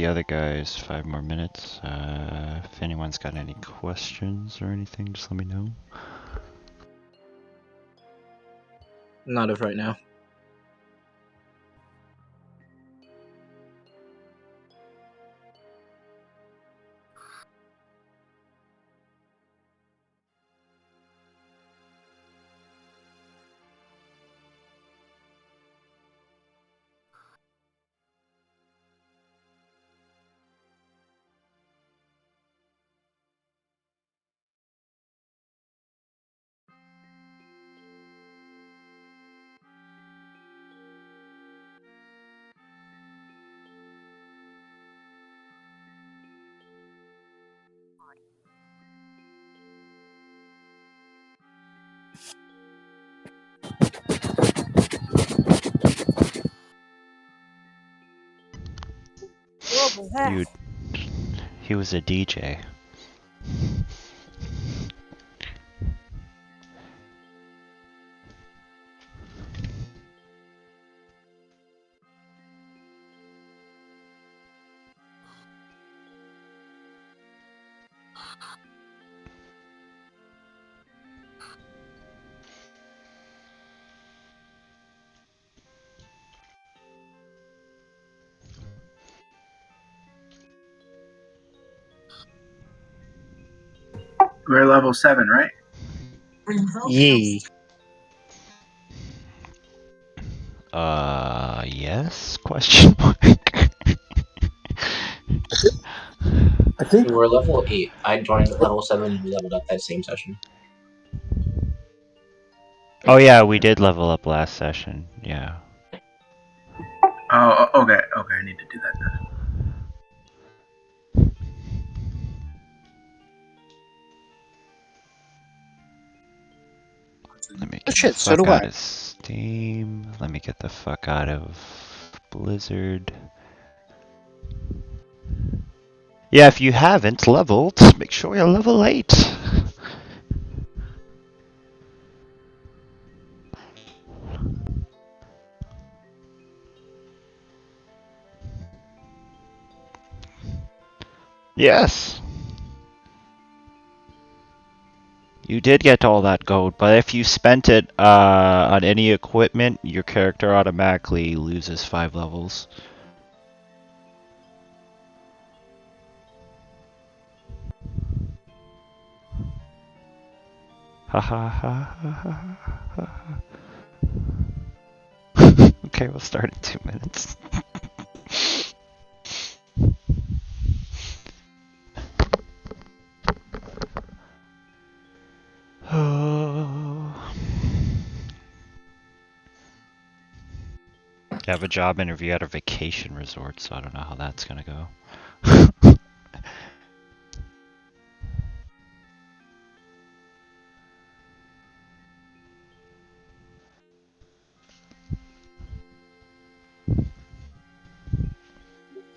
other guys 5 more minutes. If anyone's got any questions or anything, just let me know. Not of right now. What was that? He was a DJ. We're level 7, right? Yee. Yes? Question mark. I think We were level 8. I joined at level 7 and we leveled up that same session. Oh yeah, we did level up last session. Yeah. Oh, okay. Okay, I need to do that then. Let me Oh, get shit, the so fuck do out I. of Steam. Let me get the fuck out of Blizzard. Yeah, if you haven't leveled, make sure you're level 8. Yes. You did get all that gold, but if you spent it on any equipment, your character automatically loses 5 levels. Ha ha ha ha ha ha. Okay, we'll start in 2 minutes. I have a job interview at a vacation resort, so I don't know how that's gonna go.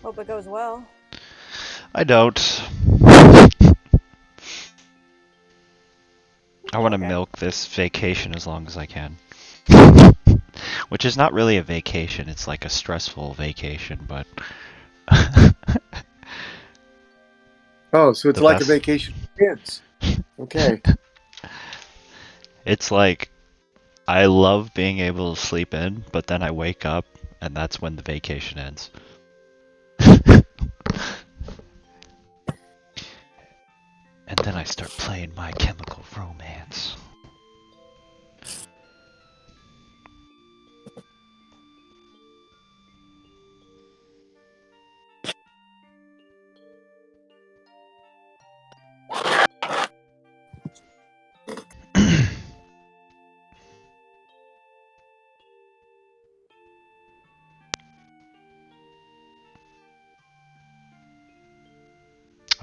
Hope it goes well. I don't. I want to Okay. milk this vacation as long as I can. Which is not really a vacation, it's like a stressful vacation, but... Oh, so it's The like best. a vacation for kids. Okay. It's like, I love being able to sleep in, but then I wake up, and that's when the vacation ends. And then I start playing My Chemical Romance.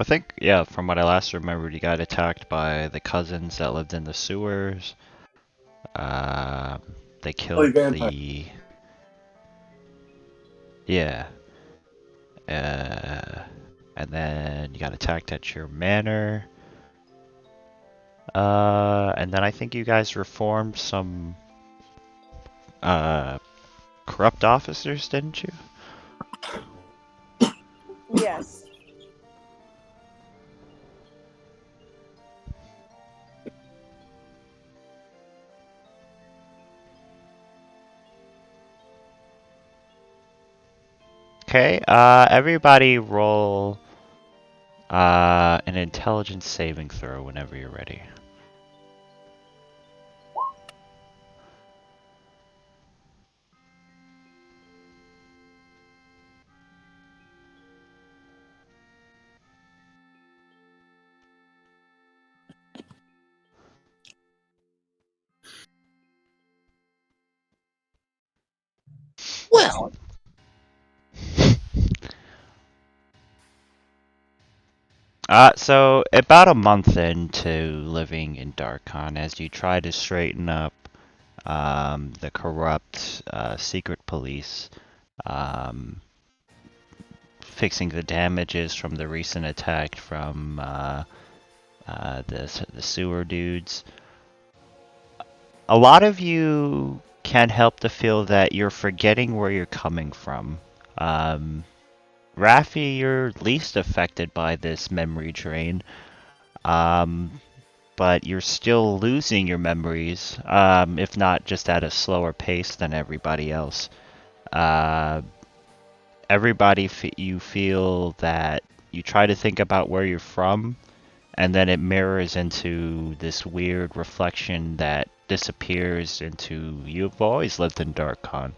I think, yeah, from what I last remembered, you got attacked by the cousins that lived in the sewers. They killed vampire. the... Yeah. And then you got attacked at your manor. And then I think you guys reformed some corrupt officers, didn't you? Yes. Okay, everybody roll an intelligence saving throw whenever you're ready. Well, So about a month into living in Darkon, as you try to straighten up the corrupt secret police, um, fixing the damages from the recent attack from the sewer dudes, a lot of you can't help to feel that you're forgetting where you're coming from. Um, Raffi, you're least affected by this memory drain. Um, but you're still losing your memories, if not just at a slower pace than everybody else. Uh, you feel that you try to think about where you're from, and then it mirrors into this weird reflection that disappears into you've always lived in Darkon.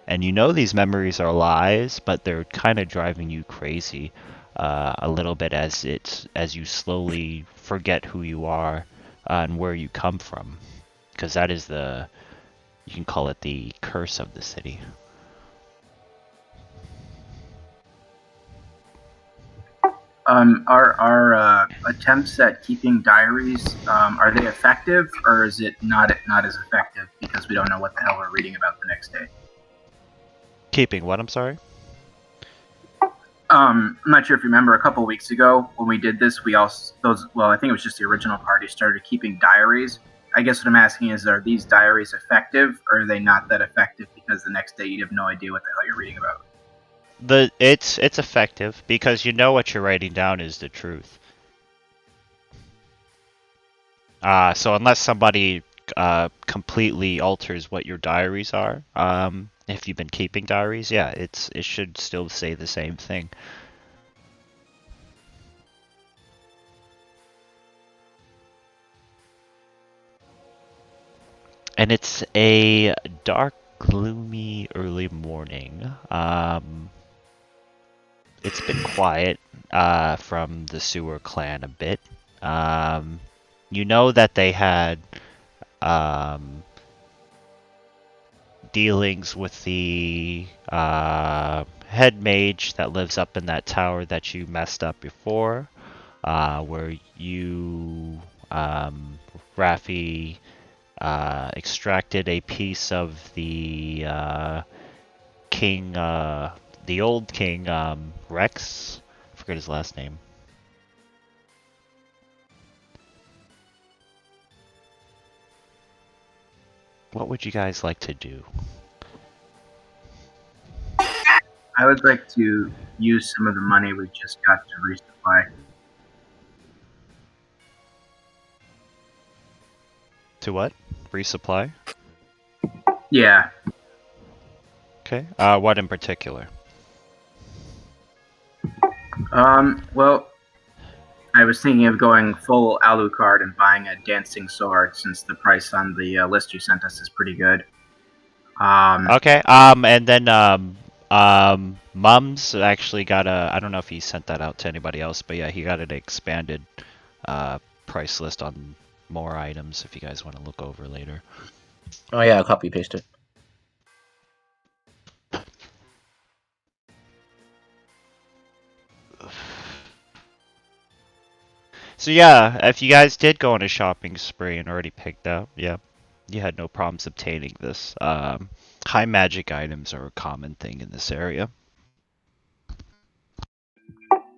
And you know these memories are lies, but they're kind of driving you crazy a little bit as you slowly forget who you are and where you come from, because that is you can call it the curse of the city. Our attempts at keeping diaries, are they effective, or is it not as effective because we don't know what the hell we're reading about the next day? Keeping what? I'm sorry. I'm not sure if you remember a couple weeks ago when we did this, we also I think it was just the original party started keeping diaries. I guess what I'm asking is, are these diaries effective, or are they not that effective because the next day you have no idea what the hell you're reading about? It's effective because you know what you're writing down is the truth. So unless somebody completely alters what your diaries are, if you've been keeping diaries, yeah, it should still say the same thing. And it's a dark, gloomy early morning. It's been quiet from the sewer clan a bit. You know that they had um, dealings with the head mage that lives up in that tower that you messed up before, where you, Raffi, extracted a piece of the king, the old king, Rex. I forget his last name. What would you guys like to do? I would like to use some of the money we just got to resupply. To what? Resupply? Yeah. Okay. What in particular? Well, I was thinking of going full Alucard and buying a dancing sword since the price on the list you sent us is pretty good. Okay. And then Mums actually got a. I don't know if he sent that out to anybody else, but yeah, he got an expanded price list on more items. If you guys want to look over later. oh yeah, I'll copy paste it. So yeah, if you guys did go on a shopping spree and already picked out, yeah, you had no problems obtaining this. High magic items are a common thing in this area.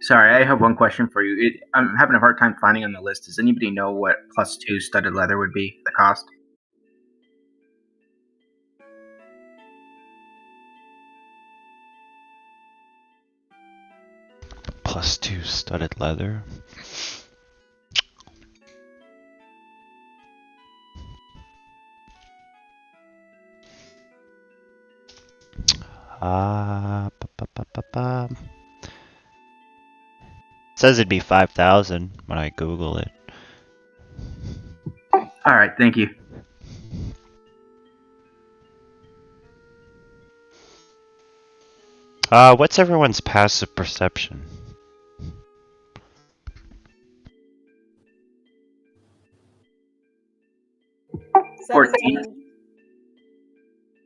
Sorry, I have one question for you. I'm having a hard time finding on the list. Does anybody know what +2 studded leather would be, the cost? +2 studded leather. Says it'd be 5,000 when I Google it. All right, thank you. What's everyone's passive perception? 17.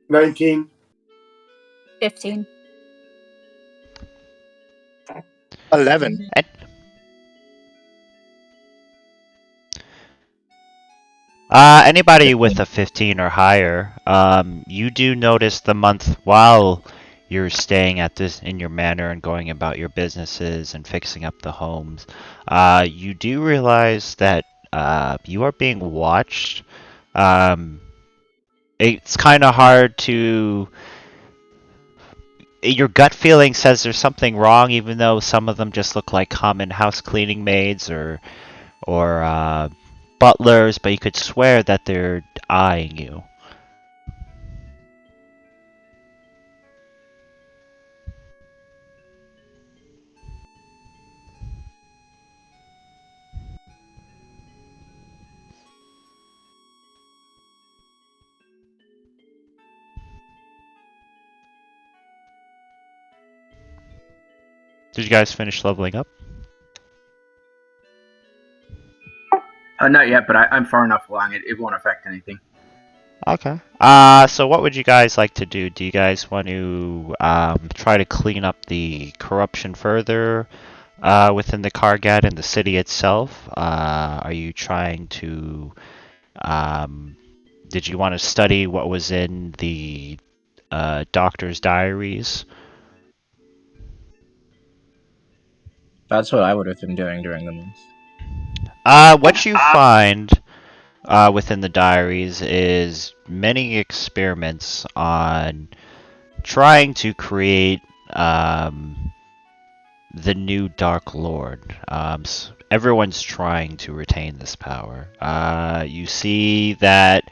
19. 15. 11. Anybody with a 15 or higher, you do notice the month while you're staying at this in your manor and going about your businesses and fixing up the homes, you do realize that you are being watched. It's kind of hard to. Your gut feeling says there's something wrong, even though some of them just look like common house cleaning maids or butlers, but you could swear that they're eyeing you. Did you guys finish leveling up? Not yet, but I'm far enough along. It won't affect anything. Okay. So what would you guys like to do? Do you guys want to try to clean up the corruption further within the Kargat and the city itself? Are you trying to did you want to study what was in the doctor's diaries? That's what I would have been doing during the month. What you find within the diaries is many experiments on trying to create the new Dark Lord. Everyone's trying to retain this power. You see that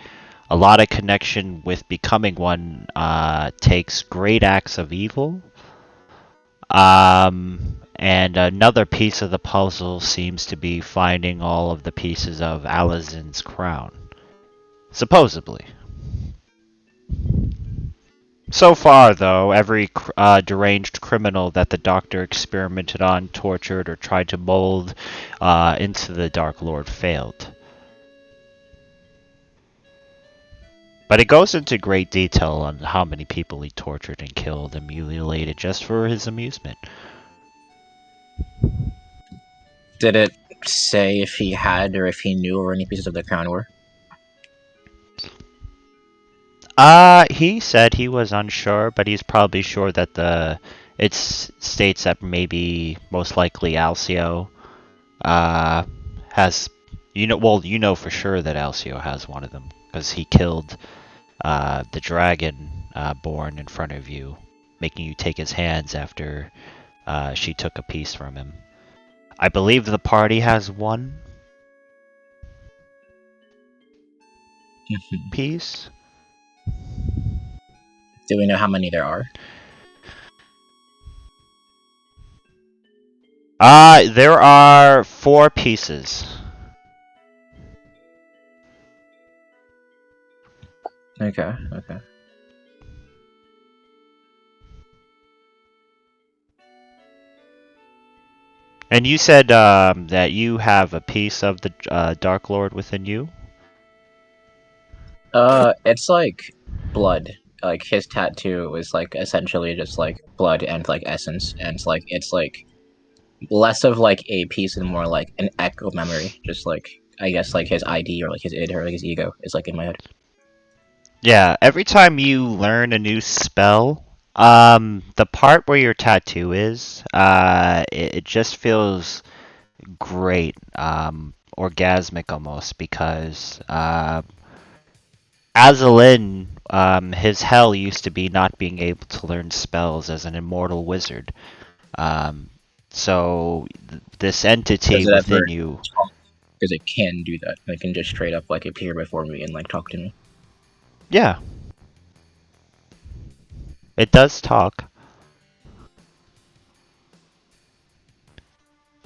a lot of connection with becoming one takes great acts of evil. And another piece of the puzzle seems to be finding all of the pieces of Alazin's crown. Supposedly. So far, though, every deranged criminal that the doctor experimented on, tortured, or tried to mold into the Dark Lord failed. But it goes into great detail on how many people he tortured and killed and mutilated just for his amusement. Did it say if he had or if he knew where any pieces of the crown were? He said he was unsure, but he's probably sure that it states that maybe most likely Alcio has, you know for sure that Alcio has one of them because he killed the dragon born in front of you, making you take his hands after she took a piece from him. I believe the party has one piece. Do we know how many there are? There are 4 pieces. Okay. And you said that you have a piece of the Dark Lord within you? It's like blood. Like his tattoo is like essentially just like blood and like essence, and it's like less of like a piece and more like an echo memory. Just like I guess like his ID or like his id or like his ego is like in my head. Yeah, every time you learn a new spell, the part where your tattoo is, it just feels great, orgasmic almost, because Azalin, his hell used to be not being able to learn spells as an immortal wizard. Um, So this entity Does it ever within you. talk? Because it can do that. It can just straight up like appear before me and like talk to me. Yeah. It does talk.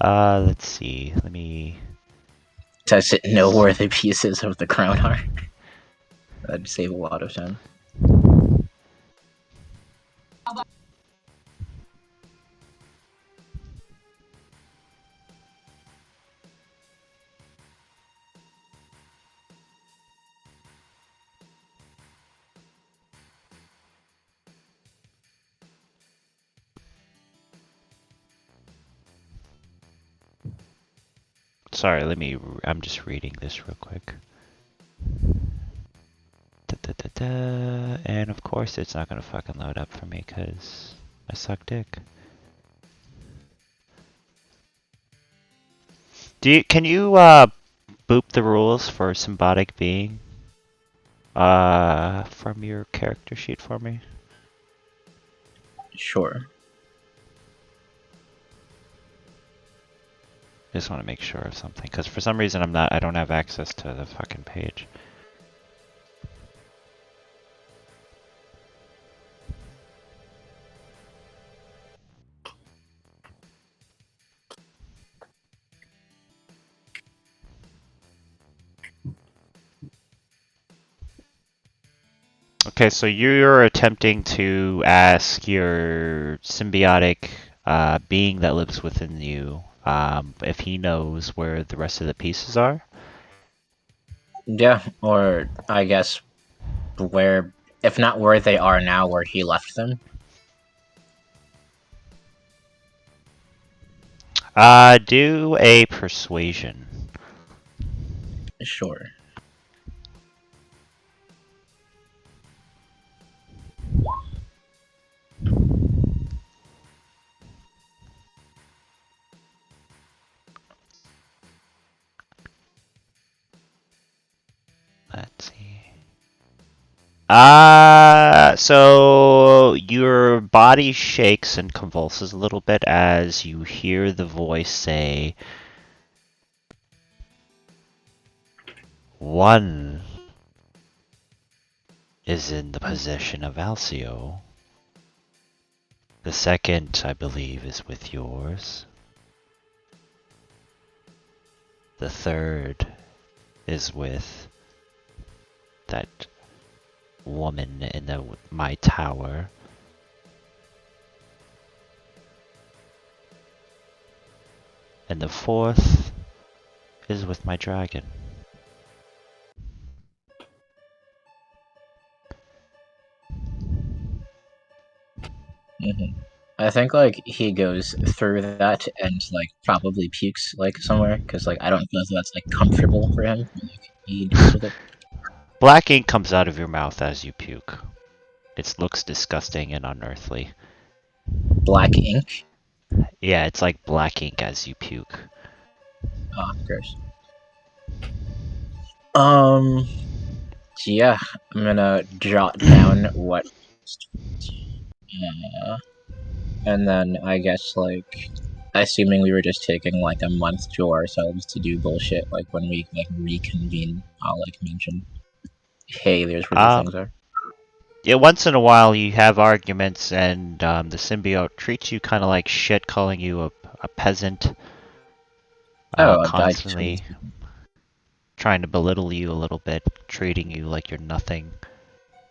Let's see. Let me. Does it know where the pieces of the crown are? That'd save a lot of time. Sorry, let me. I'm just reading this real quick. Da, da, da, da. And of course, it's not gonna fucking load up for me because I suck dick. Can you boop the rules for symbiotic being from your character sheet for me? Sure. Just want to make sure of something because for some reason I don't have access to the fucking page. Okay, so you're attempting to ask your symbiotic being that lives within you if he knows where the rest of the pieces are? Yeah, or I guess where, if not where they are now, where he left them. Do a persuasion. Sure. Let's see. So your body shakes and convulses a little bit as you hear the voice say, "One is in the possession of Alcio. The second, I believe, is with yours. The third is with that woman in my tower. And the fourth is with my dragon." I think like he goes through that and like probably pukes like somewhere because like I don't know if that's like comfortable for him. But, like he deals with it. Black ink comes out of your mouth as you puke. It looks disgusting and unearthly. Black ink. Yeah, it's like black ink as you puke. Oh, gross. So yeah, I'm gonna jot down what, and then I guess like, assuming we were just taking like a month to ourselves to do bullshit, like when we like reconvene, I'll like mention, hey, there's where these things are. Yeah, once in a while you have arguments, and the symbiote treats you kind of like shit, calling you a peasant. Constantly trying to belittle you a little bit, treating you like you're nothing.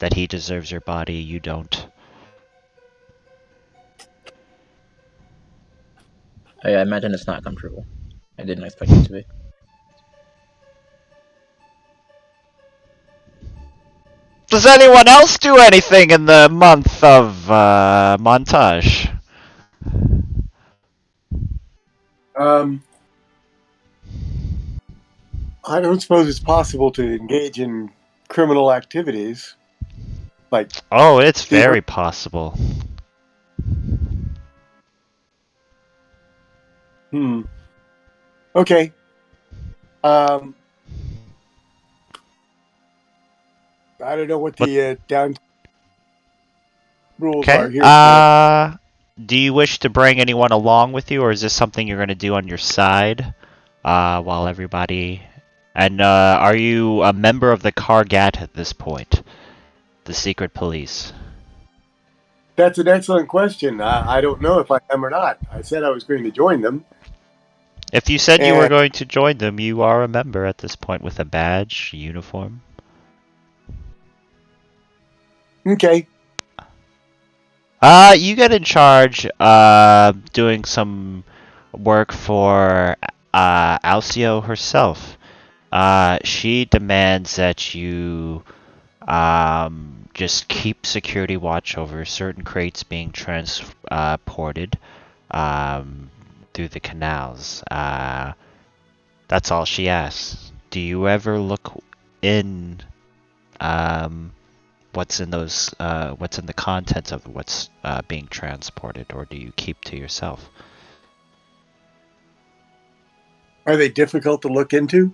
That he deserves your body, you don't. I imagine it's not comfortable. I didn't expect it to be. Does anyone else do anything in the month of montage? I don't suppose it's possible to engage in criminal activities. Like, Oh, it's very possible. Okay. I don't know what the down rules are Okay. here. do you wish to bring anyone along with you, or is this something you're going to do on your side while everybody... And are you a member of the Kargat at this point? The secret police? That's an excellent question. I don't know if I am or not. I said I was going to join them. If you said you were And going to join them, you are a member at this point with a badge, uniform. okay, You get in charge doing some work for Alcio herself. She demands that you just keep security watch over certain crates being transported through the canals. That's all she asks. Do you ever look in what's in what's in the contents of what's being transported, or do you keep to yourself? are they difficult to look into?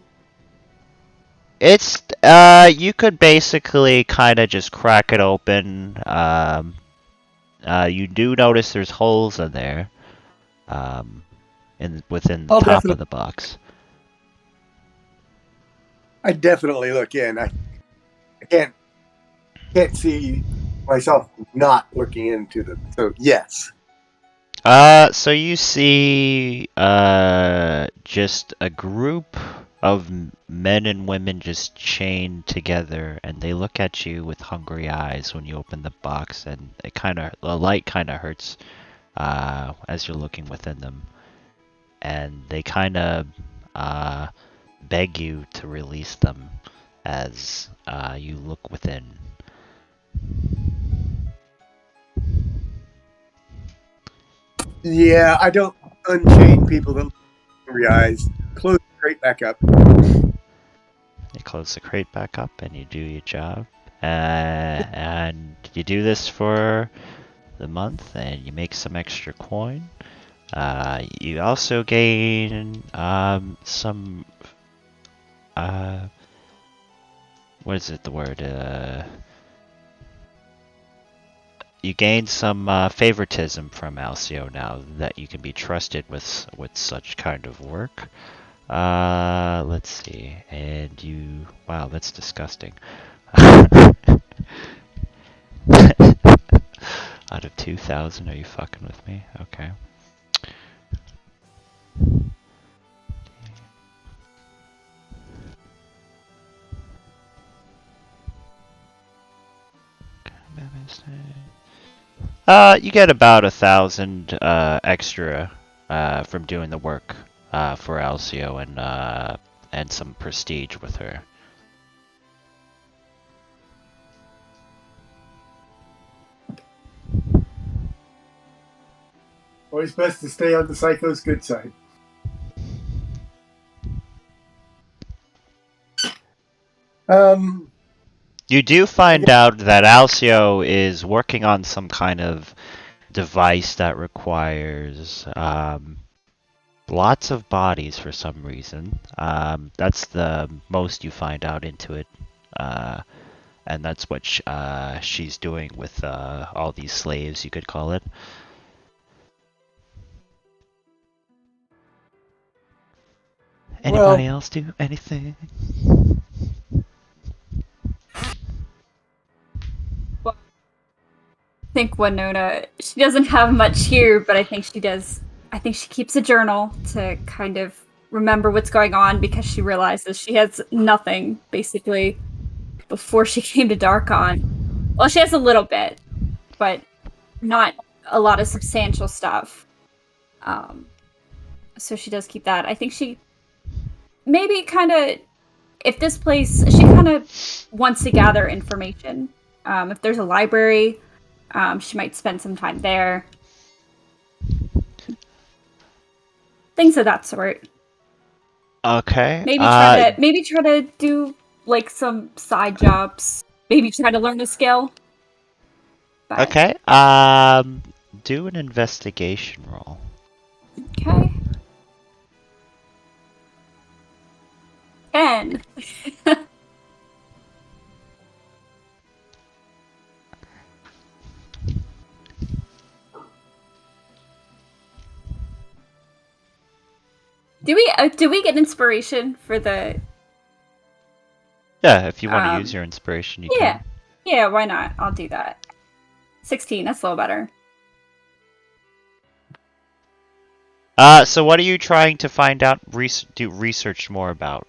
It's you could basically kind of just crack it open. You do notice there's holes in there, within the I'll top of definitely, the box. I definitely look in. I can't see myself not looking into them. So yes. So you see, just a group of men and women just chained together, and they look at you with hungry eyes when you open the box, and the light kind of hurts, as you're looking within them, and they kind of, beg you to release them as, you look within. Yeah, I don't unchain people that look hungry eyes. Close the crate back up. You close the crate back up and you do your job. And you do this for the month and you make some extra coin. You also gain some what is it the word? You gain some favoritism from Alcio now that you can be trusted with such kind of work. Let's see. And you... Wow, that's disgusting. Out of 2,000, are you fucking with me? Okay. You get about 1,000 extra from doing the work for Alcio and some prestige with her. Always best to stay on the psycho's good side. You do find out that Alcio is working on some kind of device that requires lots of bodies for some reason. That's the most you find out into it. And that's what she's doing with all these slaves, you could call it. Anybody Well, else do anything? Well, I think Winona, she doesn't have much here, but I think she does. I think she keeps a journal to kind of remember what's going on because she realizes she has nothing basically before she came to Darkon. Well, she has a little bit, but not a lot of substantial stuff. Um, so she does keep that. I think she maybe kind of, if this place, she kind of wants to gather information. If there's a library, she might spend some time there. Things of that sort. Okay. Maybe try to do like some side jobs. Maybe try to learn a skill. But Okay. Do an investigation roll. okay. 10. Do we get inspiration for the? Yeah, if you want to use your inspiration, you Yeah, can. yeah. Why not? I'll do that. 16. That's a little better. So what are you trying to find out? Do research more about?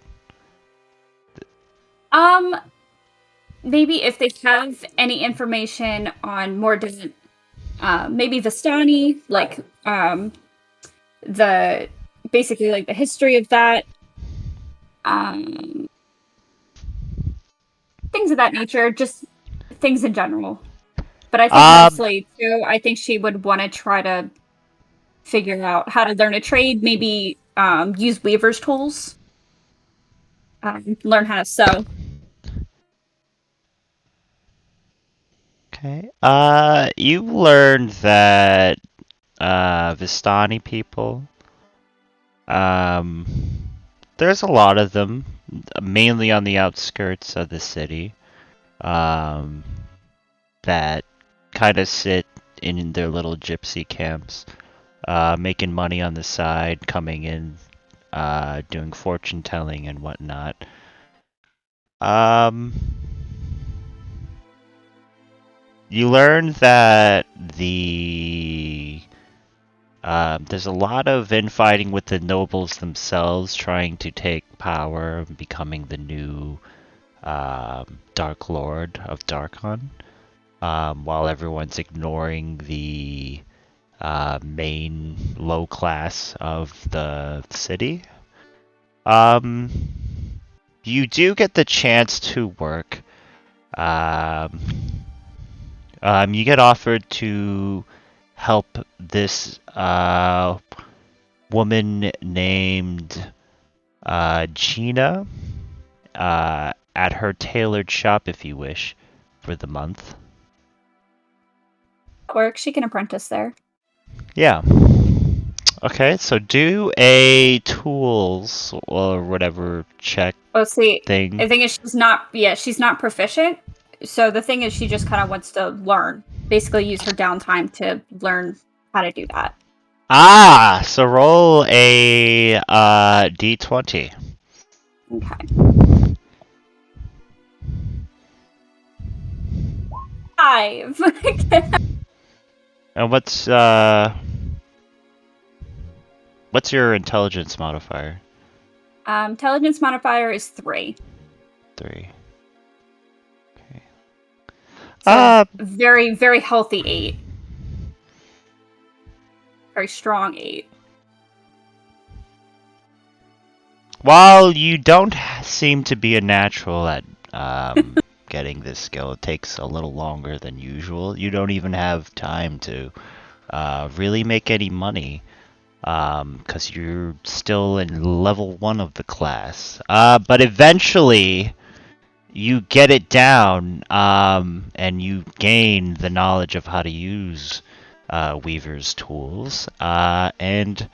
Maybe if they have any information on more different, maybe Vistani, like the basically like the history of that, um, things of that nature, just things in general. But I think mostly too, I think she would want to try to figure out how to learn a trade, maybe use weaver's tools, learn how to sew. Okay. You learned that Vistani people. There's a lot of them, mainly on the outskirts of the city. That kind of sit in their little gypsy camps, making money on the side, coming in, doing fortune telling and whatnot. You learn that there's a lot of infighting with the nobles themselves, trying to take power, becoming the new Dark Lord of Darkon, while everyone's ignoring the main low class of the city. You do get the chance to work. You get offered to help this woman named Gina at her tailored shop, if you wish, for the month. Work. She can apprentice there. Yeah. Okay, so do a tools or whatever check Oh, see, thing. the thing is, she's not proficient. So the thing is, she just kind of wants to learn. Basically, use her downtime to learn how to do that. So roll a d20. Okay. 5. And what's your intelligence modifier? Intelligence modifier is 3. 3. Okay. So very, very healthy 8. Very strong 8. While you don't seem to be a natural at getting this skill, it takes a little longer than usual. You don't even have time to really make any money because you're still in level 1 of the class. But eventually, you get it down and you gain the knowledge of how to use Weaver's tools. And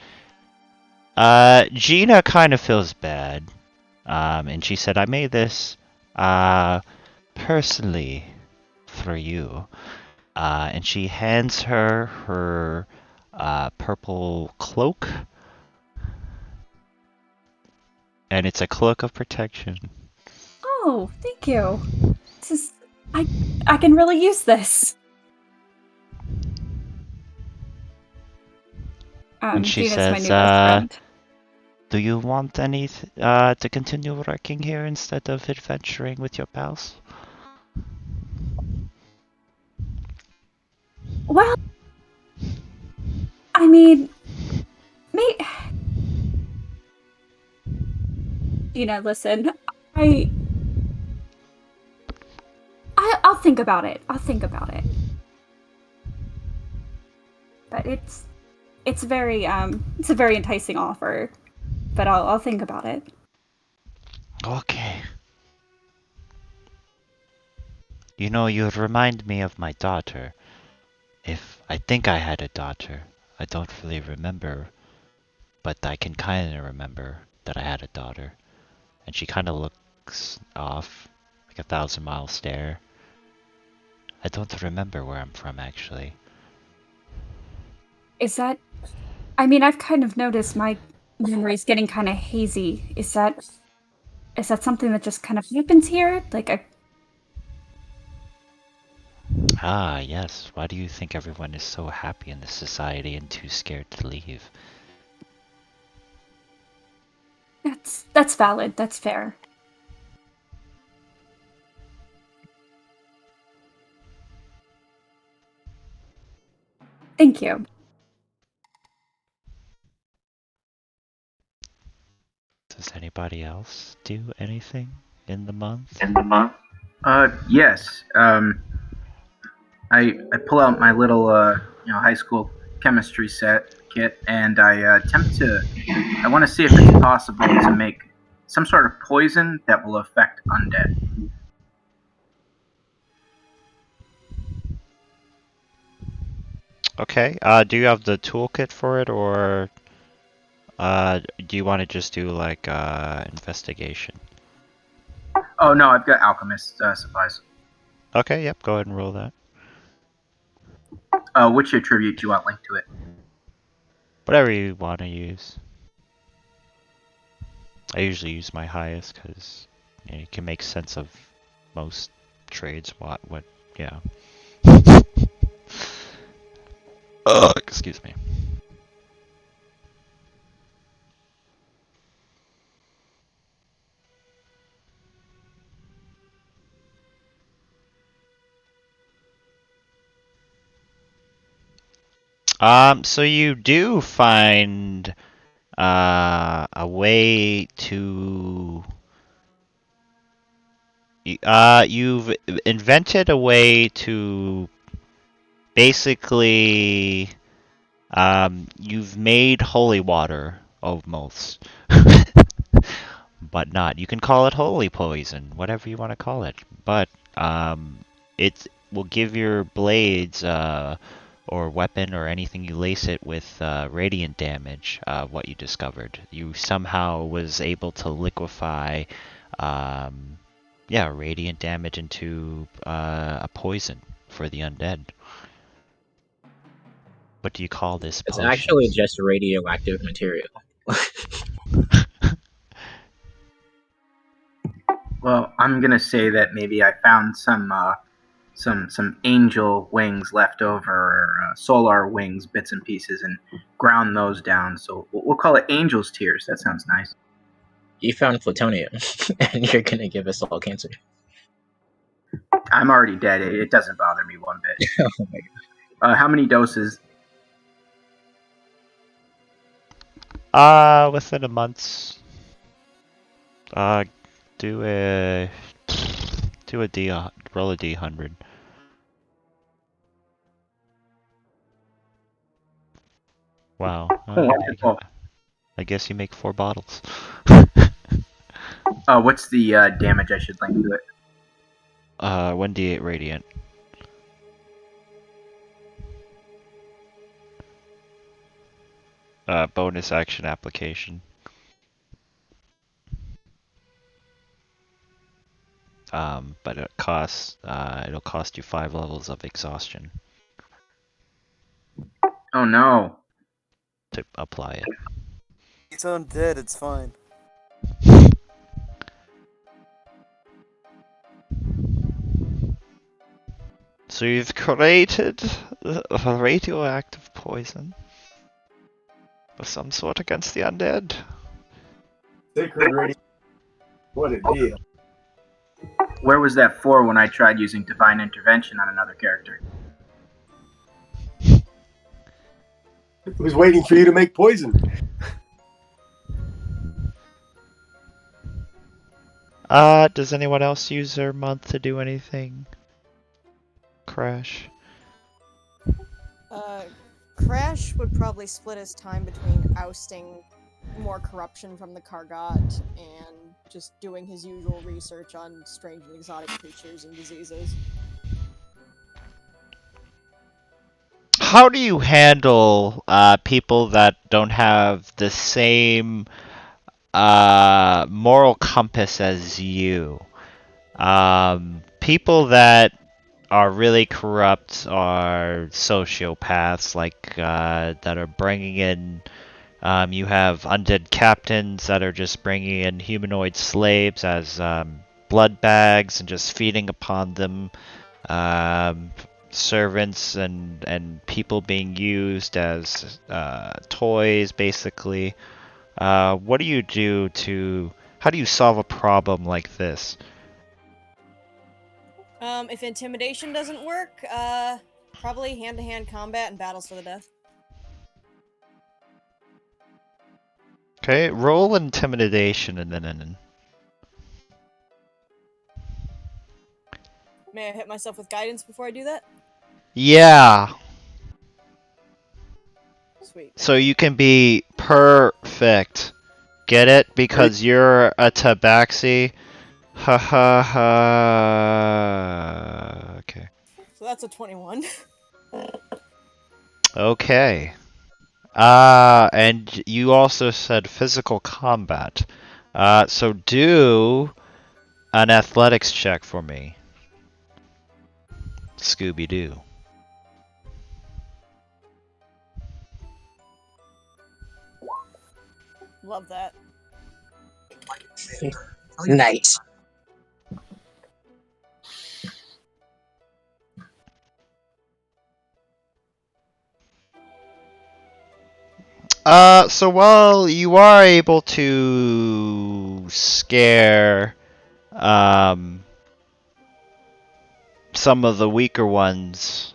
Gina kind of feels bad. And she said, I made this personally for you. And she hands her purple cloak. And it's a cloak of protection. Oh, thank you. This is I can really use this. And she Gina's my says, new best friend. do you want to continue working here instead of adventuring with your pals? Well, I mean, Gina, listen, I'll think about it. I'll think about it. But it's a very enticing offer. But I'll think about it. Okay. You know, you remind me of my daughter. I think I had a daughter. I don't really remember, but I can kind of remember that I had a daughter. And she kind of looks off, like a 1,000-mile stare. I don't remember where I'm from, actually. Is that... I mean, I've kind of noticed my memory's getting kind of hazy. Is that something that just kind of happens here? Ah, yes. Why do you think everyone is so happy in this society and too scared to leave? That's valid. That's fair. Thank you. Does anybody else do anything in the month? Yes. I pull out my little high school chemistry set kit, and I attempt to. I want to see if it's possible to make some sort of poison that will affect undead. Okay, do you have the toolkit for it, or do you want to just do like investigation? Oh no, I've got alchemist supplies. Okay, yep, go ahead and roll that. Which attribute do you want linked to it? Whatever you want to use. I usually use my highest because you can make sense of most trades. Yeah. Excuse me. So you do find a way to you've invented a way to basically you've made holy water almost. But not. You can call it holy poison, whatever you want to call it. But it will give your blades or weapon or anything you lace it with radiant damage. What you discovered, you somehow was able to liquefy, radiant damage into a poison for the undead. What do you call this It's potion? actually just radioactive material. Well, I'm gonna say that maybe I found some angel wings left over, or solar wings bits and pieces, and ground those down. So we'll call it angel's tears. That sounds nice. You found plutonium, and you're gonna give us all cancer. I'm already dead. It doesn't bother me one bit. Oh my god. How many doses? Within a month. Do a roll a D100. Wow. I guess you make 4 bottles. What's the damage I should link to it? 1d8 radiant. Bonus action application. But it'll cost you 5 levels of exhaustion Oh no. to apply it. He's undead, it's fine. So you've created a radioactive poison of some sort against the undead. Sacred radio. What a deal. Where was that for when I tried using divine intervention on another character? It was waiting for you to make poison. Does anyone else use their month to do anything? Crash? Crash would probably split his time between ousting more corruption from the Kargat and just doing his usual research on strange and exotic creatures and diseases. How do you handle people that don't have the same moral compass as you? People that are really corrupt are sociopaths, like that are bringing in You have undead captains that are just bringing in humanoid slaves as blood bags and just feeding upon them. Servants and people being used as toys, basically. What do you do to... How do you solve a problem like this? If intimidation doesn't work, probably hand-to-hand combat and battles to the death. Okay, roll intimidation and then... May I hit myself with guidance before I do that? Yeah! Sweet. So you can be perfect. Get it? Because you're a tabaxi. Ha ha ha. Okay. So that's a 21. Okay. And you also said physical combat. So do an athletics check for me. Scooby-Doo. Love that. Nice. So while you are able to scare, some of the weaker ones,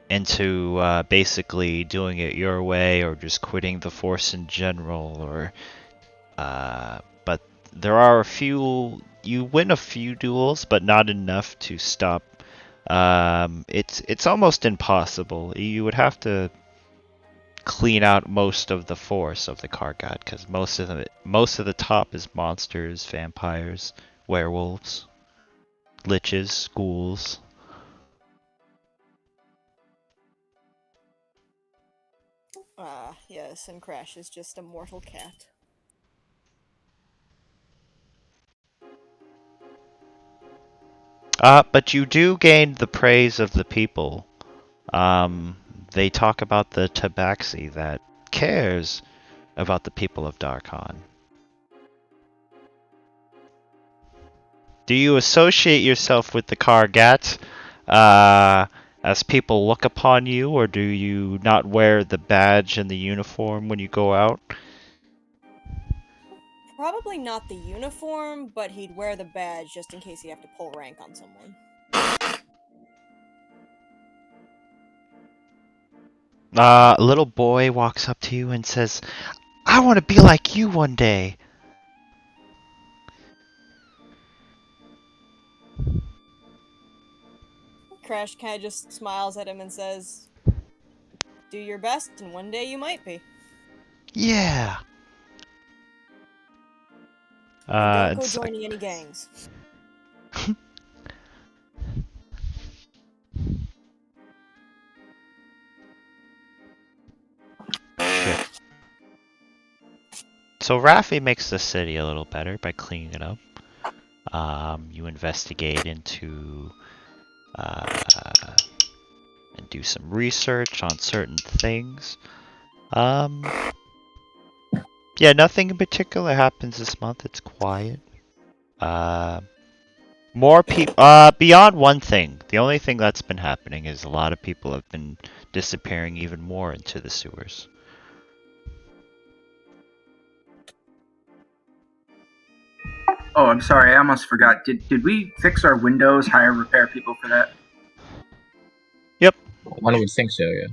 into basically doing it your way or just quitting the force in general, or but there are a few, you win a few duels but not enough to stop. It's almost impossible. You would have to clean out most of the force of the Kargat because most of the top is monsters, vampires, werewolves, liches, ghouls. Yes, and Crash is just a mortal cat. But you do gain the praise of the people. They talk about the tabaxi that cares about the people of Darkon. Do you associate yourself with the Kargat as people look upon you, or do you not wear the badge and the uniform when you go out? Probably not the uniform, but he'd wear the badge just in case he'd have to pull rank on someone. A little boy walks up to you and says, "I want to be like you one day." Crash kind of just smiles at him and says, "Do your best, and one day you might be. Yeah. And don't go It's like, joining any gangs." shit. So Raffi makes the city a little better by cleaning it up. You investigate into and do some research on certain things. Yeah, nothing in particular happens this month. It's quiet. More people. Beyond one thing, the only thing that's been happening is a lot of people have been disappearing even more into the sewers. Oh, I'm sorry. I almost forgot. Did we fix our windows? Hire repair people for that? Yep. One would think so, yeah.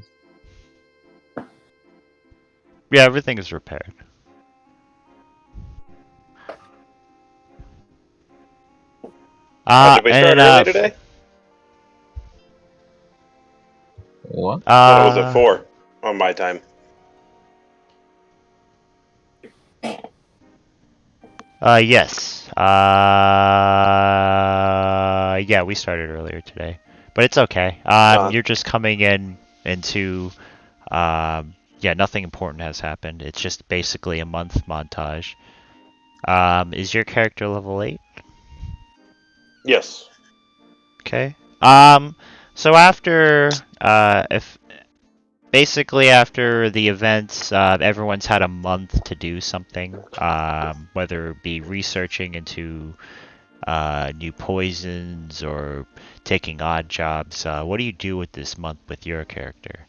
Yeah, everything is repaired. Did we start early today? What? I thought it was at 4 on my time. Yes. Yeah, we started earlier today, but it's okay. You're just coming into, yeah, nothing important has happened. It's just basically a month montage. Is your character level 8? Yes. Okay. So after, if basically after the events, everyone's had a month to do something, whether it be researching into new poisons or taking odd jobs. What do you do with this month with your character?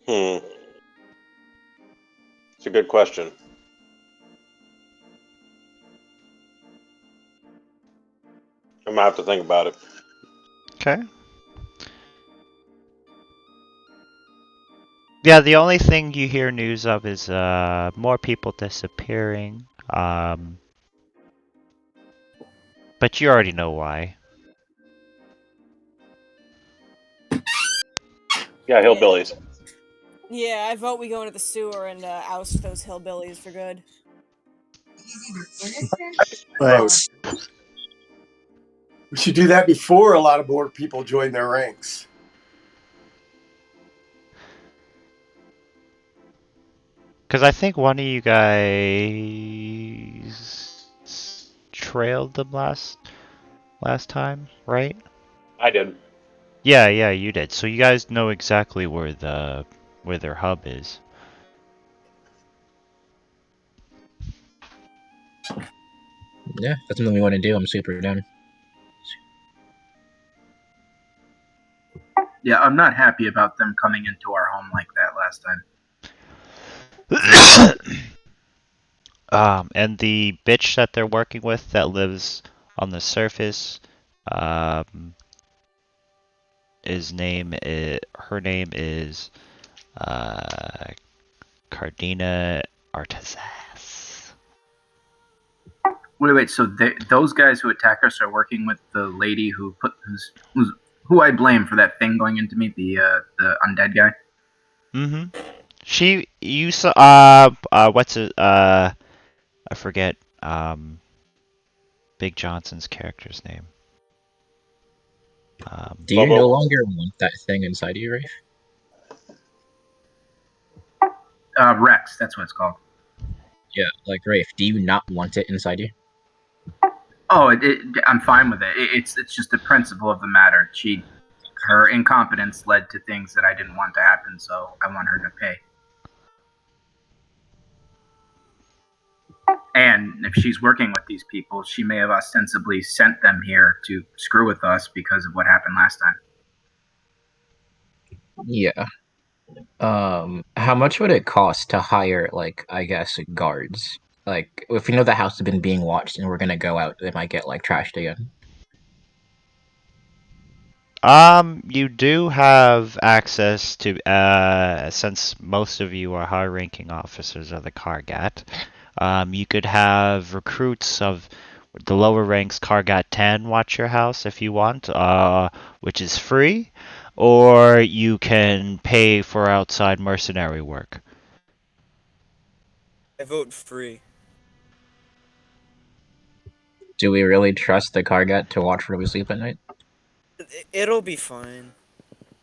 It's a good question. I'm gonna have to think about it. Okay. Yeah, the only thing you hear news of is more people disappearing. But you already know why. Yeah, hillbillies. Yeah, I vote we go into the sewer and oust those hillbillies for good. Vote. We should do that before a lot of more people join their ranks. Because I think one of you guys trailed them last time, right? I did. Yeah, you did. So you guys know exactly where their hub is. Yeah, that's something we want to do. I'm super down. Yeah, I'm not happy about them coming into our home like that last time. And the bitch that they're working with that lives on the surface, her name is Cardina Artazas. Wait. So those guys who attack us are working with the lady who I blame for that thing going into me, the undead guy. You saw what's it I forget Big Johnson's character's name. Do you Bobo. no longer want that thing inside you, Rafe? Rex, that's what it's called. Yeah, like Rafe, do you not want it inside you? Oh, I'm fine with it. It's just the principle of the matter. Her incompetence led to things that I didn't want to happen, so I want her to pay. And if she's working with these people, she may have ostensibly sent them here to screw with us because of what happened last time. Yeah. How much would it cost to hire, like, I guess, guards? Like, if we know the house has been being watched and we're gonna go out, they might get, like, trashed again. You do have access to, since most of you are high-ranking officers of the Kargat, you could have recruits of the lower ranks Kargat 10 watch your house if you want, which is free, or you can pay for outside mercenary work. I vote free. Do we really trust the Kargat to watch where we sleep at night? It'll be fine.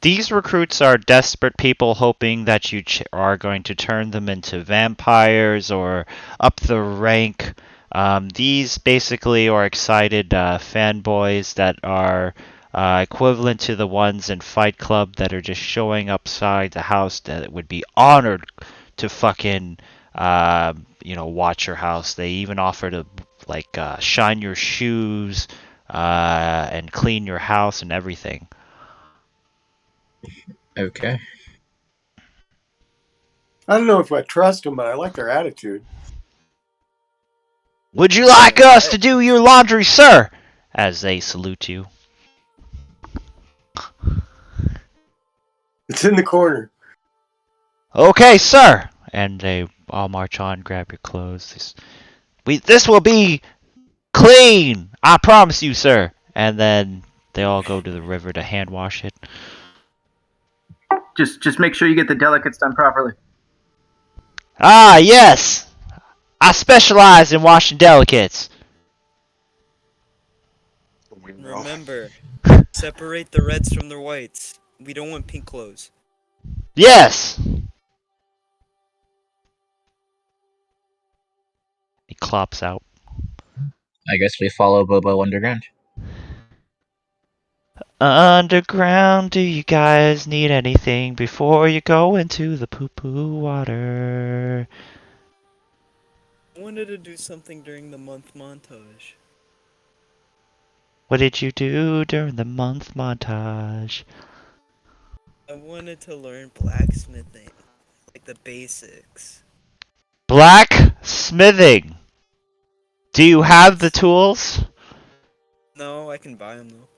These recruits are desperate people hoping that you are going to turn them into vampires or up the rank. These basically are excited fanboys that are equivalent to the ones in Fight Club that are just showing upside the house that would be honored to fucking watch your house. They even offer to shine your shoes and clean your house and everything. Okay. I don't know if I trust them, but I like their attitude. Would you like us to do your laundry, sir? As they salute you. It's in the corner. Okay, sir. And they all march on, grab your clothes. This will be clean. I promise you, sir. And then they all go to the river to hand wash it. Just make sure you get the delicates done properly. Ah, yes. I specialize in washing delicates. Remember, separate the reds from the whites. We don't want pink clothes. Yes. He clops out. I guess we follow Bobo underground. Underground, do you guys need anything before you go into the poo-poo water? I wanted to do something during the month montage. What did you do during the month montage? I wanted to learn blacksmithing, like the basics. Blacksmithing! Do you have the Yes. tools? No, I can buy them though.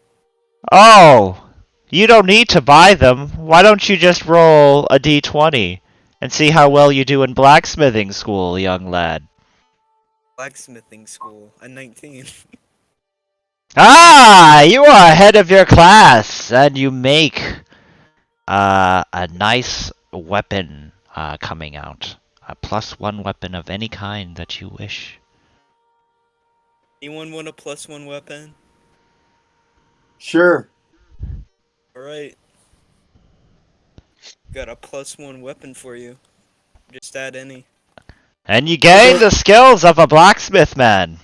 Oh! You don't need to buy them. Why don't you just roll a d20 and see how well you do in blacksmithing school, young lad? Blacksmithing school, at 19. Ah! You are ahead of your class, and you make a nice weapon coming out. A +1 weapon of any kind that you wish. Anyone want a +1 weapon? Sure. Alright. Got a +1 weapon for you. Just add any. And you gain Okay. the skills of a blacksmith man.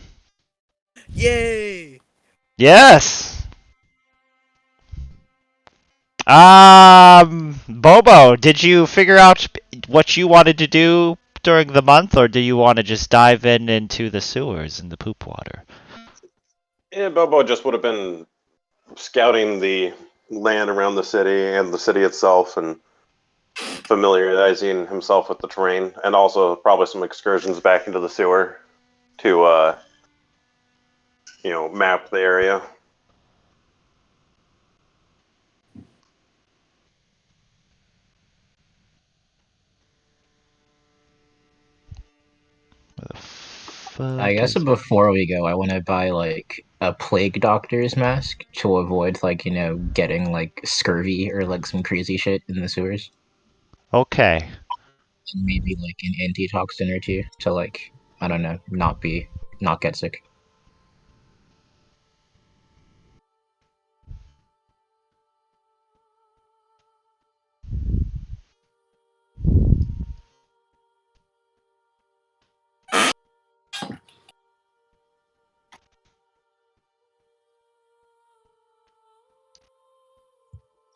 Yay! Yes! Bobo, did you figure out what you wanted to do during the month, or do you want to just dive into the sewers and the poop water? Yeah, Bobo just would have been scouting the land around the city and the city itself and familiarizing himself with the terrain, and also probably some excursions back into the sewer to, map the area. Where the fuck I guess is... before we go, I want to buy like a plague doctor's mask to avoid like getting like scurvy or like some crazy shit in the sewers, Okay. and maybe like an antitoxin or two to like I don't know, not get sick.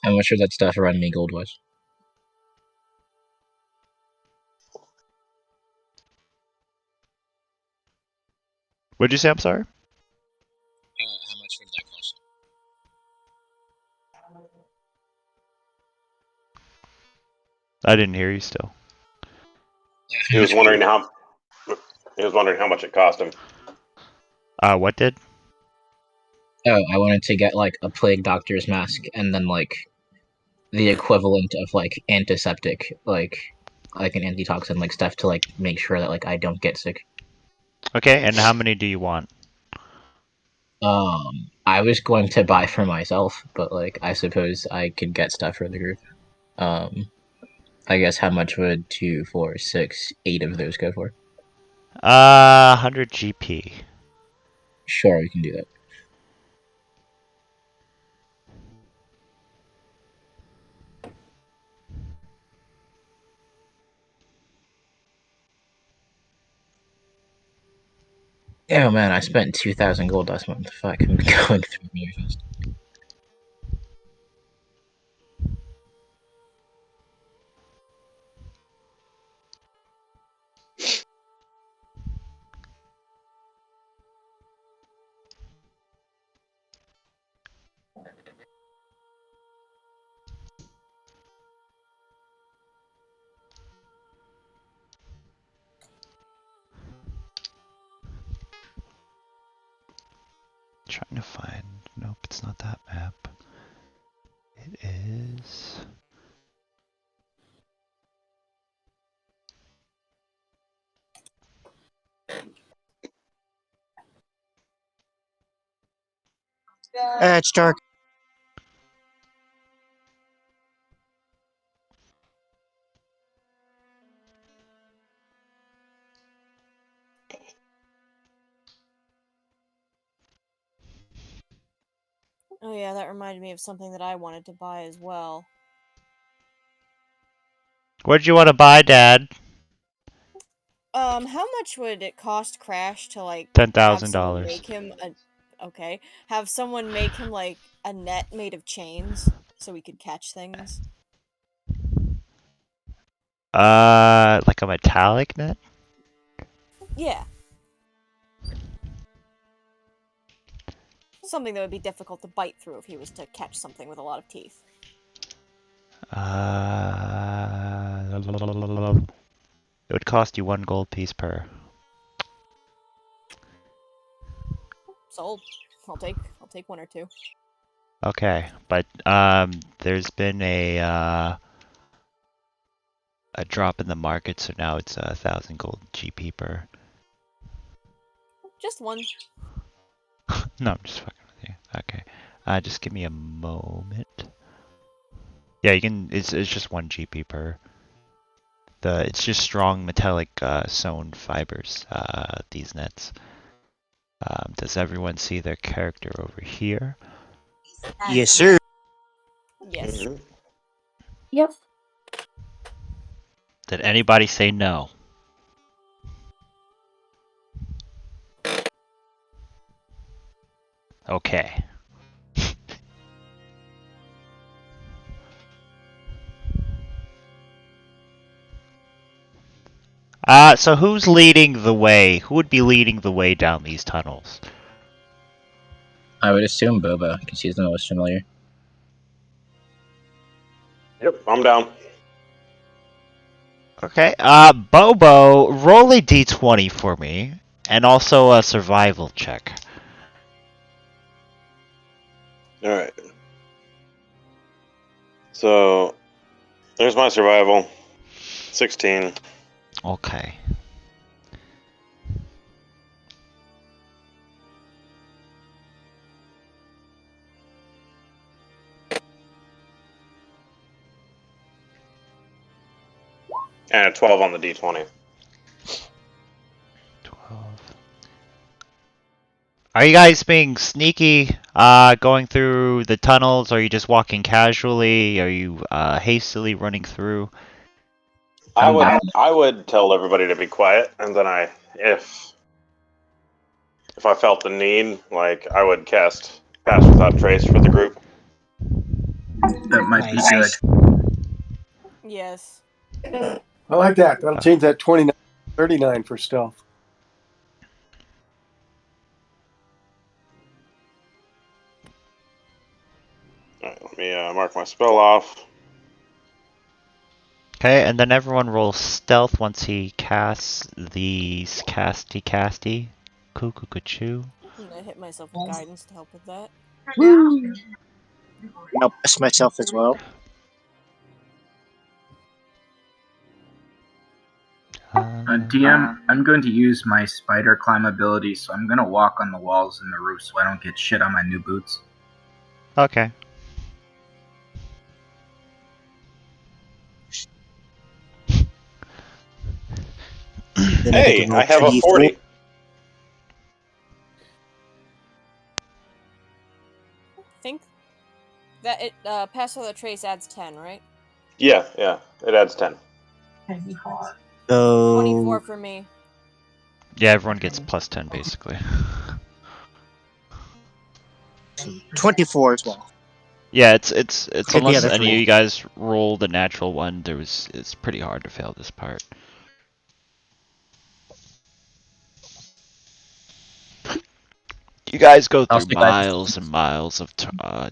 How much of that stuff around me gold was? What'd you say? I'm sorry? How much would that cost? I didn't hear you still. Yeah, He was wondering how much it cost him. What did? Oh, I wanted to get like a plague doctor's mask and then like the equivalent of like antiseptic, like an antitoxin, like stuff to like make sure that like I don't get sick. Okay, and how many do you want? I was going to buy for myself, but like I suppose I could get stuff for the group. Um, I guess how much would 2, 4, 6, 8 of those go for? 100 GP. Sure, we can do that. Oh man, I spent 2,000 gold last month. Fuck, I'm going through really fast. Trying to find... Nope, it's not that map. It is... It's dark. Oh yeah, that reminded me of something that I wanted to buy as well. What'd you want to buy, Dad? How much would it cost Crash to like have someone $10,000. make him a Okay. Have someone make him like a net made of chains so he could catch things. Like a metallic net? Yeah. Something that would be difficult to bite through if he was to catch something with a lot of teeth. It would cost you 1 gold piece per. Sold. I'll take 1 or 2. Okay, but there's been a drop in the market, so now it's 1,000 gold GP per. Just 1. No, I'm just fucking with you. Okay, just give me a moment. Yeah, you can. It's just 1 GP per. It's just strong metallic sewn fibers. These nets. Does everyone see their character over here? Yes, sir. Yes. Mhm. Yep. Did anybody say no? Okay. So who's leading the way? Who would be leading the way down these tunnels? I would assume Boba, because he's the most familiar. Yep, I'm down. Okay, Bobo, roll a d20 for me, and also a survival check. All right. So there's my survival. 16. Okay. And a 12 on the d20. 12. Are you guys being sneaky, going through the tunnels? Are you just walking casually? Are you hastily running through? I would tell everybody to be quiet, and then if I felt the need, like I would cast Pass Without Trace for the group. That might be good. Yes. I like that. That'll change that 29 39 for stealth. All right, let me mark my spell off. Okay, and then everyone rolls stealth once he casts these casty. Cuckoo. I'm gonna hit myself with guidance to help with that. I'll bless myself as well. DM, I'm going to use my spider climb ability, so I'm going to walk on the walls and the roof so I don't get shit on my new boots. Okay. Then Hey, can I have a roll 40. I think that it Pass Without Trace adds 10, right? Yeah, it adds 10. So 24 for me. Yeah, everyone gets plus 10 basically. 24 as well. Yeah, it's Get the unless other any three. of you guys roll the natural one, it's pretty hard to fail this part. You guys go I'll through stick by. miles and miles of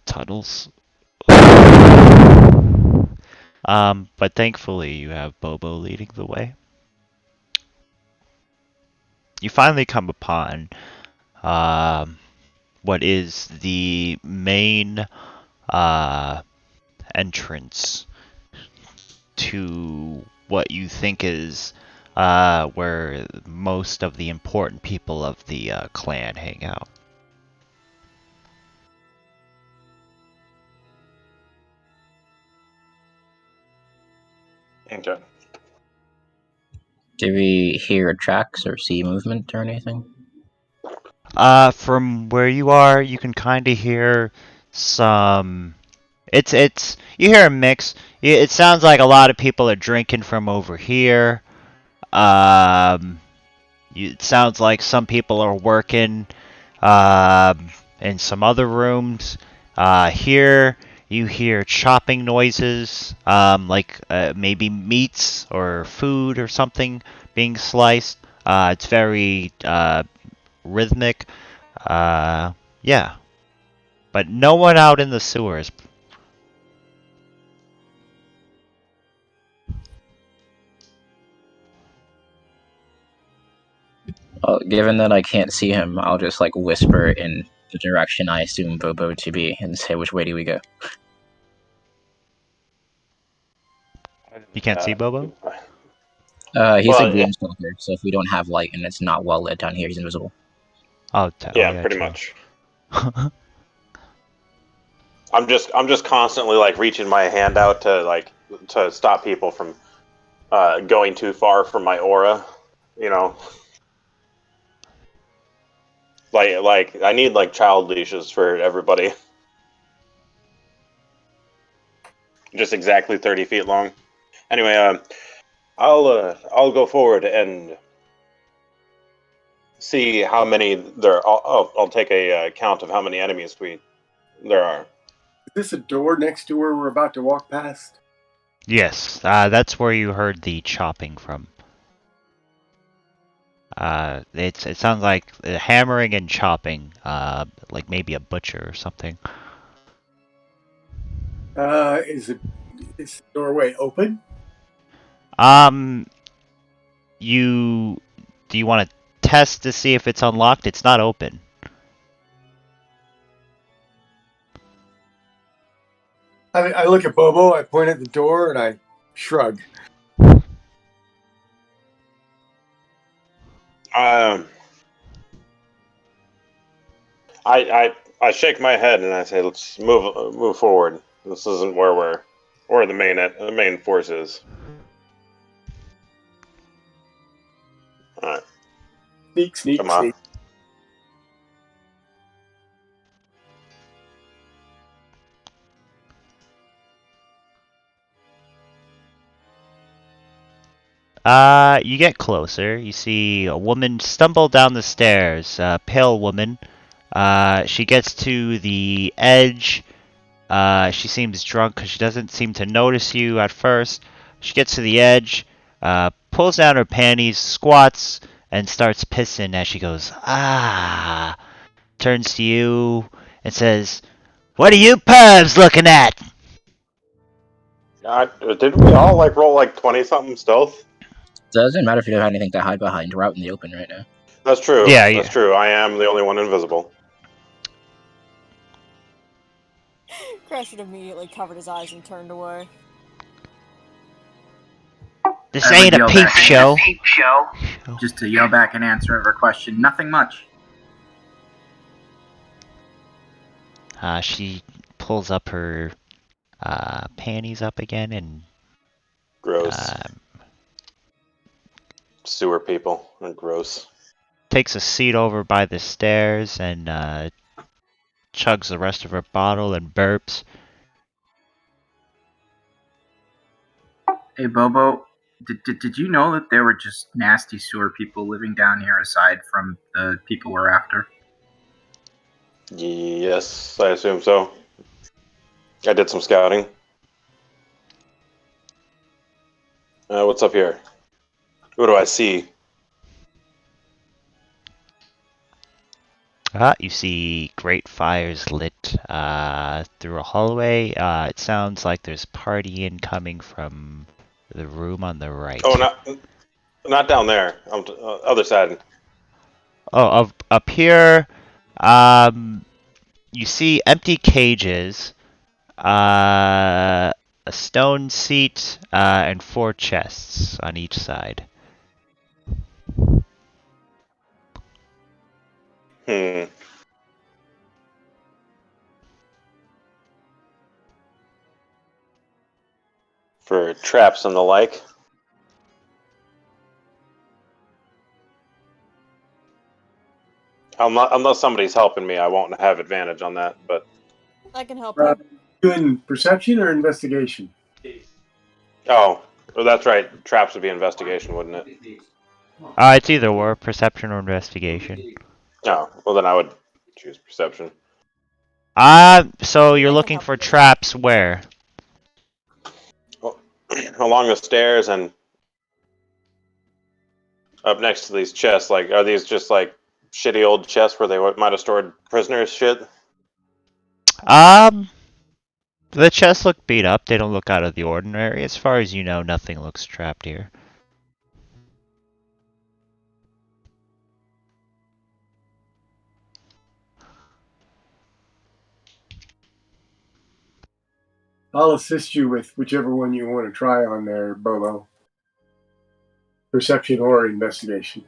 tunnels. But thankfully you have Bobo leading the way. You finally come upon what is the main entrance to what you think is where most of the important people of the clan hang out. Okay. Do we hear tracks or see movement or anything? From where you are, you can kind of hear some. It's you hear a mix. It sounds like a lot of people are drinking from over here. It sounds like some people are working. In some other rooms. Here you hear chopping noises, like maybe meats or food or something being sliced. It's very rhythmic. Yeah. But no one out in the sewers. Well, given that I can't see him, I'll just like whisper in the direction I assume Bobo to be and say, which way do we go? You can't see Bobo? He's a Well, yeah, gloomstalker, so if we don't have light and it's not well lit down here, he's invisible. Oh, yeah, pretty true. much. I'm just constantly like reaching my hand out to stop people from going too far from my aura. You know, like I need like child leashes for everybody. Just exactly 30 feet long. Anyway, I'll go forward and see how many there. I'll take a count of how many enemies there are. Is this a door next to where we're about to walk past? Yes, that's where you heard the chopping from. It sounds like hammering and chopping, like maybe a butcher or something. Is the doorway open? Do you want to test to see if it's unlocked? It's not open. I look at Bobo, I point at the door, and I shrug. I shake my head and I say, "Let's move forward. This isn't where the main force is." All right, Sneak, come on. sneak. You get closer. You see a woman stumble down the stairs. A pale woman. She gets to the edge. She seems drunk because she doesn't seem to notice you at first. She gets to the edge, pulls down her panties, squats, and starts pissing as she goes, ah. Turns to you and says, "What are you pervs looking at?" Didn't we all like roll like 20 something stealth? Doesn't matter if you don't have anything to hide behind. We're out in the open right now. That's true. Yeah, That's true. I am the only one invisible. Crash had immediately covered his eyes and turned away. This ain't a peep show. Just to yell back and answer her question. Nothing much. She pulls up her panties up again and Gross. Sewer people are gross. takes a seat over by the stairs and chugs the rest of her bottle and burps. Hey, Bobo, did you know that there were just nasty sewer people living down here aside from the people we're after? Yes, I assume so. I did some scouting. What's up here? What do I see? You see great fires lit through a hallway. It sounds like there's partying coming from the room on the right. Oh, not down there. Other side. Oh, up here, you see empty cages, a stone seat, and 4 chests on each side. For traps and the like. Unless somebody's helping me, I won't have advantage on that. But I can help you. Doing perception or investigation? well, that's right. Traps would be investigation, wouldn't it? It's either or perception or investigation. Oh, well then I would choose perception. So you're I can looking help for you. traps where? Along the stairs and up next to these chests. Like, are these just like shitty old chests where they might have stored prisoners' shit? Um, the chests look beat up. They don't look out of the ordinary. As far as you know, nothing looks trapped here. I'll assist you with whichever one you want to try on there, Bobo. Perception or investigation.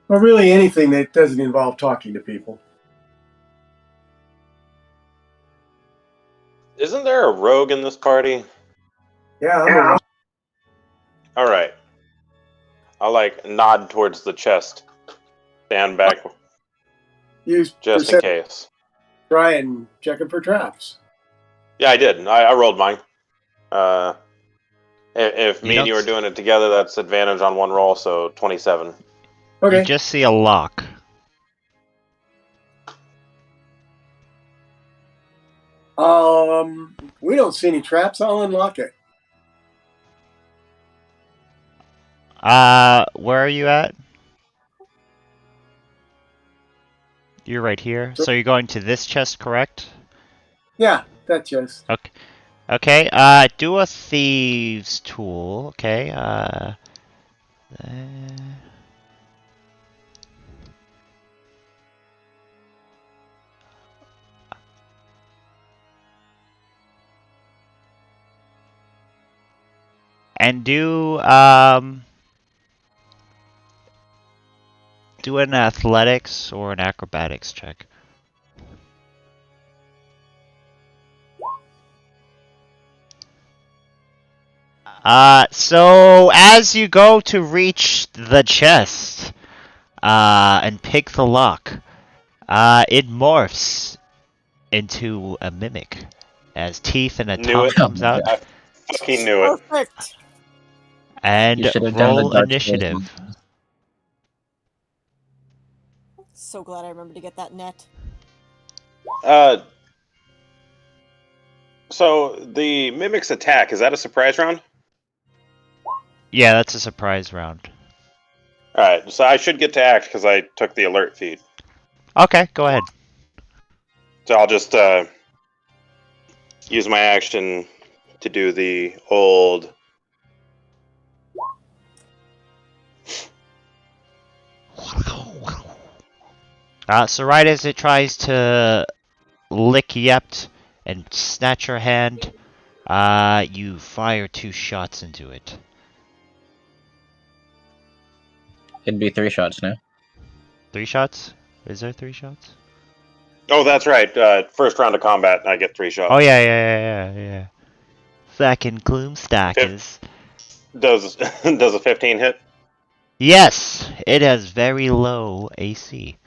Or really anything that doesn't involve talking to people. Isn't there a rogue in this party? Yeah, I'm a All right. I'll like nod towards the chest, stand back, use just in perception. case. Try and check it for traps. Yeah, I did. I rolled mine. If You me and don't you are s- doing it together, that's advantage on one roll, so 27. You Okay. just see a lock. We don't see any traps. I'll unlock it. Where are you at? You're right here. So you're going to this chest, correct? Yeah, that chest. Okay. Okay, do a thieves tool. Okay, and do an athletics or an acrobatics check. So as you go to reach the chest, and pick the lock, it morphs into a mimic as teeth and a Knew tongue it. comes out. I fucking knew it. Perfect. You And should have done the roll Dark Souls initiative. one. So glad I remembered to get that net. Uh, so the mimic's attack, is that a surprise round? Yeah, that's a surprise round. Alright, so I should get to act because I took the alert feed. Okay, go ahead. So I'll just use my action to do the old. So right as it tries to lick Yept and snatch your hand, you fire 2 shots into it. It'd be 3 shots now. 3 shots? Is there 3 shots? Oh, that's right. First round of combat, I get 3 shots. Oh yeah. Second Gloomstalkers. Does a 15 hit? Yes, it has very low AC.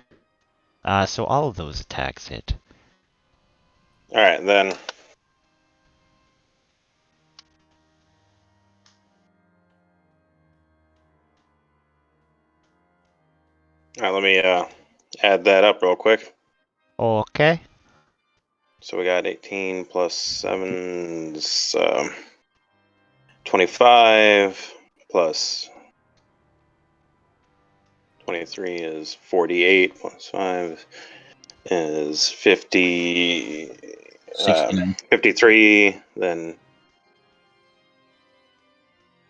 So all of those attacks hit. Alright, then. Alright, let me add that up real quick. Okay. So we got 18 plus 7 is 25 plus 23 is 48 plus 5 is 50 69. 53, then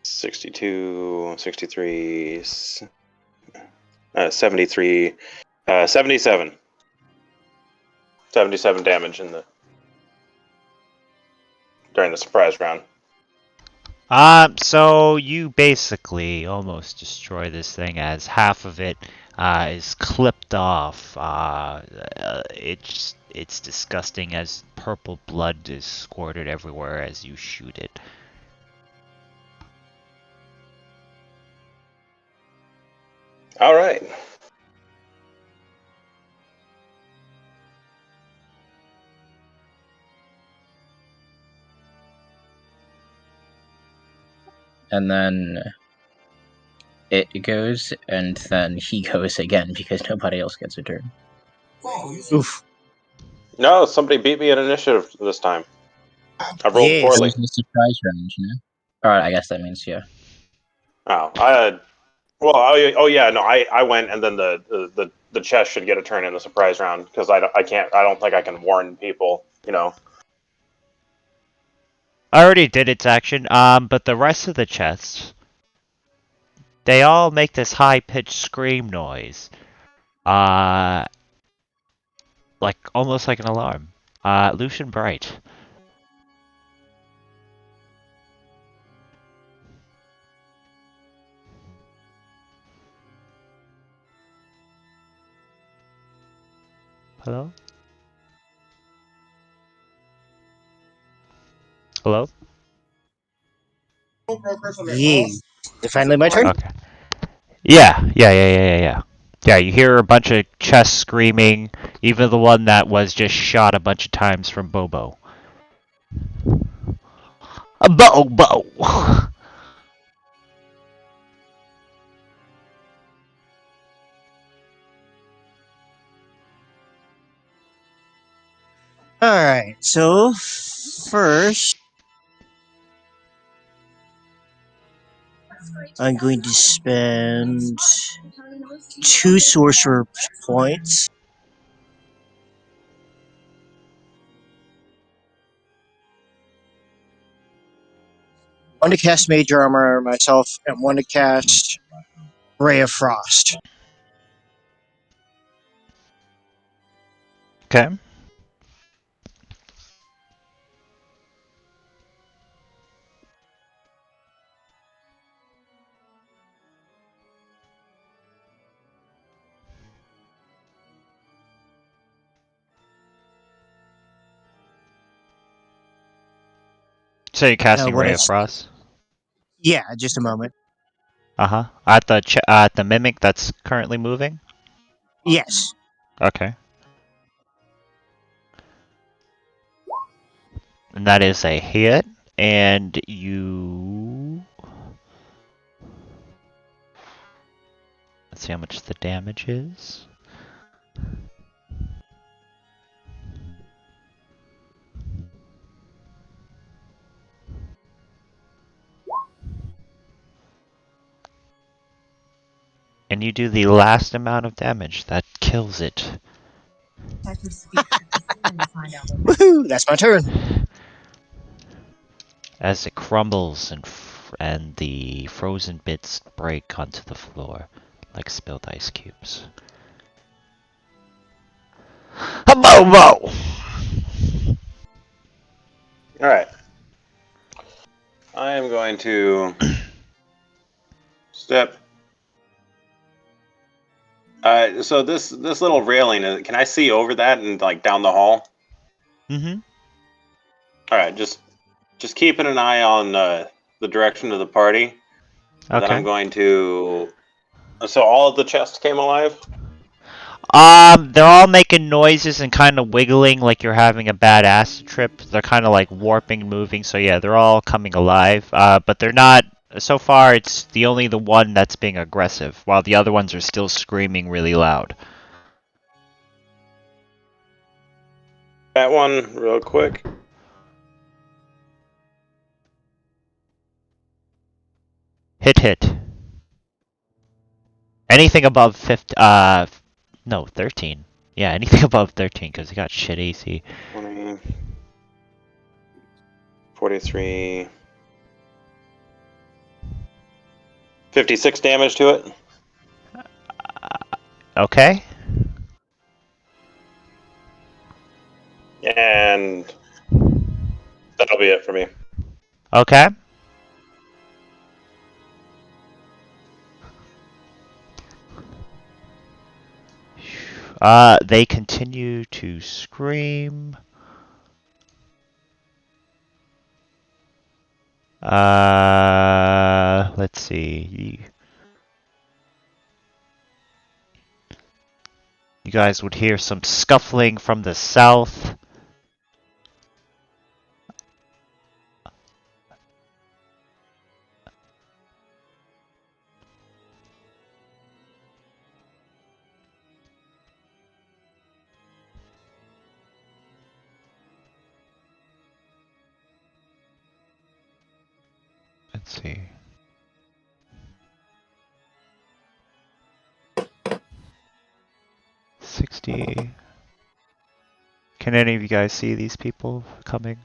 62, 63, 73, 77. 77 damage during the surprise round. So you basically almost destroy this thing as half of it is clipped off. It's disgusting as purple blood is squirted everywhere as you shoot it. All right. And then it goes, and then he goes again because nobody else gets a turn. Oof. No, somebody beat me at initiative this time. I rolled Yes. It poorly. was the surprise round, you know? Alright, I guess that means yeah. Oh, I had. Well, oh yeah, no, I went, and then the chest should get a turn in the surprise round because I don't think I can warn people. You know. I already did its action, but the rest of the chests, they all make this high-pitched scream noise. Like, almost like an alarm. Lucian Bright. Hello? Hello? Yeah. Is it finally my turn? Okay. Yeah. Yeah, you hear a bunch of chests screaming, even the one that was just shot a bunch of times from Bobo. A Bobo! Alright, so first I'm going to spend 2 sorcerer points. One to cast Mage Armor myself, and one to cast Ray of Frost. Okay. So you're casting When Ray of it's Frost? yeah, just a moment. Uh-huh. At the mimic that's currently moving? Yes. Okay. And that is a hit, and you... Let's see how much the damage is. And you do the last amount of damage. That kills it. Woohoo! That's my turn. As it crumbles and the frozen bits break onto the floor like spilled ice cubes. A Bobo! All right. I am going to step. So this little railing, can I see over that and like down the hall? Mm-hmm. All right, just keeping an eye on the direction of the party. And then I'm Okay. going to. So all of the chests came alive. They're all making noises and kind of wiggling like you're having a bad acid trip. They're kind of like warping and moving, so yeah, they're all coming alive. But they're not. So far, it's only the one that's being aggressive, while the other ones are still screaming really loud. That one, real quick. Hit. Anything above 50, no, 13. Yeah, anything above 13, because he got shit AC. 20, 43, 56 damage to it. Okay. And that'll be it for me. Okay. They continue to scream. Let's see. You guys would hear some scuffling from the south. Let's see. $60. Can any of you guys see these people coming?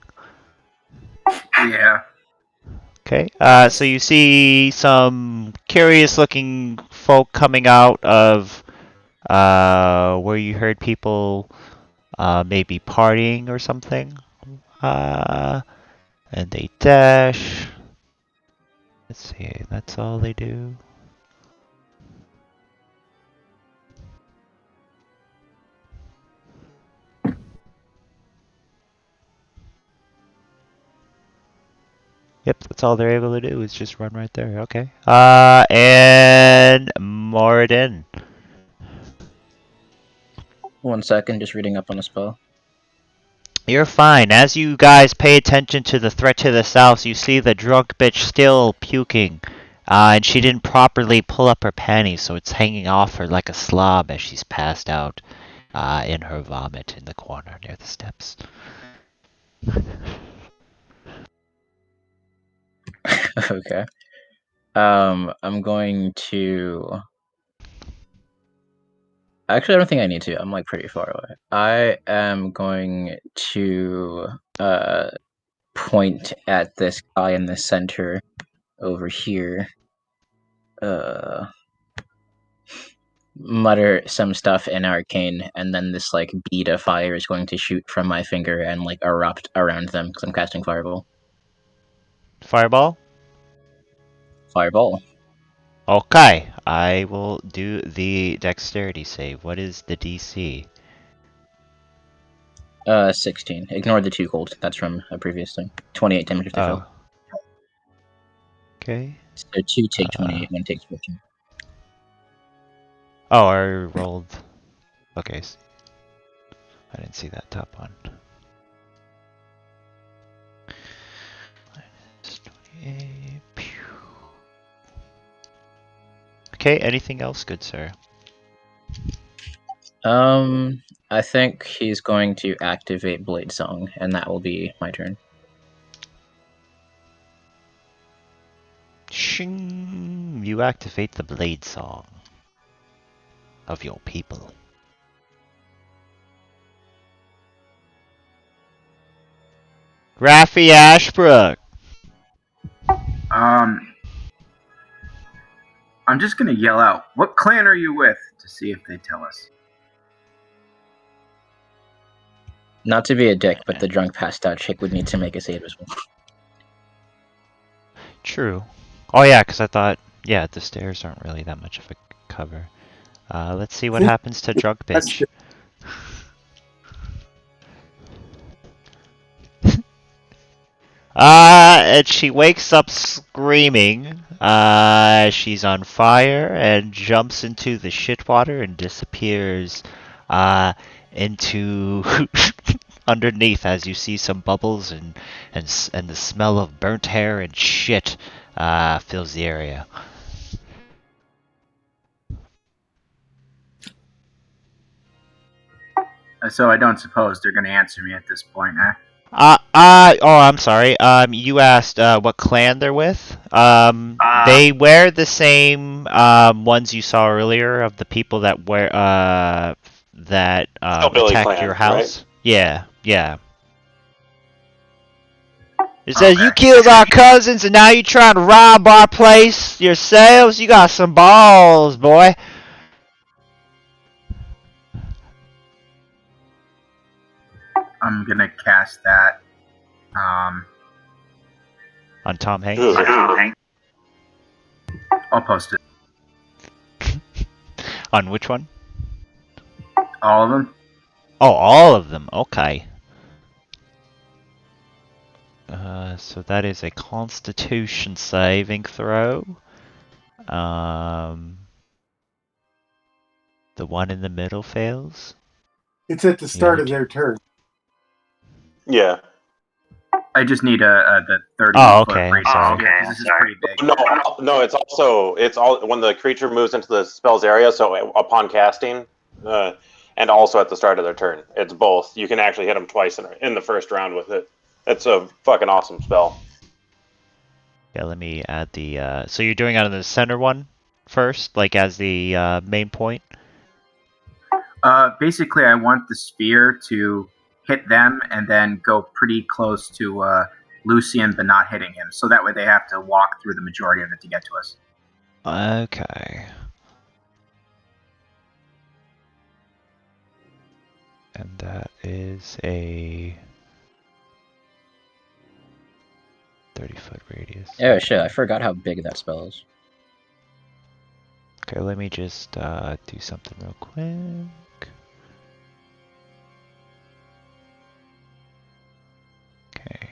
Yeah. Okay. So you see some curious-looking folk coming out of where you heard people maybe partying or something. And they dash. Let's see. That's all they do. Yep, that's all they're able to do is just run right there. Okay. And Moradin. 1 second, just reading up on the spell. You're fine. As you guys pay attention to the threat to the south, you see the drunk bitch still puking. And she didn't properly pull up her panties, so it's hanging off her like a slob as she's passed out in her vomit in the corner near the steps. Okay. I'm going to. Actually, I don't think I need to. I'm like pretty far away. I am going to point at this guy in the center over here. Mutter some stuff in arcane, and then this like bead of fire is going to shoot from my finger and like erupt around them because I'm casting fireball. Fireball? Fireball. Okay, I will do the dexterity save. What is the DC? 16. Ignore the 2 cold. That's from a previous thing. 28 damage if they fail. Okay. So 2 take 28, 1 takes 14. Oh, I rolled. Okay. I didn't see that top one. Minus 28. Pew. Okay, anything else, good sir? I think he's going to activate Blade Song, and that will be my turn. Shing! You activate the blade song of your people. Raffi Ashbrook! I'm just gonna yell out, "What clan are you with?" to see if they tell us. Not to be a dick, but the drunk passed out chick would need to make a save as well. True. Oh yeah, because I thought, yeah, the stairs aren't really that much of a cover. Let's see what happens to drunk bitch. And she wakes up screaming. She's on fire and jumps into the shit water and disappears into underneath as you see some bubbles and the smell of burnt hair and shit fills the area. So I don't suppose they're gonna answer me at this point, eh? Oh, I'm sorry. You asked what clan they're with. They wear the same ones you saw earlier of the people that wear that attacked clan, your house. right? Yeah, yeah. It says you killed our cousins and now you're trying to rob our place yourselves. You got some balls, boy. I'm gonna cast that. On Tom Hanks. I'll post it. On which one? All of them. Oh, all of them. Okay. So that is a Constitution saving throw. The one in the middle fails. It's at the start of their turn. Yeah. I just need the 30 Oh, foot okay. radius. Sorry. Yeah, this is pretty big. No. It's all when the creature moves into the spell's area. So upon casting, and also at the start of their turn, it's both. You can actually hit them twice in the first round with it. It's a fucking awesome spell. Yeah, let me add the. So you're doing it on the center one first, like as the main point. Basically, I want the sphere to hit them and then go pretty close to Lucian, but not hitting him. So that way they have to walk through the majority of it to get to us. Okay. And that is a 30-foot radius. Oh shit! I forgot how big that spell is. Okay, let me just do something real quick. Okay.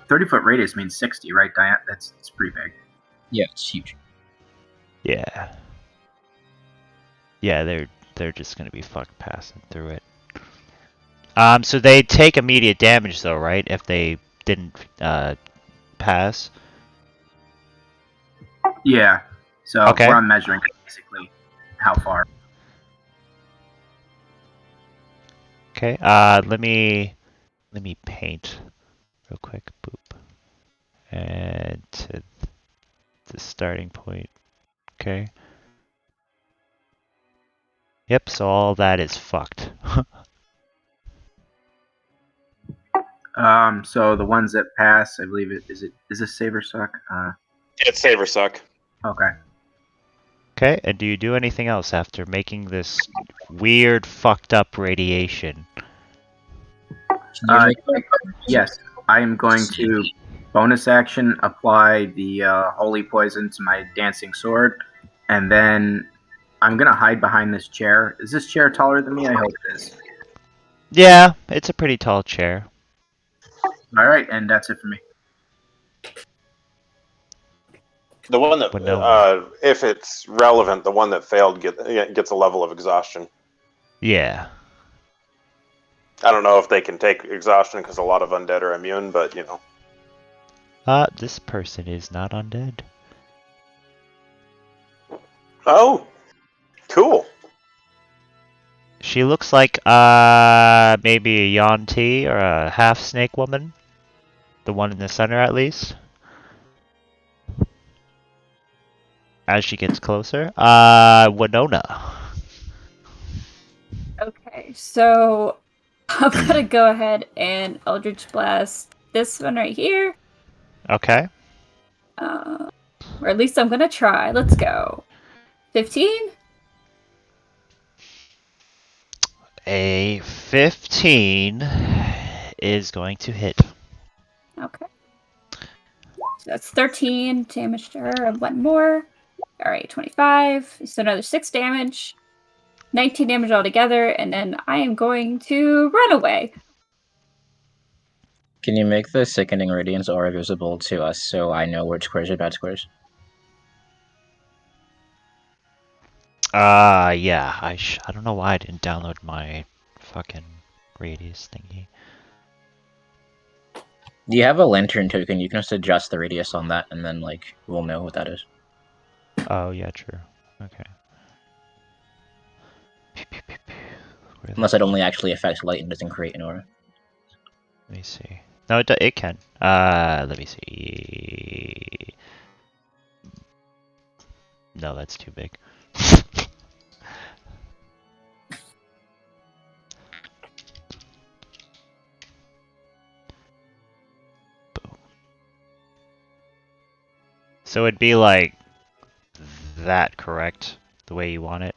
30-foot radius means 60, right, Diane? That's pretty big. Yeah, it's huge. Yeah. Yeah, they're just gonna be fucked passing through it. So they take immediate damage though, right? If they didn't pass. Yeah. So Okay. what I'm measuring is basically how far. Okay. Let me paint real quick. Boop. And to the starting point. Okay. Yep. So all that is fucked. So the ones that pass, I believe is this Saber Suck? It's Saber Suck. Okay. Okay. And do you do anything else after making this weird, fucked up radiation? Yes, I am going to bonus action apply the holy poison to my dancing sword, and then I'm gonna hide behind this chair. Is this chair taller than me? I hope it is. Yeah, it's a pretty tall chair. All right, and that's it for me. The one that, if it's relevant, the one that failed gets a level of exhaustion. Yeah. I don't know if they can take exhaustion because a lot of undead are immune, but you know. This person is not undead. Oh, cool. She looks like maybe a Yuan-Ti or a half snake woman. The one in the center at least. As she gets closer. Winona. Okay, so I'm gonna go ahead and Eldritch Blast this one right here. Okay. Or at least I'm gonna try. Let's go. 15? A 15 is going to hit. Okay. So that's 13 damage to her and one more. Alright, 25. So another 6 damage. 19 damage altogether, and then I am going to run away. Can you make the Sickening Radiance aura visible to us so I know which squares are bad squares? Yeah. I don't know why I didn't download my fucking radius thingy. Do you have a lantern token? You can just adjust the radius on that, and then like we'll know what that is. Oh yeah, true. Okay. Unless it only actually affects light and doesn't create an aura. Let me see. No, it can. Let me see. No, that's too big. Boom. So it'd be like that, correct? The way you want it?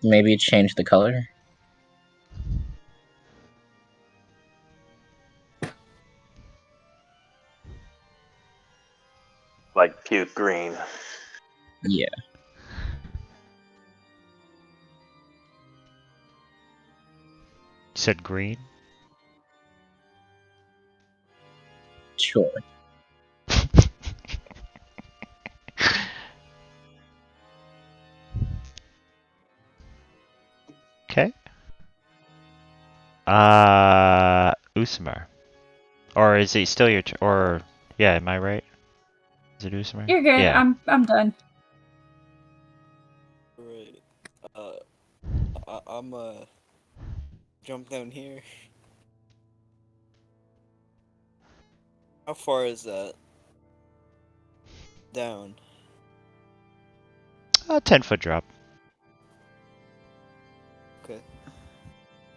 Maybe change the color? Like puke green. Yeah. You said green? Sure. Okay. Usmer. Or is it still your or yeah, am I right? Is it Usmer? You're good. Yeah. I'm done. Right. I'm jump down here. How far is that? Down. 10-foot drop. Okay.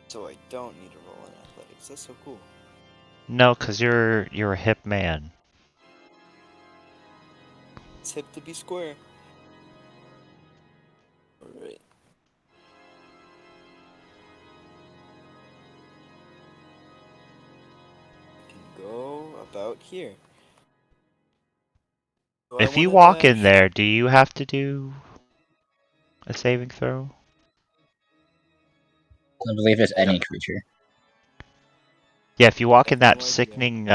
So I don't need to roll in athletics. That's so cool. No, cause you're a hip man. It's hip to be square. Alright. I can go about here. Do I If you wanna walk in dash? there, do you have to do a saving throw? I believe it's any creature. Yeah, if you walk I in have that no idea. sickening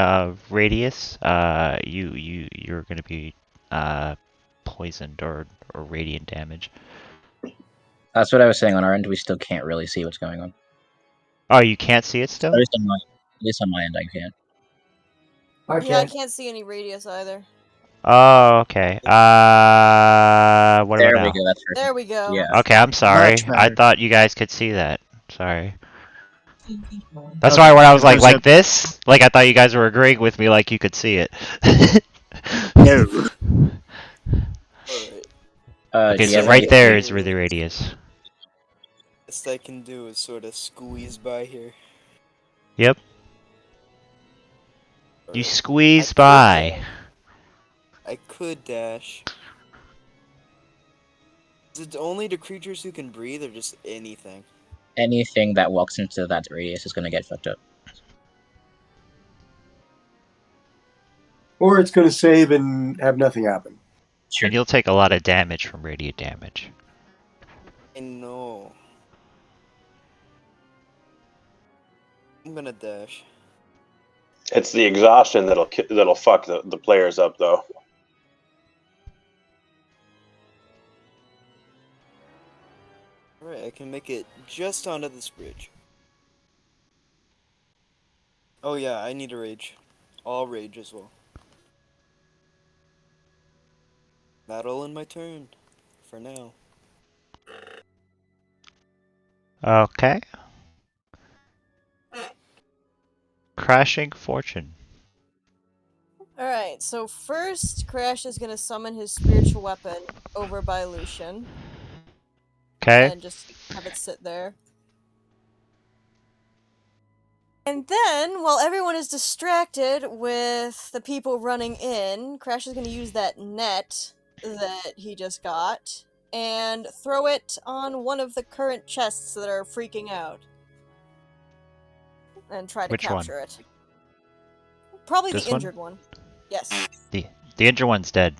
radius, you're gonna be poisoned or radiant damage. That's what I was saying on our end. We still can't really see what's going on. Oh, you can't see it At still? least on my end, I can't. Yeah, I can't see any radius either. Oh, okay. What about There we now? go. That's perfect. There we go. Yeah. Okay, I'm sorry. Much I better. thought you guys could see that. Sorry. That's why when I was There's like this, like I thought you guys were agreeing with me, like you could see it. No. Alright. Okay, Do you so have right any? there is where the radius. Best I can do is sort of squeeze by here. Yep. You Alright. squeeze I by. could dash. Is it only the creatures who can breathe or just anything? Anything that walks into that radius is gonna get fucked up. Or it's going to save and have nothing happen. Sure. And you'll take a lot of damage from radiant damage. I know. I'm gonna dash. It's the exhaustion that'll fuck the players up, though. Alright, I can make it just onto this bridge. Oh yeah, I need a rage. I'll rage as well. Battle in my turn. For now. Okay. Crashing Fortune. Alright, so first, Crash is gonna summon his spiritual weapon over by Lucian. Okay. And just have it sit there. And then, while everyone is distracted with the people running in, Crash is gonna use that net that he just got and throw it on one of the current chests that are freaking out. And try to Which one? capture it. Probably This the one? injured one. Yes. The injured one's dead.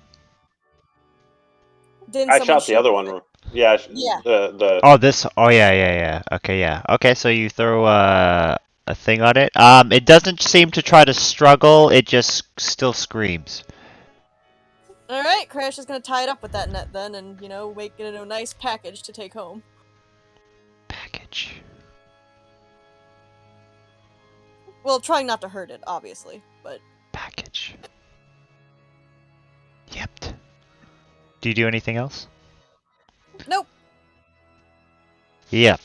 Didn't I someone shot the shoot other it? one. Yeah, Yeah. the Oh, this. Oh, yeah. Okay, yeah. Okay, so you throw a thing on it. It doesn't seem to try to struggle. It just still screams. Alright, Crash is gonna tie it up with that net then and, make it a nice package to take home. Package. Well, trying not to hurt it, obviously, but... Package. Yep. Do you do anything else? Nope. Yep.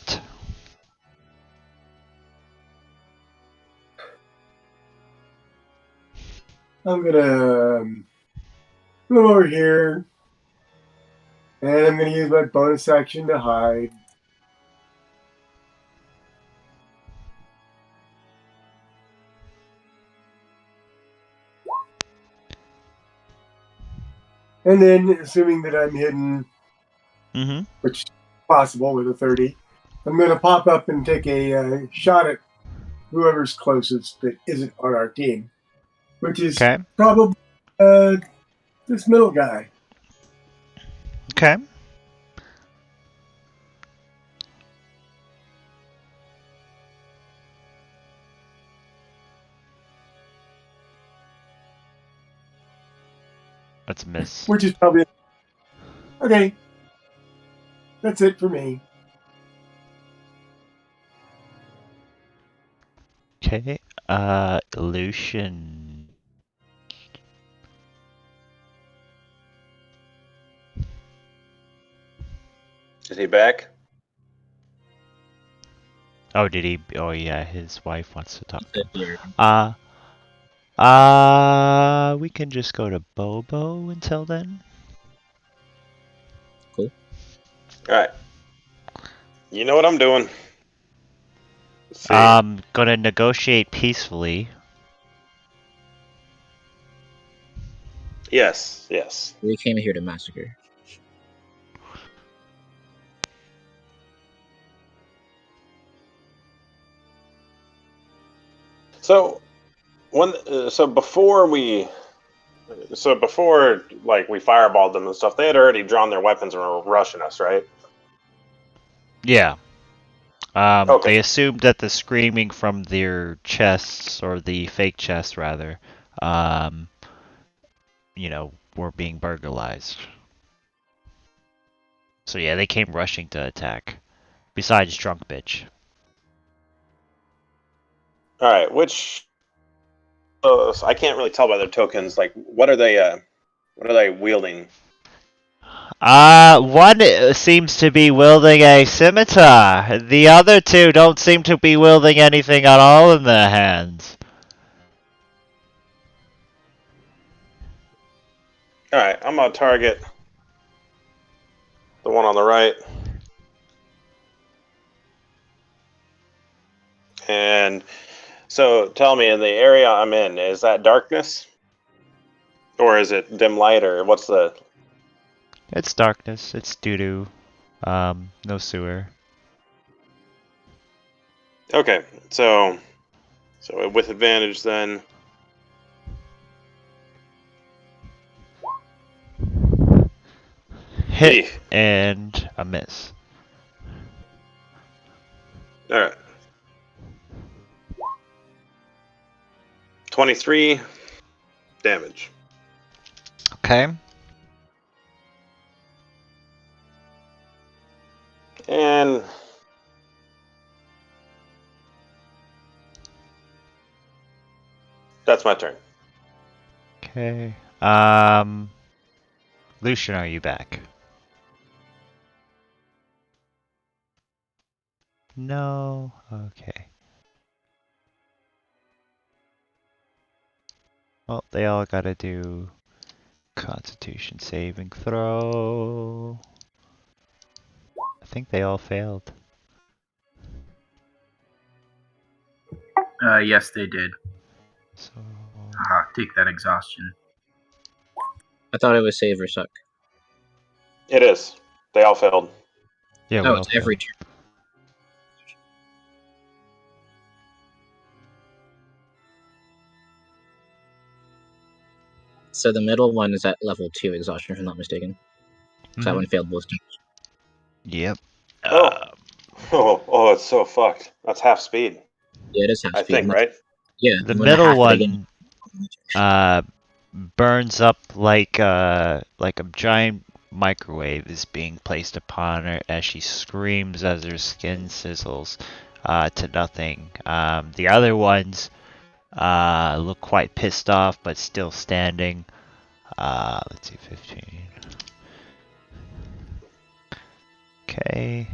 I'm going to move over here. And I'm going to use my bonus action to hide. And then, assuming that I'm hidden, which is possible with a 30, I'm going to pop up and take a shot at whoever's closest that isn't on our team, which is probably this middle guy. Okay. That's a miss. Which is probably... Okay. That's it for me. Okay. Lucian. Is he back? Oh, did he? Oh, yeah, his wife wants to talk He to said here. him. We can just go to Bobo until then. Cool. Alright. You know what I'm doing. Let's see. Gonna negotiate peacefully. Yes, yes. We came here to massacre. So before like we fireballed them and stuff, they had already drawn their weapons and were rushing us, right? Yeah. Okay. They assumed that the screaming from their chests, or the fake chests rather, were being burglarized. So yeah, they came rushing to attack. Besides drunk bitch. All right. Which I can't really tell by their tokens. Like, what are they wielding? One seems to be wielding a scimitar. The other two don't seem to be wielding anything at all in their hands. All right. I'm gonna target the one on the right. And so, tell me, in the area I'm in, is that darkness, or is it dim light, or what's the? It's darkness. It's doo-doo. No sewer. Okay. So with advantage then. Hit Eek. and a miss. All right. 23 damage. Okay. And that's my turn. Okay. Lucian, are you back? No. Okay. Well, they all gotta do Constitution saving throw. I think they all failed. Yes, they did. So Take that exhaustion. I thought it was save or suck. It is. They all failed. yeah, we No, all it's failed. every turn. So the middle one is at level 2 exhaustion, if I'm not mistaken. So that one failed both times. Yep. Oh, it's so fucked. That's half speed. Yeah, it is half I speed. think, right? Yeah, The I'm gonna middle hack it again. one burns up like a giant microwave is being placed upon her as she screams as her skin sizzles to nothing. The other ones look quite pissed off but still standing. Let's see, 15. Okay.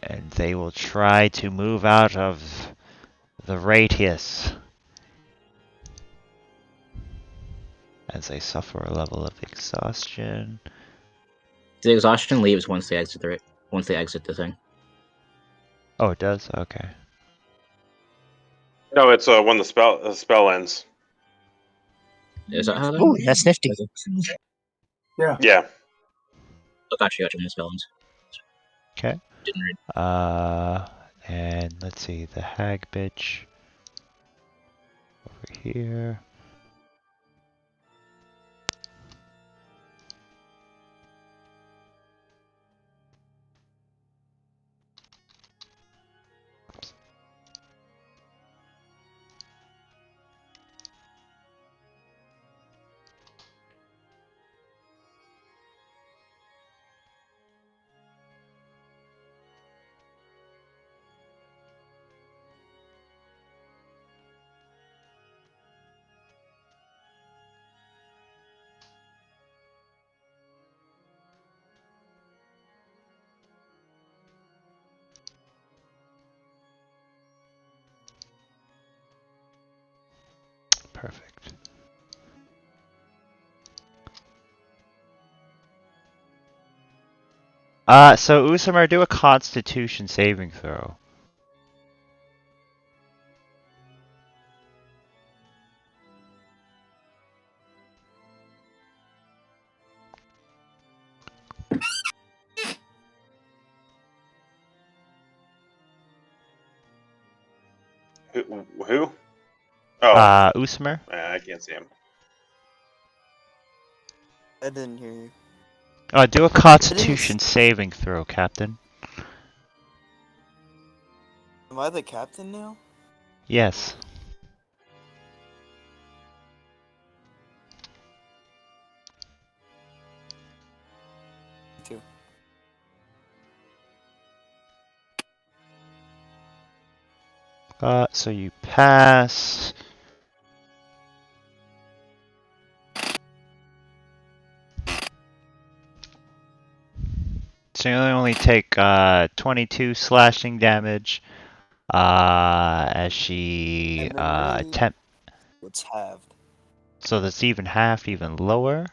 And they will try to move out of the radius as they suffer a level of exhaustion. The exhaustion leaves once they exit the thing. Oh, it does? Okay. No, it's when the spell ends. Is that how that Ooh, works? that's nifty. Yeah. Yeah. Oh, gotcha, when the spell ends. Okay. Didn't read. And let's see, the hag bitch over here. Perfect. So Usamar, do a Constitution saving throw. Who? Oh, Usamar? I can't see him. I didn't hear you. Do a Constitution saving throw, Captain. Am I the captain now? Yes. Two. So you pass. So you only take 22 slashing damage as she And then attempt. what's halved? So that's even half, even lower.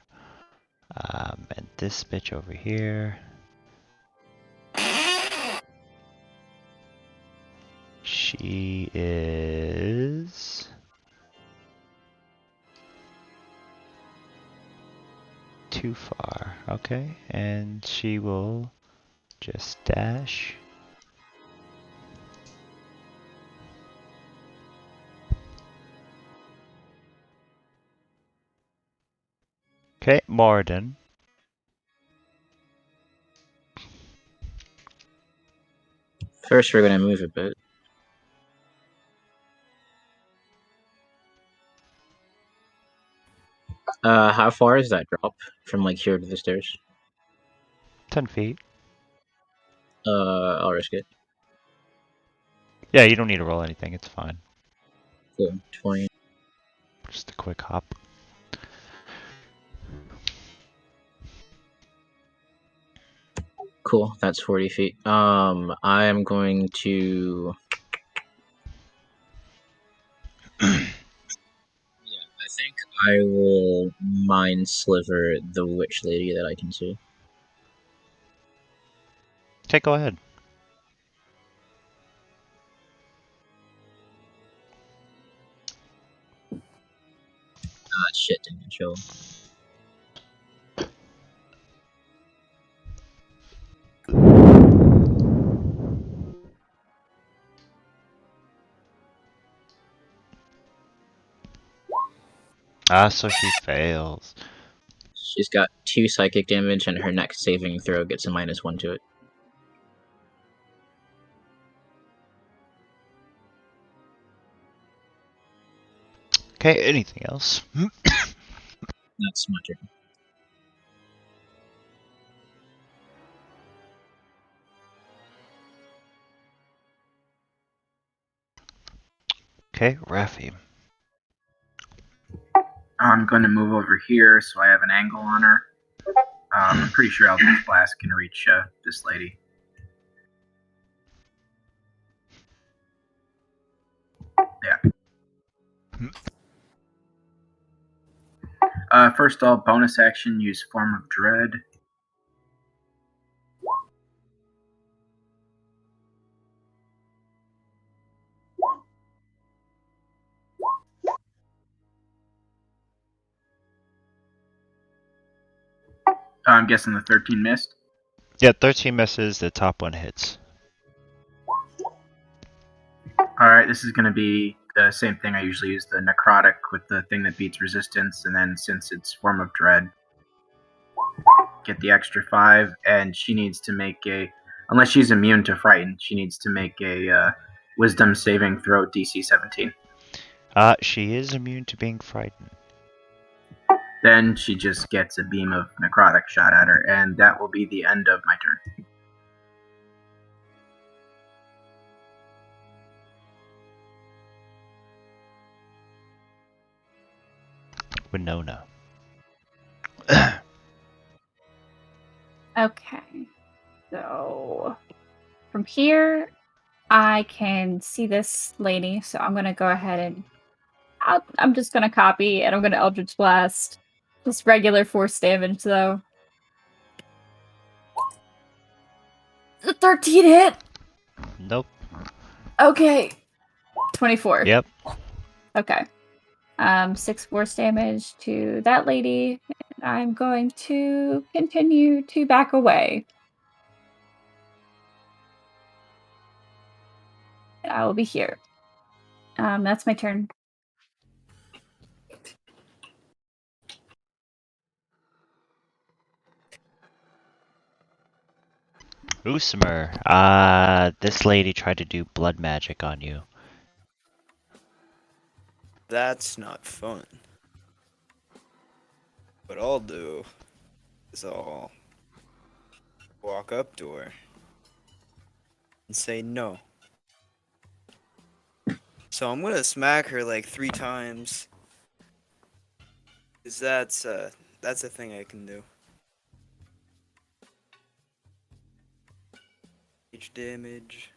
And this bitch over here. She is too far. Okay, and she will just dash. Okay, Morden. First, we're gonna move a bit. How far is that drop from like here to the stairs? 10 feet. I'll risk it. Yeah, you don't need to roll anything, it's fine. Cool. 20. Just a quick hop. Cool, that's 40 feet. I am going to. Yeah, I think I will mind sliver the witch lady that I can see. Okay, go ahead. Shit didn't show. So she fails. She's got 2 psychic damage, and her next saving throw gets a -1 to it. Okay, anything else? That's my turn. Okay, Rafi. I'm going to move over here so I have an angle on her. I'm pretty sure Eldritch Blast can reach this lady. Yeah. First off, bonus action, use Form of Dread. I'm guessing the 13 missed. Yeah, 13 misses, the top one hits. Alright, this is going to be the same thing I usually use, the Necrotic with the thing that beats resistance, and then since it's Form of Dread, get the extra 5, and she needs to make a, unless she's immune to Frighten, she needs to make a Wisdom saving throw DC 17. She is immune to being frightened. Then she just gets a beam of Necrotic shot at her, and that will be the end of my turn. Winona. Okay. So from here, I can see this lady, so I'm gonna go ahead and I'm just gonna copy, and I'm gonna Eldritch Blast. Just regular force damage, though. The 13 hit. Nope. Okay. 24. Yep. Okay. 6 force damage to that lady. And I'm going to continue to back away. And I will be here. That's my turn. Usmer, this lady tried to do blood magic on you. That's not fun. What I'll do is I'll walk up to her and say no. So I'm gonna smack her like 3 times. 'Cause that's a thing I can do. Each damage.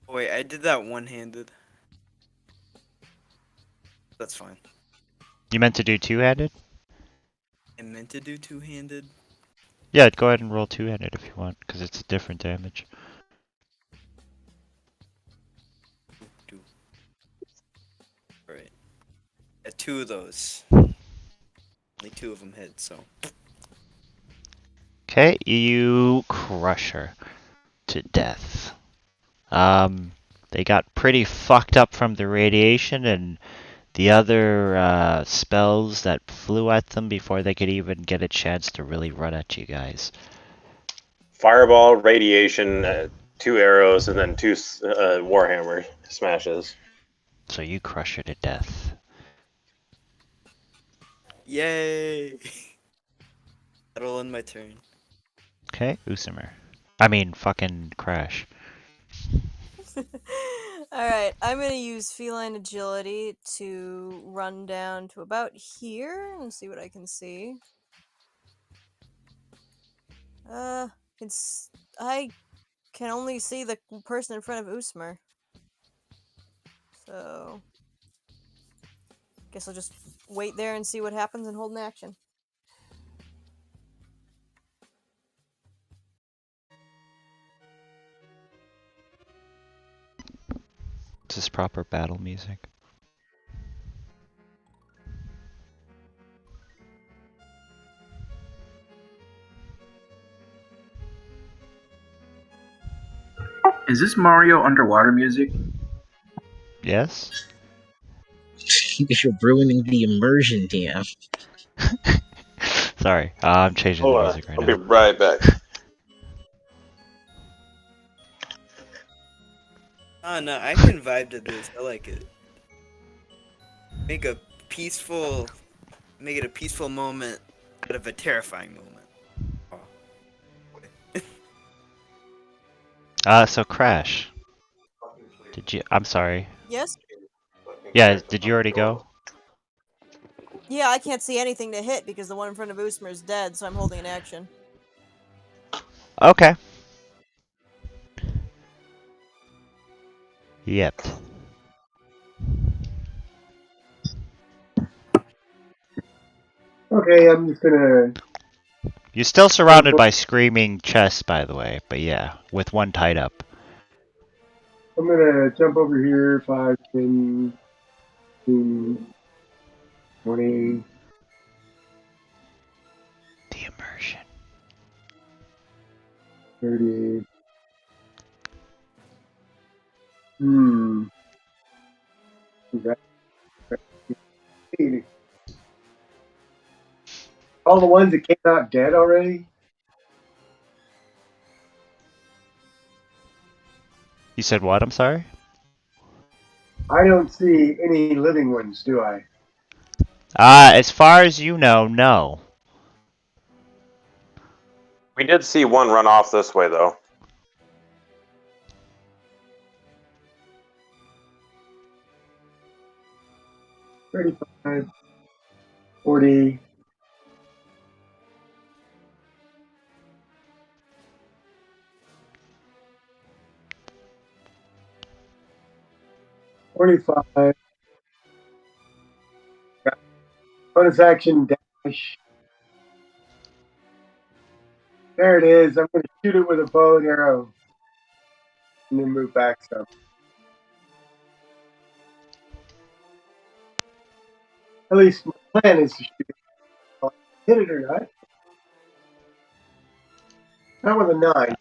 Oh, wait, I did that one-handed. That's fine. You meant to do two-handed? I meant to do two-handed. Yeah, go ahead and roll two-handed if you want, because it's a different damage. Right. 2 of those. Only 2 of them hit, so. Okay, you crush her to death. They got pretty fucked up from the radiation and the other spells that flew at them before they could even get a chance to really run at you guys. Fireball, radiation, 2 arrows, and then 2 warhammer smashes. So you crush her to death. Yay! That'll end my turn. Okay, Usimer. I mean, fucking Crash. Alright, I'm gonna use feline agility to run down to about here and see what I can see. I can only see the person in front of Usmer. So guess I'll just wait there and see what happens and hold an action. This is proper battle music. Is this Mario underwater music? Yes? You're ruining the immersion, DM. Sorry, I'm changing the music right I'll be now. right back. Oh no, I can vibe to this. I like it. Make a peaceful, make it a peaceful moment out of a terrifying moment. So Crash. Did you? I'm sorry. Yes? Yeah, did you already go? Yeah, I can't see anything to hit because the one in front of Usmer is dead, so I'm holding an action. Okay. Yep. Okay, I'm just gonna. You're still surrounded by screaming chests, by the way, but yeah, with one tied up. I'm gonna jump over here 5, 10, 15, 20. The immersion. 30. All the ones that came out dead already? You said what? I'm sorry? I don't see any living ones, do I? As far as you know, no. We did see one run off this way, though. $35, 40. 25. Bonus action dash. There it is. I'm going to shoot it with a bow and arrow. And then move back some. At least my plan is to shoot it. I'll hit it or not. Not with a 9.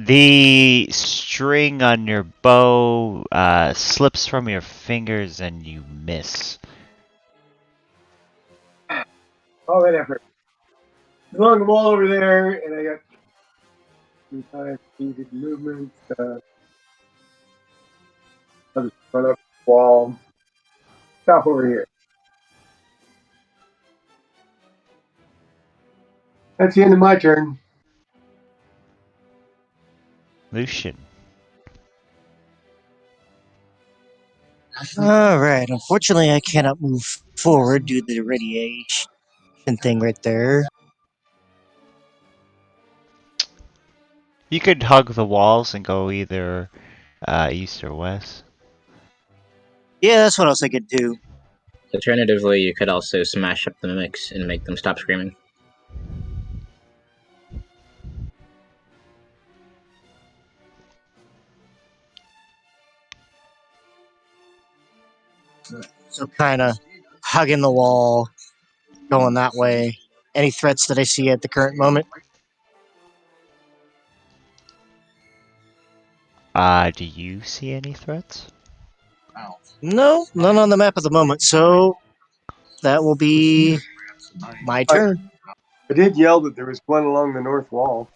The string on your bow slips from your fingers and you miss. All that effort. Along the wall over there, and I got 25 feet of movement. I'll just run up the wall. Stop over here. That's the end of my turn. Lucian. All right. Unfortunately, I cannot move forward due to the radiation thing right there. You could hug the walls and go either east or west. Yeah, that's what else I could do. Alternatively, you could also smash up the mimics and make them stop screaming. So kind of hugging the wall, going that way. Any threats that I see at the current moment? Do you see any threats? No, none on the map at the moment. So that will be my turn. I did yell that there was one along the north wall.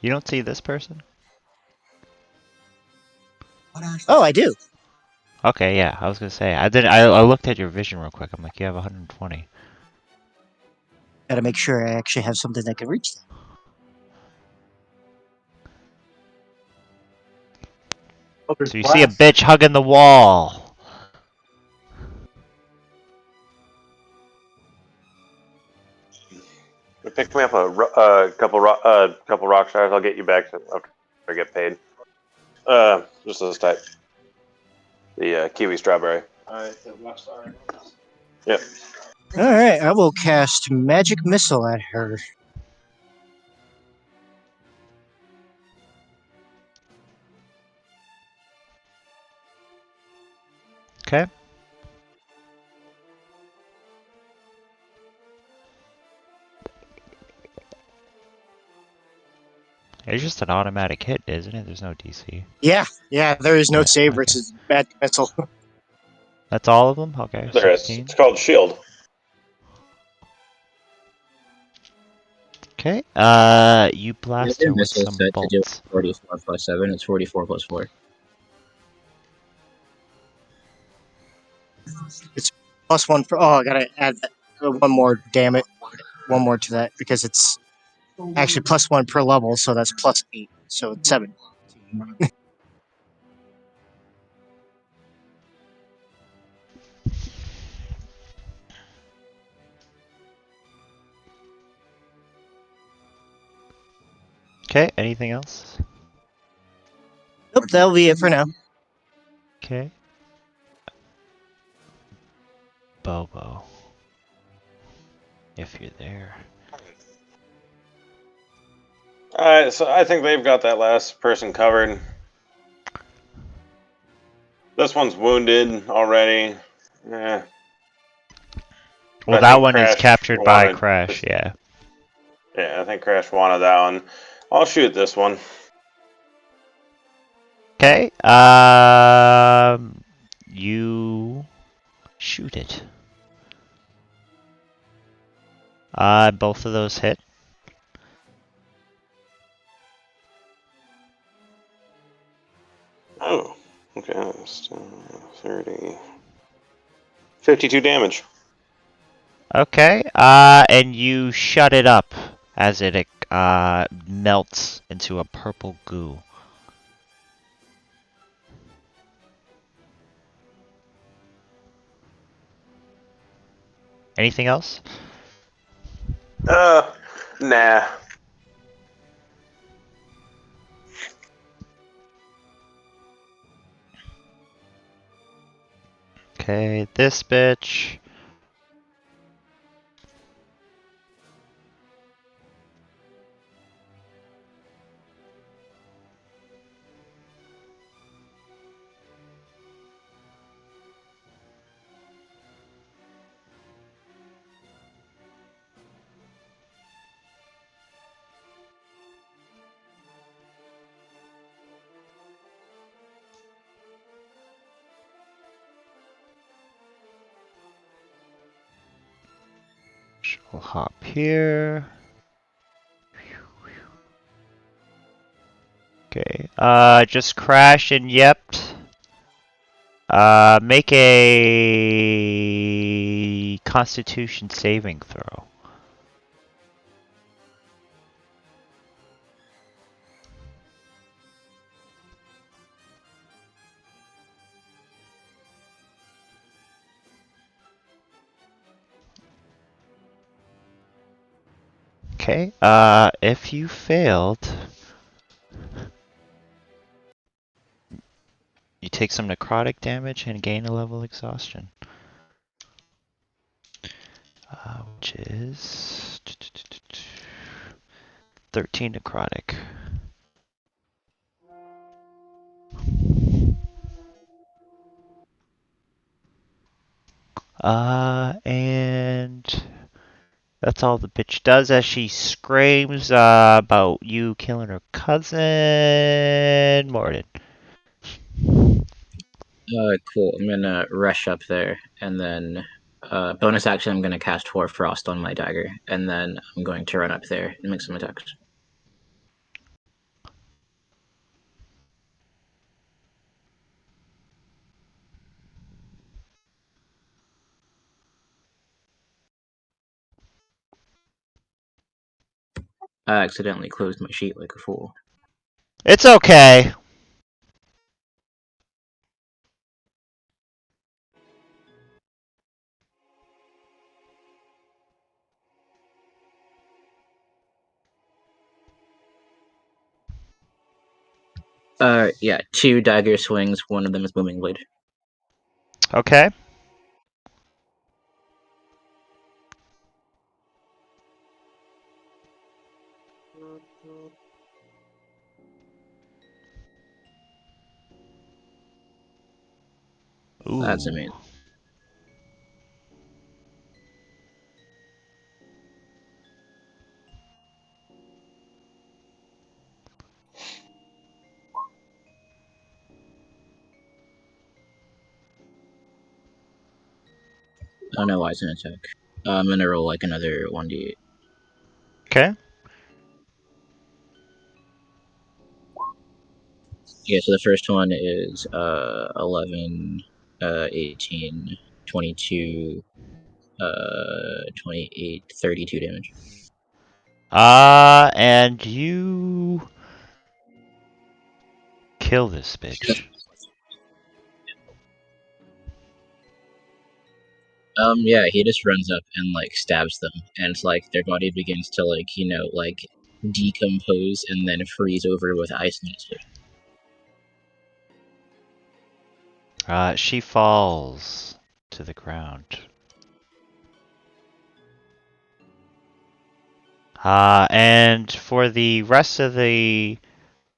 You don't see this person? Oh, I do. Okay, yeah, I was gonna say I looked at your vision real quick. I'm like, you have 120. Got to make sure I actually have something that can reach them. So you see a bitch hugging the wall. Pick me up a couple rock stars. I'll get you back after I get paid. Just this type. The kiwi strawberry. Alright, so rock star. Yep. All right, I will cast magic missile at her. Okay. It's just an automatic hit, isn't it? There's no DC. Yeah, there is no Yeah, save okay. versus magic missile. That's all of them? Okay, There 16. is. It's called shield. Okay, you blast her with Missile some set to do bolts. 44 plus 7. It's 44 plus 4. It's +1 for. Oh, I gotta add that, one more. Damn it, one more to that because it's actually +1 per level, so that's +8, so it's 7. Okay, anything else? Nope, that'll be it for now. Okay. Bobo. If you're there. Alright, so I think they've got that last person covered. This one's wounded already. Yeah. Well, I that think one is Crash captured by wanted- Crash, yeah. Yeah, I think Crash wanted that one. I'll shoot this one. Okay, you shoot it. Both of those hit. Oh, okay. That's 30. 52 damage. Okay, and you shut it up as it melts into a purple goo. Anything else? Nah. Okay, this bitch. We'll hop here. Okay, just crash and yept. Make a Constitution saving throw. Okay, if you failed, you take some necrotic damage and gain a level exhaustion. Which is 13 necrotic. And that's all the bitch does as she screams about you killing her cousin, Morden. Cool. I'm gonna rush up there, and then bonus action. I'm gonna cast Hoarfrost on my dagger, and then I'm going to run up there and make some attacks. I accidentally closed my sheet like a fool. It's okay. Yeah, 2 dagger swings, one of them is booming blade. Okay. Ooh. That's amazing. Oh no, why is an attack? I'm gonna roll like another 1d8. Okay. Yeah, so the first one is 11, 18, 22, 28, 32 damage. And you kill this bitch. Yeah, he just runs up and like stabs them, and like their body begins to like decompose and then freeze over with ice in its foot. She falls to the ground. And for the rest of the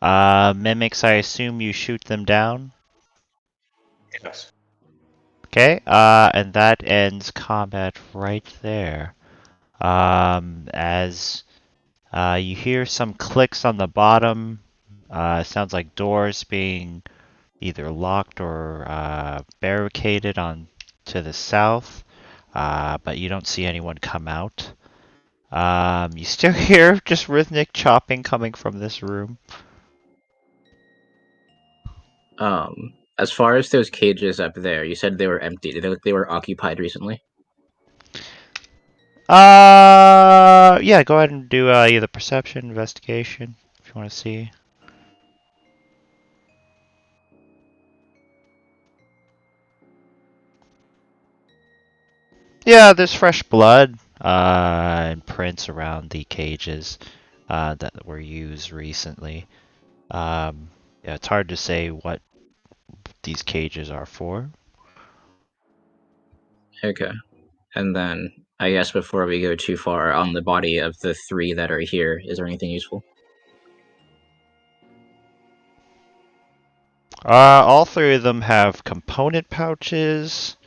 mimics, I assume you shoot them down? Yes. Okay, and that ends combat right there. As you hear some clicks on the bottom, sounds like doors being either locked or barricaded on to the south, but you don't see anyone come out. You still hear just rhythmic chopping coming from this room. As far as those cages up there, you said they were empty. They were occupied recently. Yeah, go ahead and do either perception, investigation, if you want to see. Yeah, there's fresh blood and prints around the cages that were used recently. Yeah, it's hard to say what these cages are for. Okay. And then, I guess before we go too far, on the body of the 3 that are here, is there anything useful? All 3 of them have component pouches,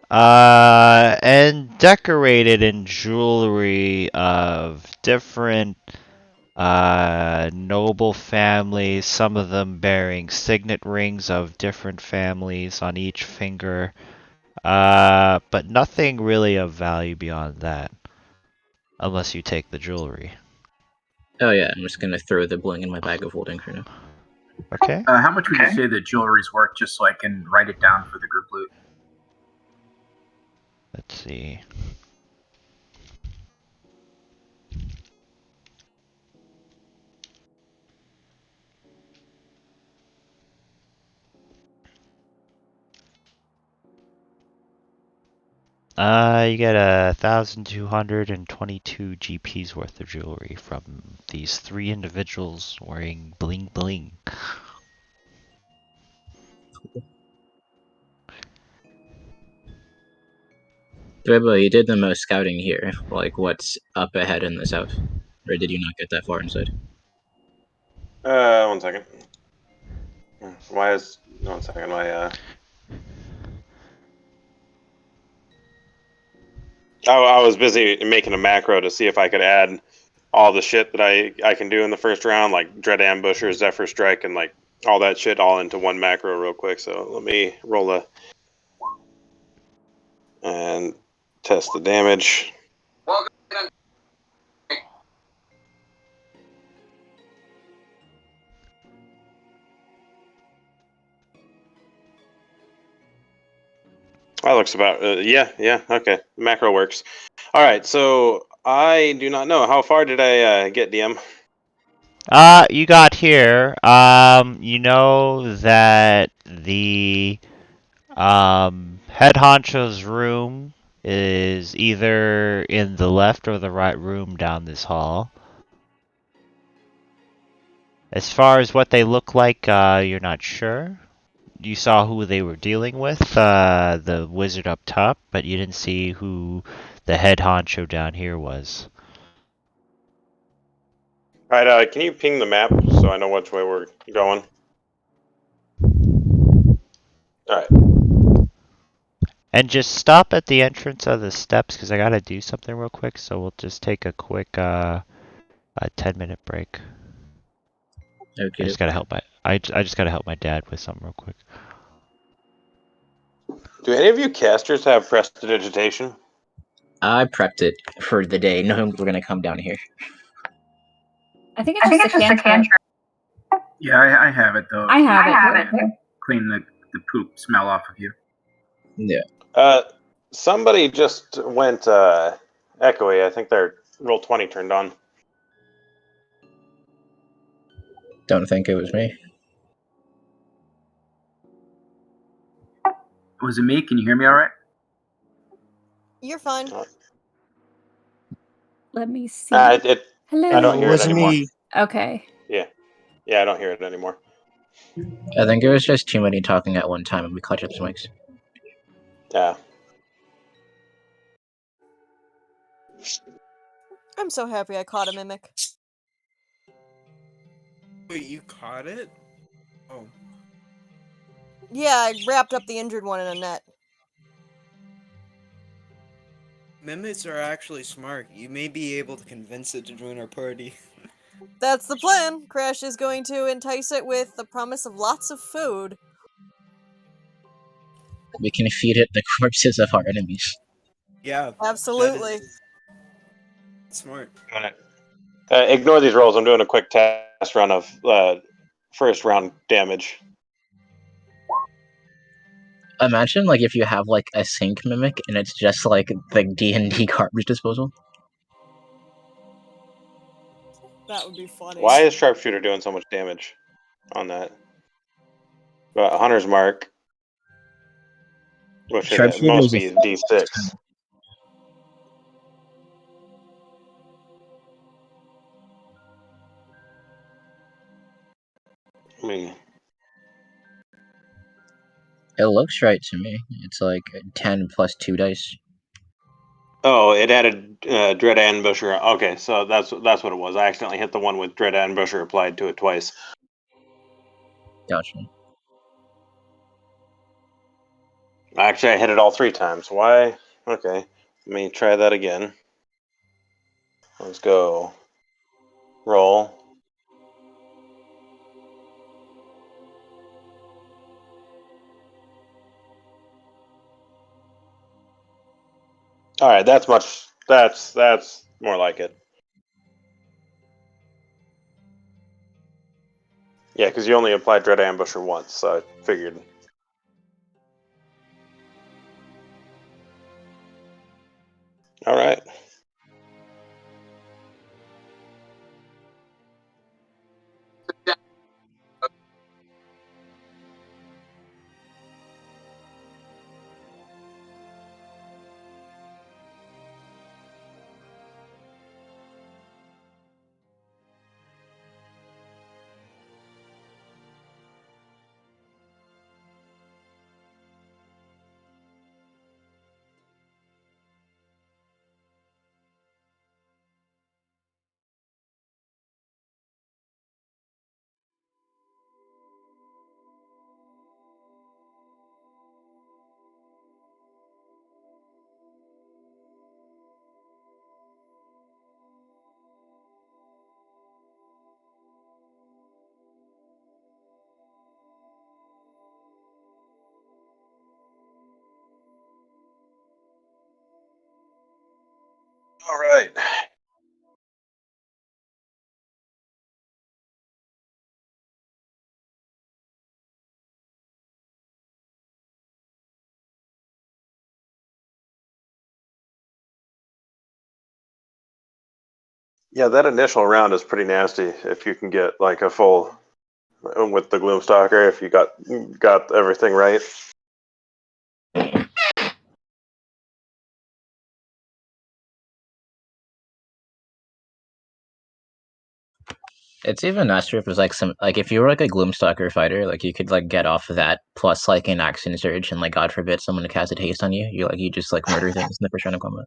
and decorated in jewelry of different noble families, some of them bearing signet rings of different families on each finger, but nothing really of value beyond that, unless you take the jewelry. Oh yeah, I'm just gonna throw the bling in my bag of holding for now. Okay. How much would you say the jewelry's worth, just so I can write it down for the group loot? Let's see. You get 1,222 GPs worth of jewelry from these 3 individuals wearing bling bling. Dribble, you did the most scouting here. Like, what's up ahead in the south? Or did you not get that far inside? 1 second. Why is 1 second? I was busy making a macro to see if I could add all the shit that I can do in the first round, like Dread Ambusher, Zephyr Strike, and like all that shit all into one macro real quick. So let me roll and test the damage. That looks about yeah, okay. Macro works. All right, so I do not know how far did I get, DM. You got here. You know that the head honcho's room is either in the left or the right room down this hall. As far as what they look like, you're not sure. You saw who they were dealing with, the wizard up top, but you didn't see who the head honcho down here was. All right, can you ping the map so I know which way we're going? All right. And just stop at the entrance of the steps because I gotta do something real quick. So we'll just take a quick 10-minute break. Okay. I just gotta help I just gotta help my dad with something real quick. Do any of you casters have prestidigitation? I prepped it for the day, knowing we're gonna come down here. I think it's just a cantrip. Yeah, I have it though. I have it. Clean the poop smell off of you. Yeah. Somebody just went echoey. I think their roll 20 turned on. Don't think it was me. Was it me? Can you hear me all right? You're fine. Let me see. Hello. I don't hear it anymore. Me. Okay. Yeah, I don't hear it anymore. I think it was just too many talking at one time and we clutched up the mics. Yeah. I'm so happy I caught a mimic. Wait, you caught it? Oh. Yeah, I wrapped up the injured one in a net. Mimics are actually smart. You may be able to convince it to join our party. That's the plan. Crash is going to entice it with the promise of lots of food. We can feed it the corpses of our enemies. Yeah. Absolutely. Smart. Ignore these rolls. I'm doing a quick test run of first round damage. Imagine like if you have like a sink mimic and it's just like the D&D garbage disposal. That would be funny. Why is Sharpshooter doing so much damage on that? Hunter's Mark, which should most be D6. I mean, it looks right to me. It's like 10 plus 2 dice. Oh, it added Dread Ambusher. Okay, so that's what it was. I accidentally hit the one with Dread Ambusher applied to it twice. Gotcha. Actually, I hit it all 3 times. Why? Okay, let me try that again. Let's go. Roll. All right, that's much. That's more like it. Yeah, because you only applied Dread Ambusher once, so I figured. All right. All right. Yeah, that initial round is pretty nasty. If you can get like a full with the Gloomstalker, if you got everything right. It's even nicer if it was like some like if you were like a Gloomstalker fighter, like you could like get off of that plus like an action surge and like God forbid someone casted haste on you. You just like murder things in the first round of combat.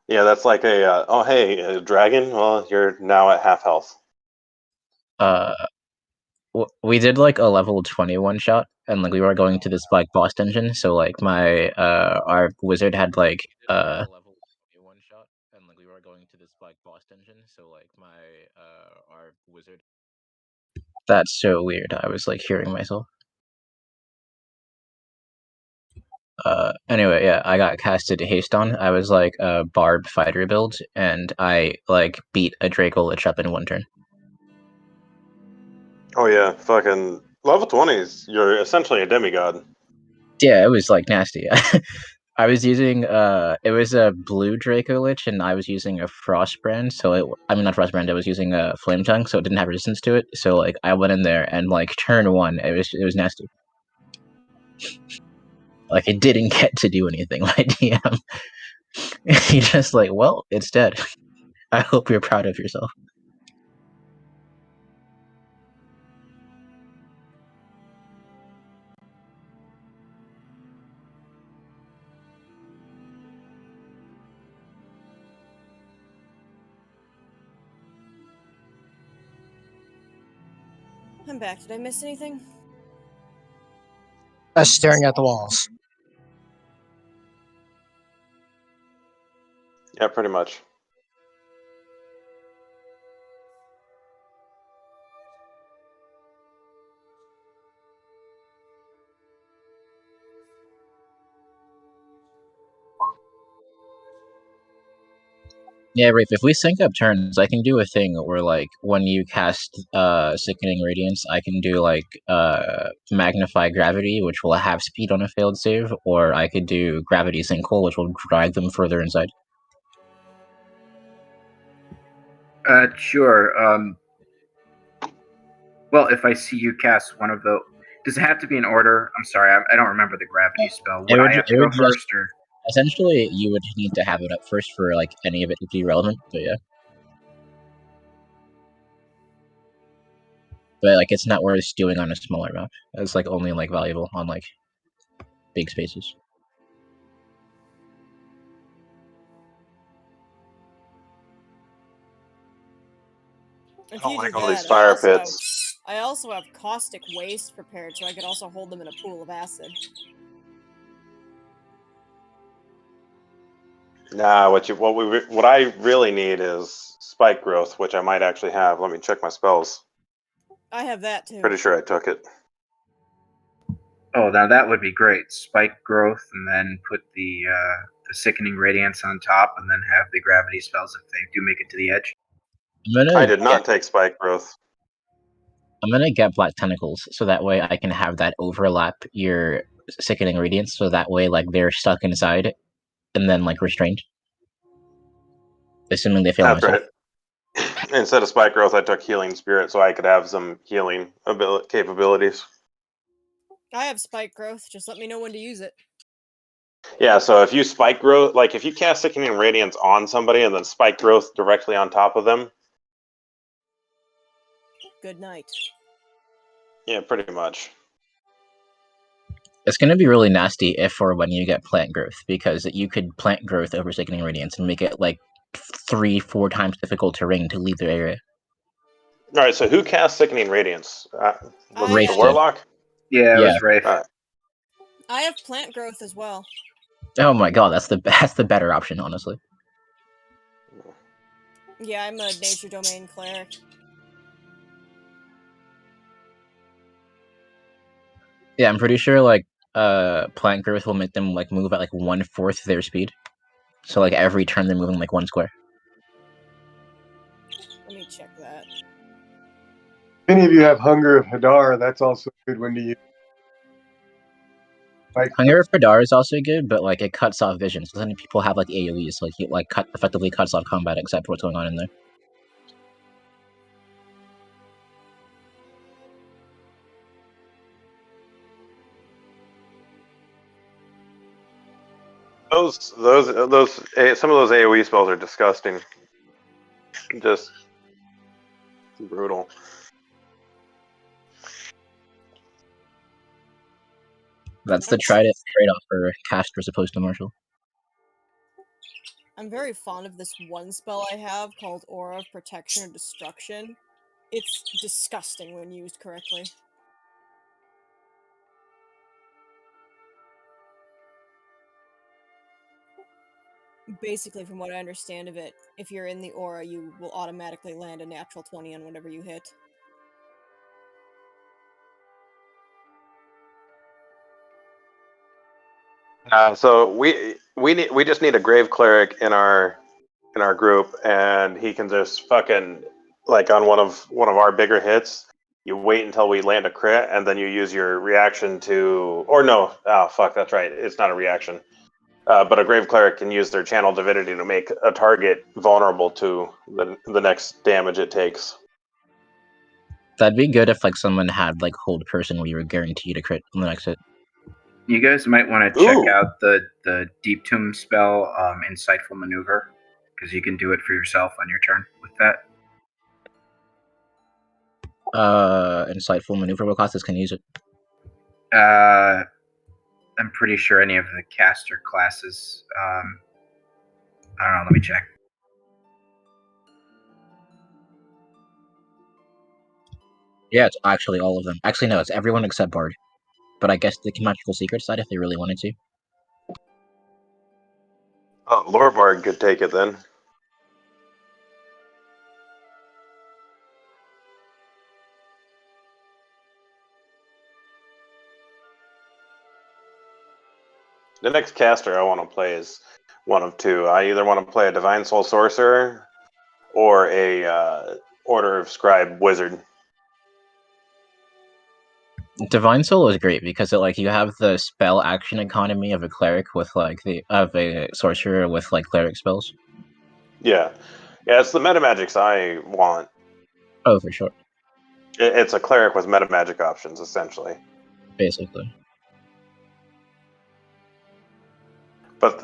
Yeah, that's like a oh hey a dragon. Well, you're now at half health. We did like a level 21 shot, and like we were going to this like boss dungeon. So like my our wizard had like a level 21 shot, and like we were going to this like boss dungeon. So like my our wizard. That's so weird. I was like hearing myself. Anyway, yeah, I got casted haste on. I was like a barb fighter build, and I like beat a Draco Lich up in one turn. Oh yeah, fucking level 20s. You're essentially a demigod. Yeah, it was like nasty. I was using it was a blue Draco Lich, and I was using a Frostbrand. I mean not Frostbrand. I was using a Flame Tongue, so it didn't have resistance to it. So like I went in there and like turn 1, it was nasty. Like it didn't get to do anything. My DM, he just like, well, it's dead. I hope you're proud of yourself. I'm back. Did I miss anything? Staring at the walls. Yeah, pretty much. Yeah, Rafe, if we sync up turns, I can do a thing where like when you cast Sickening Radiance, I can do like Magnify Gravity, which will have speed on a failed save, or I could do Gravity Sinkhole, which will drag them further inside. Sure. Well, if I see you cast one of the, does it have to be in order? I'm sorry, I don't remember the gravity spell. Would I have to go first, or essentially you would need to have it up first for like any of it to be relevant. But yeah, but like it's not worth doing on a smaller map. It's like only like valuable on like big spaces. If I don't you like do all that, these fire pits. I also have caustic waste prepared, so I could also hold them in a pool of acid. Nah, what I really need is spike growth, which I might actually have. Let me check my spells. I have that too. Pretty sure I took it. Oh, now that would be great. Spike growth, and then put the sickening radiance on top, and then have the gravity spells if they do make it to the edge. I did not take spike growth. I'm gonna get black tentacles, so that way I can have that overlap your sickening radiance, so that way like they're stuck inside, and then like restrained. Assuming they fail That's myself. right. Instead of spike growth, I took healing spirit, so I could have some healing capabilities. I have spike growth. Just let me know when to use it. Yeah, so if you spike growth, like if you cast sickening radiance on somebody and then spike growth directly on top of them. Good night. Yeah, pretty much. It's gonna be really nasty if or when you get plant growth, because you could plant growth over sickening radiance and make it like 3-4 times difficult terrain to leave the area. All right, so who cast sickening radiance? Was it the Rafe did. warlock? Yeah, it was Rafe. All right. I have plant growth as well. Oh my god, that's the better option, honestly. Yeah, I'm a nature domain cleric. Yeah, I'm pretty sure like plant growth will make them like move at like 1/4 their speed. So like every turn they're moving like 1 square. Let me check that. If any of you have Hunger of Hadar, that's also a good one to use. Like, Hunger for Dar is also good, but like it cuts off vision. So then people have like AoEs, like it like effectively cuts off combat except for what's going on in there. Some of those AoE spells are disgusting. Just brutal. That's the trade-off for caster as opposed to martial. I'm very fond of this one spell I have called Aura of Protection or Destruction. It's disgusting when used correctly. Basically, from what I understand of it, if you're in the aura, you will automatically land a natural 20 on whatever you hit. So we just need a grave cleric in our group, and he can just fucking like on one of our bigger hits. You wait until we land a crit, and then you use your reaction to, or no, oh fuck, that's right, it's not a reaction. But a grave cleric can use their channel divinity to make a target vulnerable to the next damage it takes. That'd be good if like someone had like hold person where you were guaranteed a crit on the next hit. You guys might want to check out the Deep Tomb spell, Insightful Maneuver, because you can do it for yourself on your turn with that. Insightful maneuver. What classes can use it? I'm pretty sure any of the caster classes. I don't know. Let me check. Yeah, it's actually all of them. Actually, no, it's everyone except Bard. But I guess the magical secret side if they really wanted to. Oh, Lorvard could take it then. The next caster I want to play is one of two. I either want to play a Divine Soul Sorcerer or a Order of Scribe Wizard. Divine Soul is great because it like you have the spell action economy of a cleric with like of a sorcerer with like cleric spells. Yeah, it's the meta magics I want. Oh, for sure. It's a cleric with meta magic options, essentially. Basically. But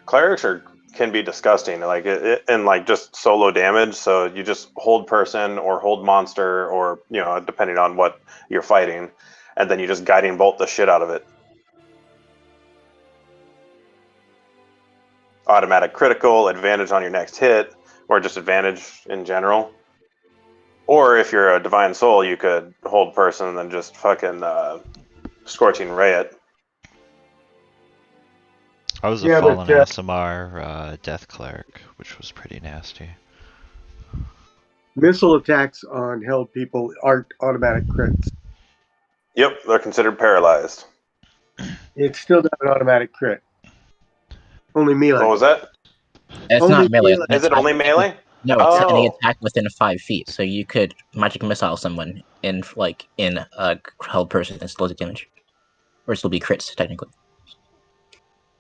clerics can be disgusting, like and like just solo damage. So you just hold person or hold monster, or depending on what you're fighting, and then you just guiding bolt the shit out of it. Automatic critical, advantage on your next hit, or just advantage in general. Or if you're a divine soul, you could hold person and then just fucking scorching ray it. I was a Yeah, fallen but, ASMR death cleric, which was pretty nasty. Missile attacks on held people aren't automatic crits. Yep, they're considered paralyzed. It's still not an automatic crit. Only melee. What was that? It's Only not melee. melee. Is it only melee? No, it's any Oh. attack within 5 feet. So you could magic missile someone in a held person and still take damage, or still be crits technically.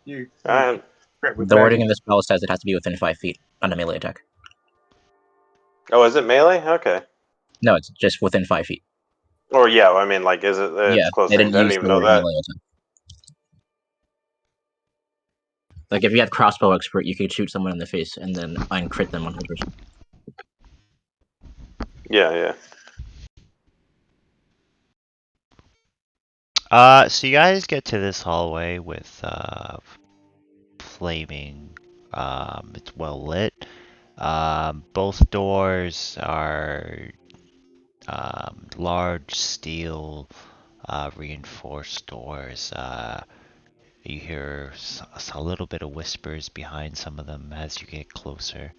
You And crit with The wording magic. in the spell says it has to be within 5 feet on a melee attack. oh, is it melee? Okay. No, it's just within 5 feet. Or yeah, I mean, like, is it? It's Yeah, close they range. didn't I didn't use even the know word that. melee attack. Like if you had crossbow expert, you could shoot someone in the face and then uncrit them on the person. Yeah. So you guys get to this hallway with flaming. It's well lit. Both doors are large steel reinforced doors. You hear a little bit of whispers behind some of them as you get closer.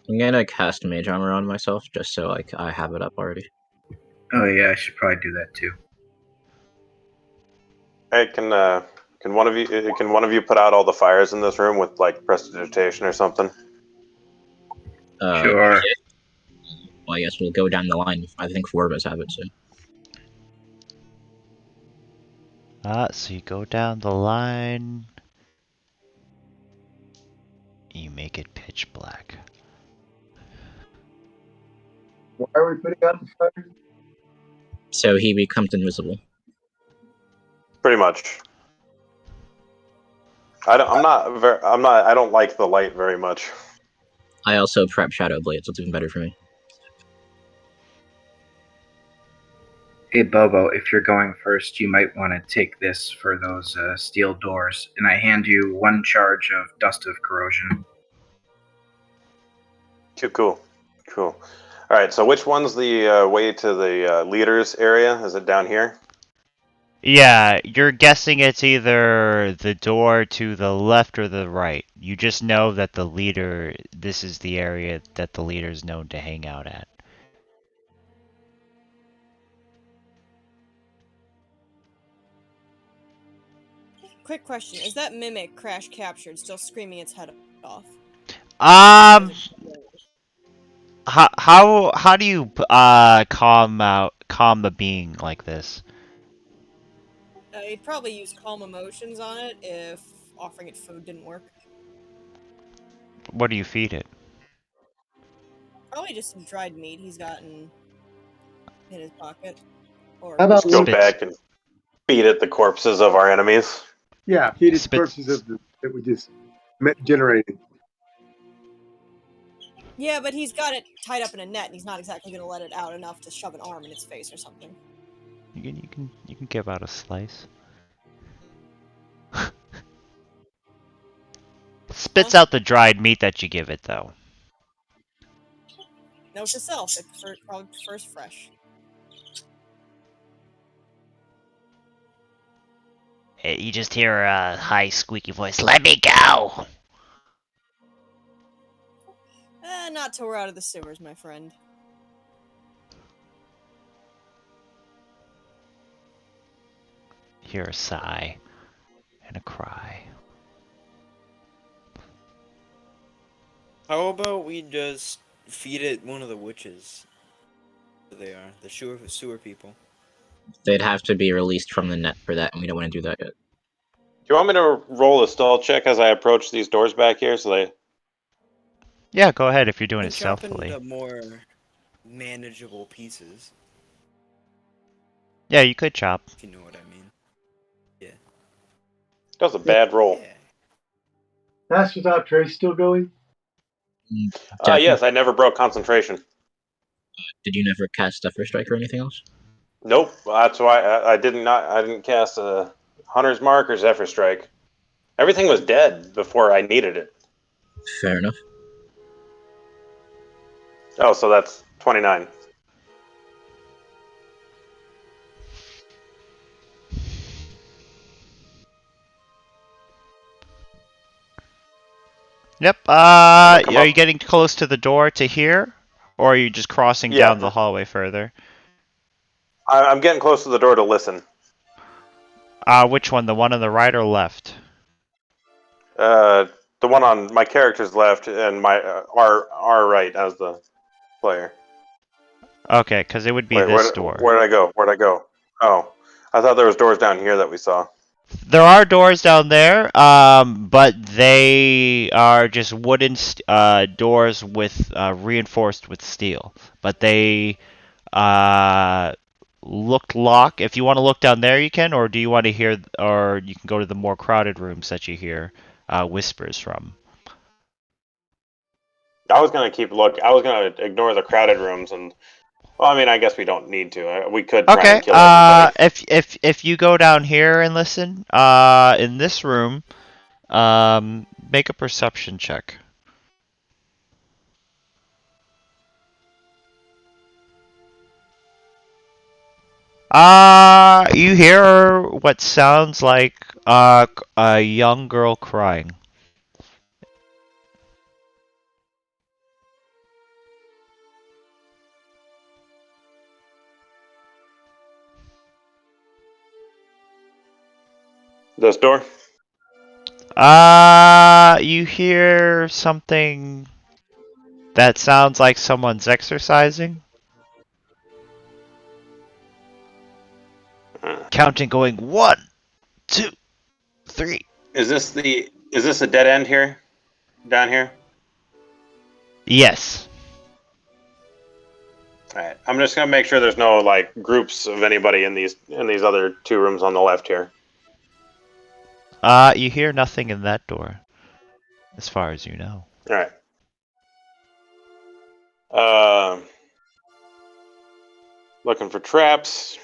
I'm gonna cast mage armor on myself just so like I have it up already. Oh yeah, I should probably do that too. Hey, can one of you put out all the fires in this room with like prestidigitation or something? Sure. Yeah. Well, I guess we'll go down the line. I think 4 of us have it, so. So you go down the line. You make it pitch black. Why are we putting out the fire? So he becomes invisible. Pretty much. I don't like the light very much. I also prep Shadow Blade, so it's even better for me. Hey Bobo, if you're going first, you might want to take this for those steel doors, and I hand you 1 charge of Dust of Corrosion. Cool. All right. So which one's the way to the leaders area? Is it down here? Yeah, you're guessing it's either the door to the left or the right. You just know that this is the area that the leader's known to hang out at. Quick question: is that mimic crash captured, still screaming its head off? How do you calm the being like this? He'd probably use calm emotions on it if offering it food didn't work. What do you feed it? Probably just some dried meat he's gotten in his pocket. Or How about Just go Spits. back and feed it the corpses of our enemies. Yeah, feed its Spits. corpses that we just generated. yeah, but he's got it tied up in a net, and he's not exactly going to let it out enough to shove an arm in its face or something. You can give out a slice. Spits out the dried meat that you give it, though. Note to self: it probably prefers fresh. You just hear a high, squeaky voice. Let me go! Not till we're out of the sewers, my friend. Hear a sigh and a cry. How about we just feed it one of the witches? They are the sewer people. They'd have to be released from the net for that, and we don't want to do that yet. Do you want me to roll a stall check as I approach these doors back here? So they. Yeah, go ahead if you're doing it Chop stealthily. into more manageable pieces. Yeah, you could chop. If you know what I mean. Yeah. That was a bad roll. Yeah. That's without Trace still going? Yes, I never broke concentration. Did you never cast Zephyr Strike or anything else? Nope. That's why I didn't cast a Hunter's Mark or Zephyr Strike. Everything was dead before I needed it. Fair enough. Oh, so that's 29. Yep. I'm gonna Are come you up. getting close to the door to here, or are you just crossing Yeah, down the hallway further? I'm getting close to the door to listen. Which one? The one on the right or left? The one on my character's left and my our right as the player. Okay, because it would be Wait, this door. where did I go? Where'd I go? Oh, I thought there was doors down here that we saw. There are doors down there, but they are just wooden doors with reinforced with steel. But they looked locked. If you want to look down there, you can, or do you want to hear, or you can go to the more crowded rooms that you hear whispers from. I was gonna keep look. I was gonna ignore the crowded rooms and. Well, I mean, I guess we don't need to. We could try Okay. and kill everybody. If you go down here and listen, in this room, make a perception check. You hear what sounds like a young girl crying. This door? You hear something that sounds like someone's exercising. Counting, going 1, 2, 3. Is this a dead end here? Down here? Yes. Alright. I'm just gonna make sure there's no like groups of anybody in these other two rooms on the left here. You hear nothing in that door, as far as you know. Alright. Looking for traps.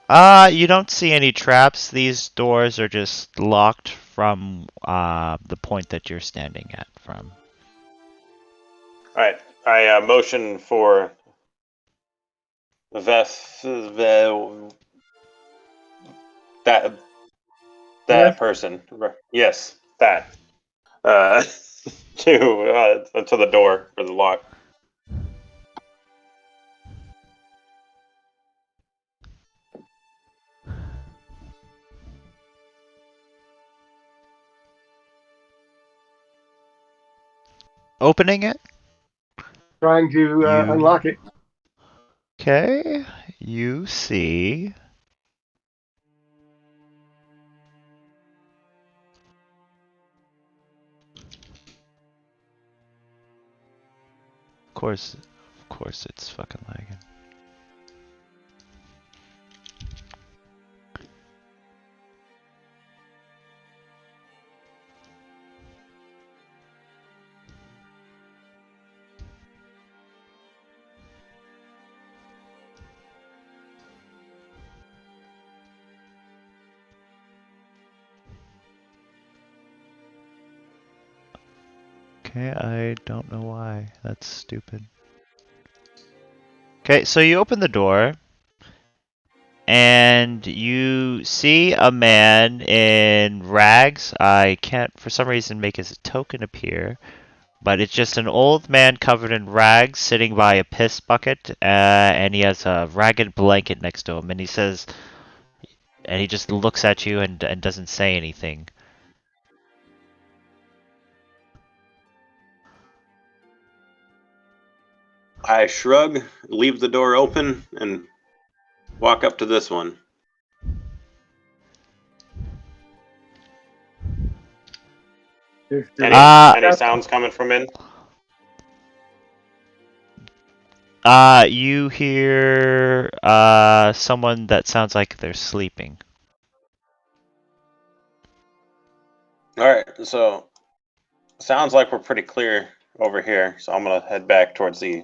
You don't see any traps. These doors are just locked from the point that you're standing at from. Alright. I motion for that person. Yes, that. To the door or the lock. Opening it? Trying to unlock it. Okay. You see. Of course it's fucking lagging. Okay, I don't know why. That's stupid. Okay, so you open the door, and you see a man in rags. I can't, for some reason, make his token appear, but it's just an old man covered in rags sitting by a piss bucket, and he has a ragged blanket next to him, and he says, and he just looks at you and doesn't say anything. I shrug, leave the door open, and walk up to this one. Any sounds coming from in? You hear someone that sounds like they're sleeping. Alright, so sounds like we're pretty clear over here, so I'm gonna head back towards the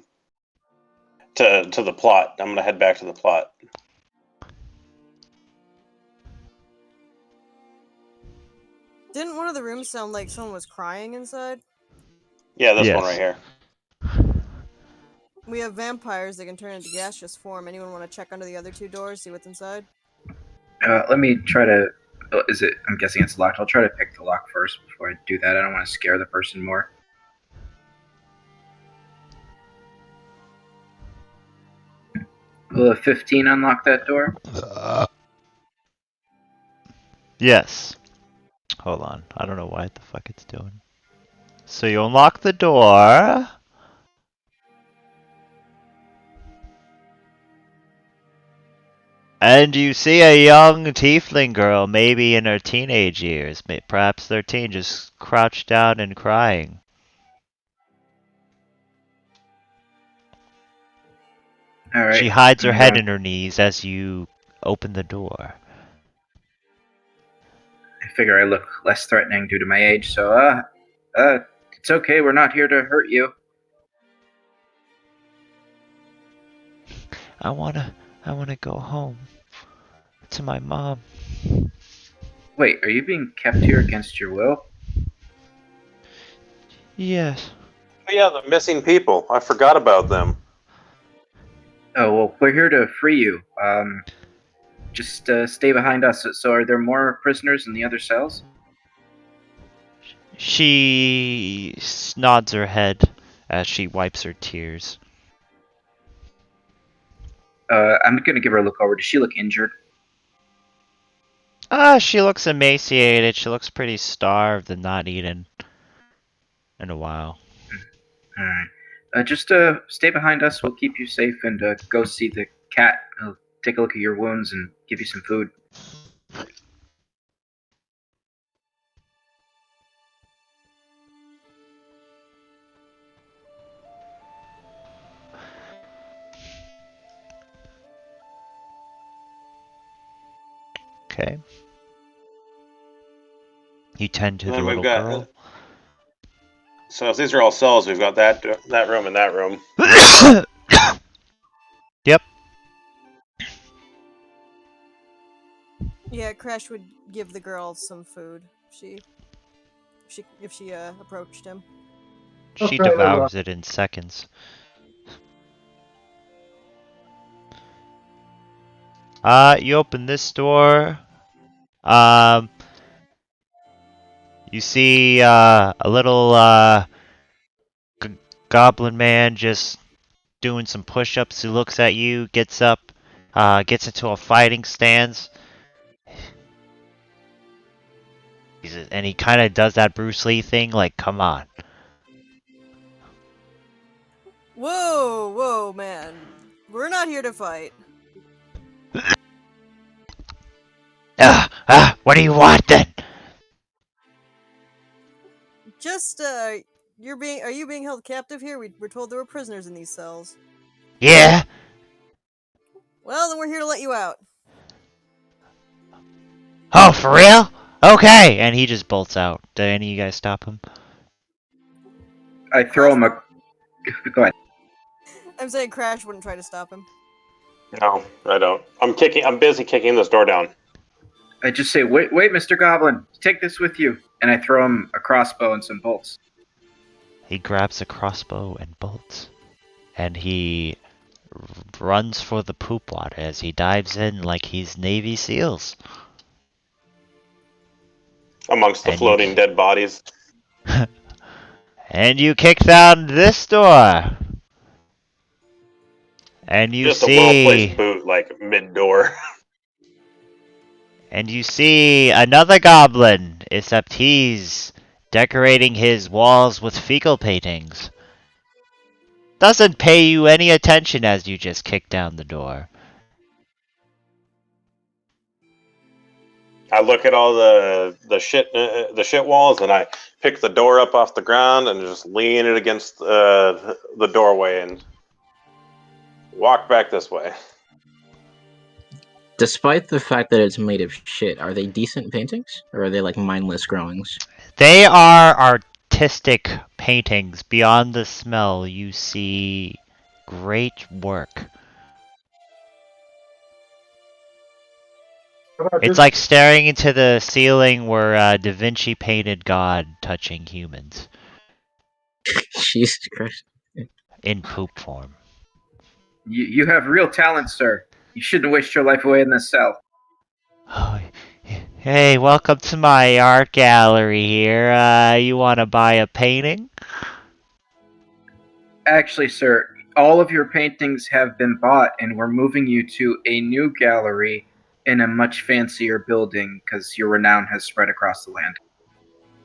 to the plot. I'm gonna head back to the plot. Didn't one of the rooms sound like someone was crying inside? Yeah, this one Yes. right here. We have vampires that can turn into gaseous form. Anyone want to check under the other 2 doors, see what's inside? Let me try to. Is it? I'm guessing it's locked. I'll try to pick the lock first before I do that. I don't want to scare the person more. Will a 15 unlock that door? Yes. Hold on. I don't know why the fuck it's doing. So you unlock the door. And you see a young tiefling girl, maybe in her teenage years, perhaps 13, just crouched down and crying. All right. She hides her I'm head going- in her knees as you open the door. I figure I look less threatening due to my age, so it's okay. We're not here to hurt you. I wanna go home to my mom. Wait, are you being kept here against your will? Yes. Oh, yeah, the missing people. I forgot about them. Oh well, we're here to free you. Just stay behind us. So, are there more prisoners in the other cells? She nods her head as she wipes her tears. I'm gonna give her a look over. Does she look injured? She looks emaciated. She looks pretty starved and not eaten in a while. All right. Just stay behind us. We'll keep you safe and go see the cat. I'll take a look at your wounds and give you some food. Okay. You tend to And the then we've little got. girl. So if these are all cells, we've got that room and that room. Yep. Yeah, Crash would give the girl some food. If she approached him. She devours it in seconds. You open this door. You see a little goblin man just doing some push-ups. He looks at you, gets up, gets into a fighting stance. And he kind of does that Bruce Lee thing, like, come on. Whoa, man. We're not here to fight. What do you want then? Just, are you being held captive here? We're told there were prisoners in these cells. Yeah? Well, then we're here to let you out. Oh, for real? Okay! And he just bolts out. Did any of you guys stop him? I throw him a. Go ahead. I'm saying Crash wouldn't try to stop him. No, I don't. I'm busy kicking this door down. I just say, wait, Mr. Goblin, take this with you. And I throw him a crossbow and some bolts. He grabs a crossbow and bolts. And he runs for the poop water as he dives in like he's Navy SEALs. Amongst the floating dead bodies. And you kick down this door. And you Just see... a well-placed boot, like, mid-door. And you see another goblin, except he's decorating his walls with fecal paintings. Doesn't pay you any attention as you just kick down the door. I look at all the shit walls, and I pick the door up off the ground and just lean it against the doorway and walk back this way. Despite the fact that it's made of shit, are they decent paintings? Or are they like mindless drawings? They are artistic paintings. Beyond the smell, you see great work. It's like staring into the ceiling where Da Vinci painted God touching humans. Jesus Christ. In poop form. You have real talent, sir. You shouldn't waste your life away in this cell. Oh, hey, welcome to my art gallery here. You want to buy a painting? Actually, sir, all of your paintings have been bought, and we're moving you to a new gallery in a much fancier building because your renown has spread across the land.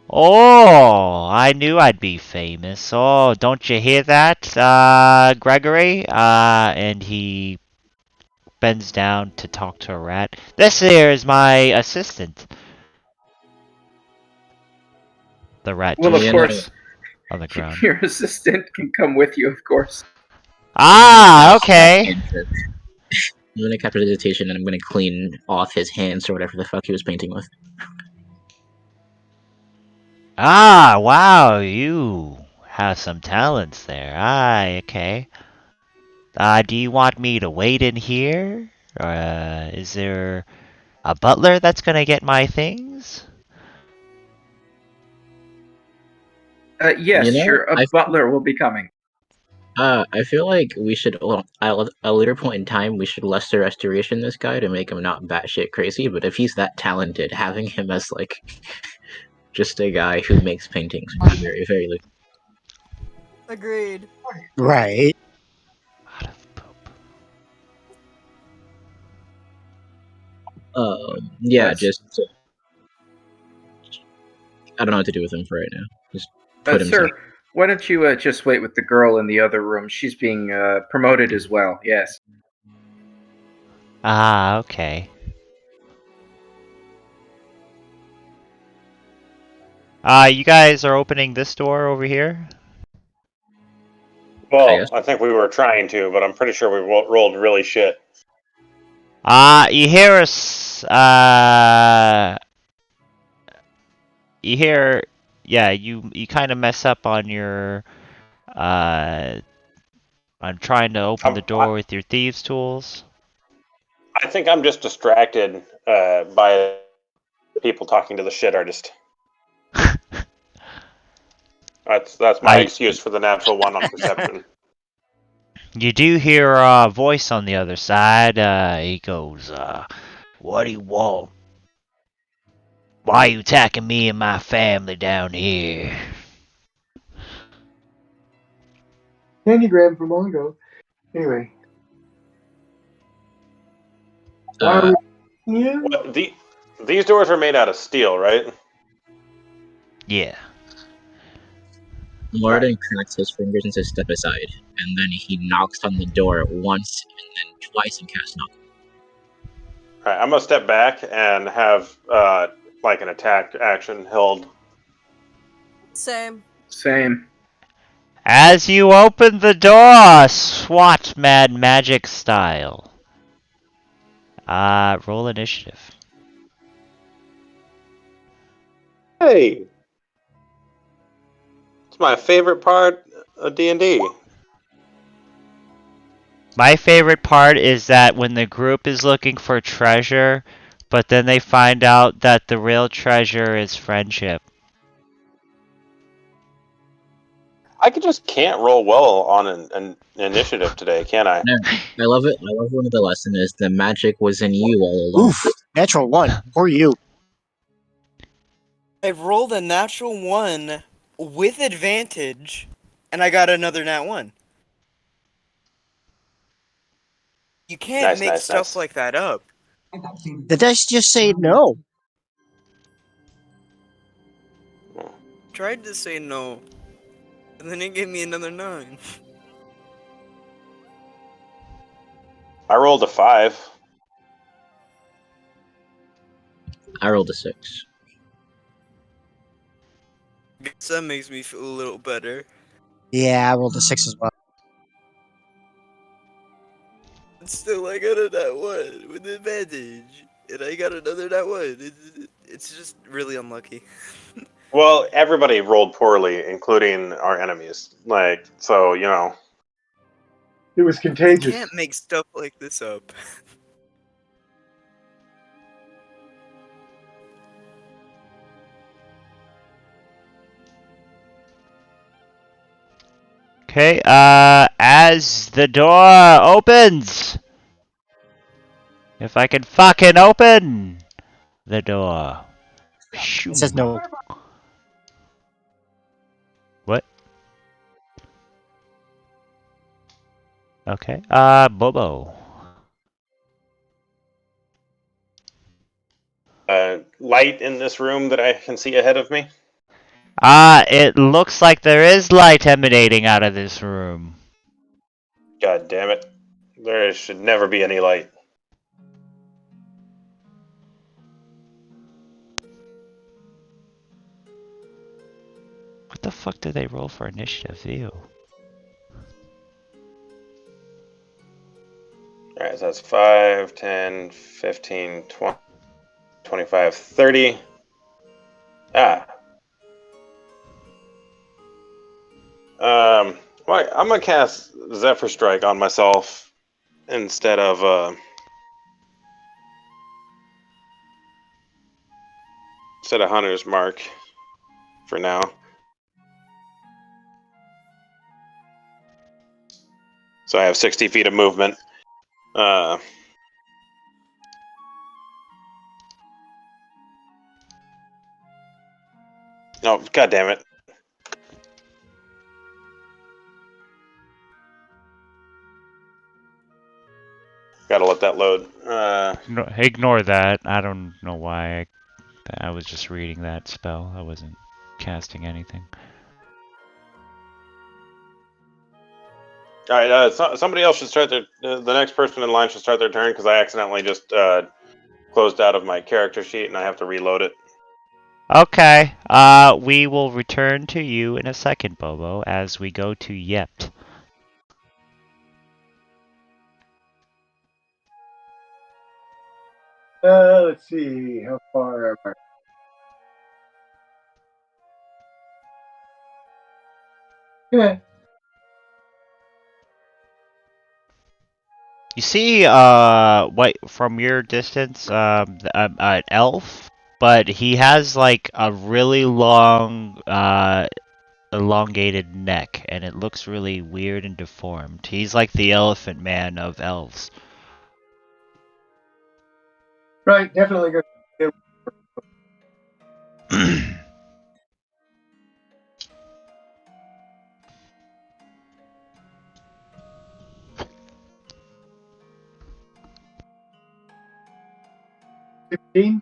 Oh, I knew I'd be famous. Oh, don't you hear that, Gregory? And he bends down to talk to a rat. This here is my assistant. The rat Well, just of You know, course, on the ground. your assistant can come with you, of course. Ah, okay. I'm gonna capture the hesitation and I'm gonna clean off his hands or whatever the fuck he was painting with. Ah, wow, you have some talents there. Ah, okay. Do you want me to wait in here? Is there a butler that's gonna get my things? Yes, You know, sure, a butler will be coming. I feel like we should, well, at a later point in time, we should lesser restoration this guy to make him not batshit crazy. But if he's that talented, having him as like just a guy who makes paintings would be very, very like. Agreed. Right. Out of poop. Yeah, Yes. just I don't know what to do with him for right now. Just put him. Sir, why don't you just wait with the girl in the other room? She's being promoted as well. Yes. Ah, okay. You guys are opening this door over here? Well, I think we were trying to, but I'm pretty sure we rolled really shit. You hear us, you hear, yeah, you kind of mess up on your, I'm trying to open the door with your thieves' tools. I think I'm just distracted by people talking to the shit artist. That's my excuse for the natural one on perception. You do hear a voice on the other side. He goes, what do you want? Why are you attacking me and my family down here? Candygram from long ago. Anyway. What, these doors are made out of steel, right? Yeah. Morden cracks his fingers and says, "Step aside," and then he knocks on the door once and then twice and casts knock. Alright, I'm gonna step back and have like an attack action held. Same. Same. As you open the door, SWAT Mad Magic style. Roll initiative. Hey, it's my favorite part of D&D. My favorite part is that when the group is looking for treasure, but then they find out that the real treasure is friendship. I just can't roll well on an initiative today, can I? No, I love it. I love one of the lessons is the magic was in you all along. Oof, natural one. Poor you. I rolled a natural 1 with advantage, and I got another nat 1. You can't make stuff like that up. The dice just say no. Tried to say no, and then it gave me another 9. I rolled a 5. I rolled a 6. Guess that makes me feel a little better. Yeah, I rolled a 6 as well. And still, I got a nat 1 with advantage, and I got another nat 1. It's just really unlucky. Well, everybody rolled poorly, including our enemies. Like, so, you know. It was You contagious. can't make stuff like this up. Okay, as the door opens, if I can fucking open the door. It says no. What? Okay, Bobo. Light in this room that I can see ahead of me? It looks like there is light emanating out of this room. God damn it. There should never be any light. What the fuck did they roll for initiative? Ew. Alright, so that's 5, 10, 15, 20, 25, 30. Ah. Well, I'm gonna cast Zephyr Strike on myself instead of Hunter's Mark for now. So I have 60 feet of movement. Oh, god damn it. Gotta let that load. No, ignore that. I don't know why. I was just reading that spell. I wasn't casting anything. Alright, somebody else should start their. The next person in line should start their turn because I accidentally just closed out of my character sheet and I have to reload it. Okay, we will return to you in a second, Bobo, as we go to Yept. Let's see, how far am I? Yeah. You see, what from your distance, an elf, but he has like a really long, elongated neck, and it looks really weird and deformed. He's like the elephant man of elves. Right, definitely go. 15.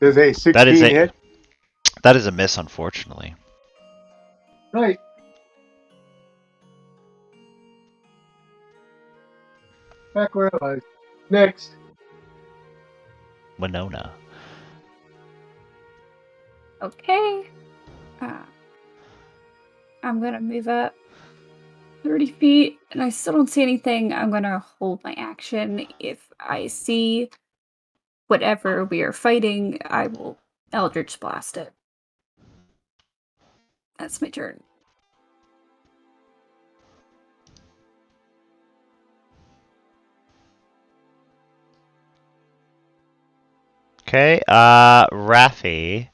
Does a 16 hit? That is a miss, unfortunately. Right. Back where I was. Next. Winona. Okay. I'm gonna move up 30 feet, and I still don't see anything. I'm gonna hold my action. If I see whatever we are fighting, I will Eldritch Blast it. That's my turn. Okay, Raffi.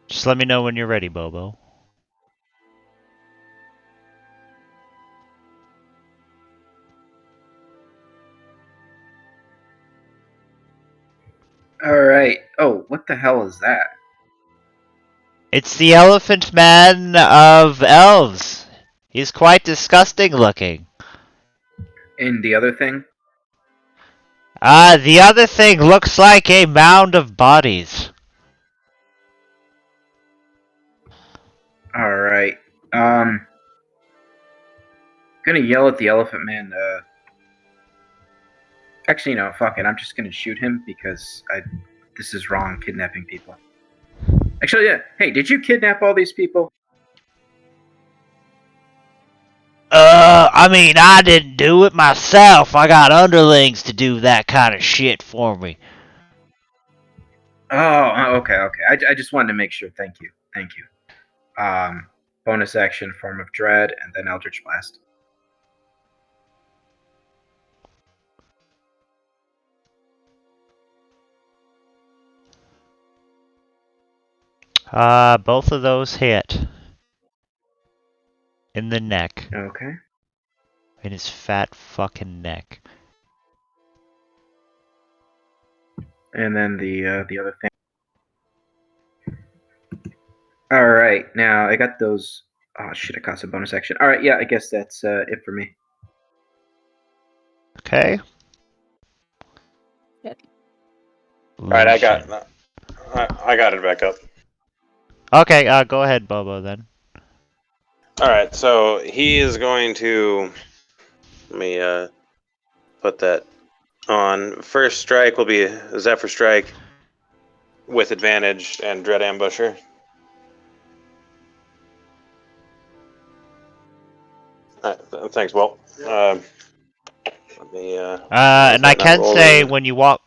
Just let me know when you're ready, Bobo. Alright. Oh, what the hell is that? It's the Elephant Man of Elves. He's quite disgusting looking. And the other thing? The other thing looks like a mound of bodies. Alright. Gonna yell at the elephant man, actually, no, fuck it. I'm just gonna shoot him because this is wrong, kidnapping people. Actually, yeah. Hey, did you kidnap all these people? I mean, I didn't do it myself. I got underlings to do that kind of shit for me. Oh, okay. I just wanted to make sure. Thank you. Bonus action, Form of Dread, and then Eldritch Blast. Both of those hit. In the neck. Okay. In his fat fucking neck. And then the other thing. All right, now I got those. Oh shit! I cost a bonus action. All right, yeah, I guess that's it for me. Okay. All right, I got Lucian. it back up. Okay, go ahead, Bobo, then. All right, so he is going to. Let me put that on. First strike will be a Zephyr Strike with advantage and Dread Ambusher. Thanks, Walt. Let me. And I can say when you walk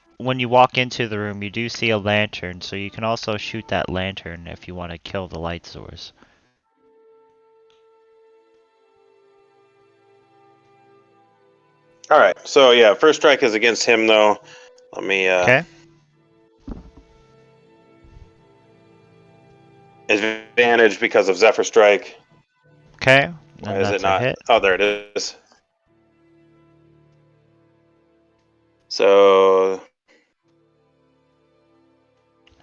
into the room, you do see a lantern, so you can also shoot that lantern if you want to kill the light source. All right, so yeah, first strike is against him though. Let me. Okay. Advantage because of Zephyr Strike. Okay. Why And is that's it not? a hit. Oh, there it is. So.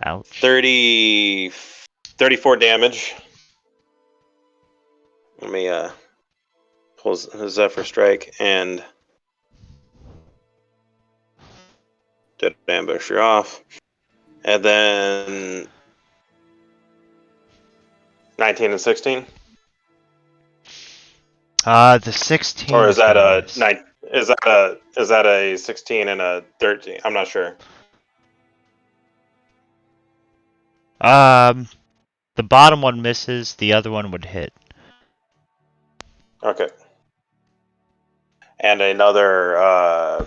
Ouch. 34 damage. Let me pull Zephyr Strike and Dead Ambusher off. And then 19 and 16. The 16 Or is that gonna a miss. 9? Is that a 16 and a 13? I'm not sure. The bottom one misses, the other one would hit. Okay. And another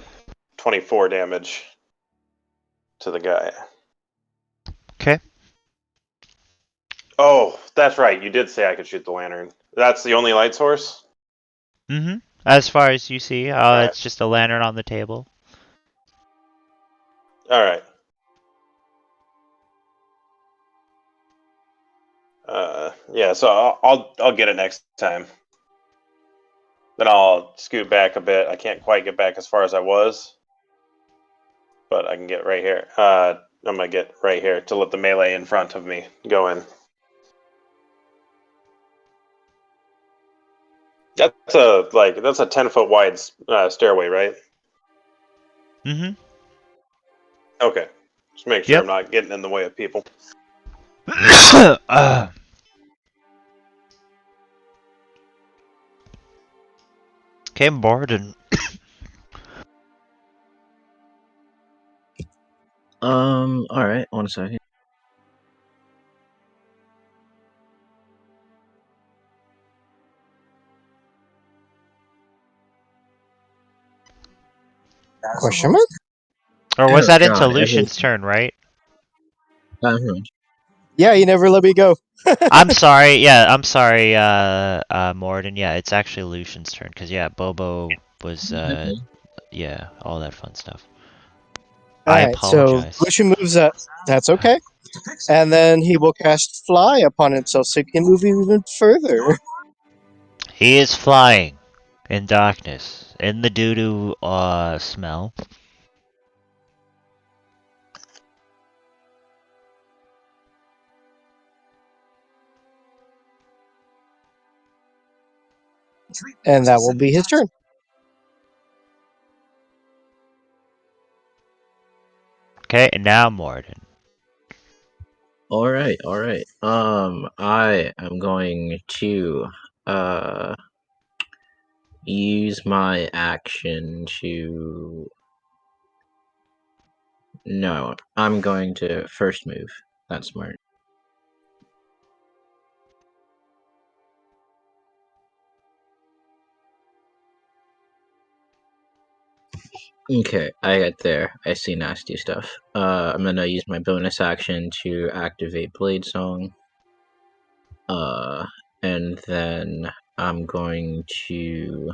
24 damage to the guy. Okay. Oh, that's right. You did say I could shoot the lantern. That's the only light source? Mm-hmm. As far as you see, Alright. it's just a lantern on the table. Alright. Yeah, so I'll get it next time. Then I'll scoot back a bit. I can't quite get back as far as I was, but I can get right here. I'm gonna get right here to let the melee in front of me go in. That's a 10-foot wide stairway, right? Mm-hmm. Okay, just make sure I'm not getting in the way of people. Okay, Borden. Alright, 1 second. Question mark? Or was Oh, that into God, Lucian's turn, right? Yeah, you never let me go. I'm sorry. Yeah, I'm sorry, Morden. Yeah, it's actually Lucian's turn because yeah, Bobo was yeah, all that fun stuff. I Alright, so apologize. Lucian moves up. That's okay. And then he will cast Fly upon himself so he can move even further. He is flying in darkness in the doo-doo smell. And that will be his turn. Okay, and now Morden. Alright. I am going to use my action to. No, I'm going to first move. That's smart. Okay, I get there. I see nasty stuff. I'm gonna use my bonus action to activate Blade Song. And then I'm going to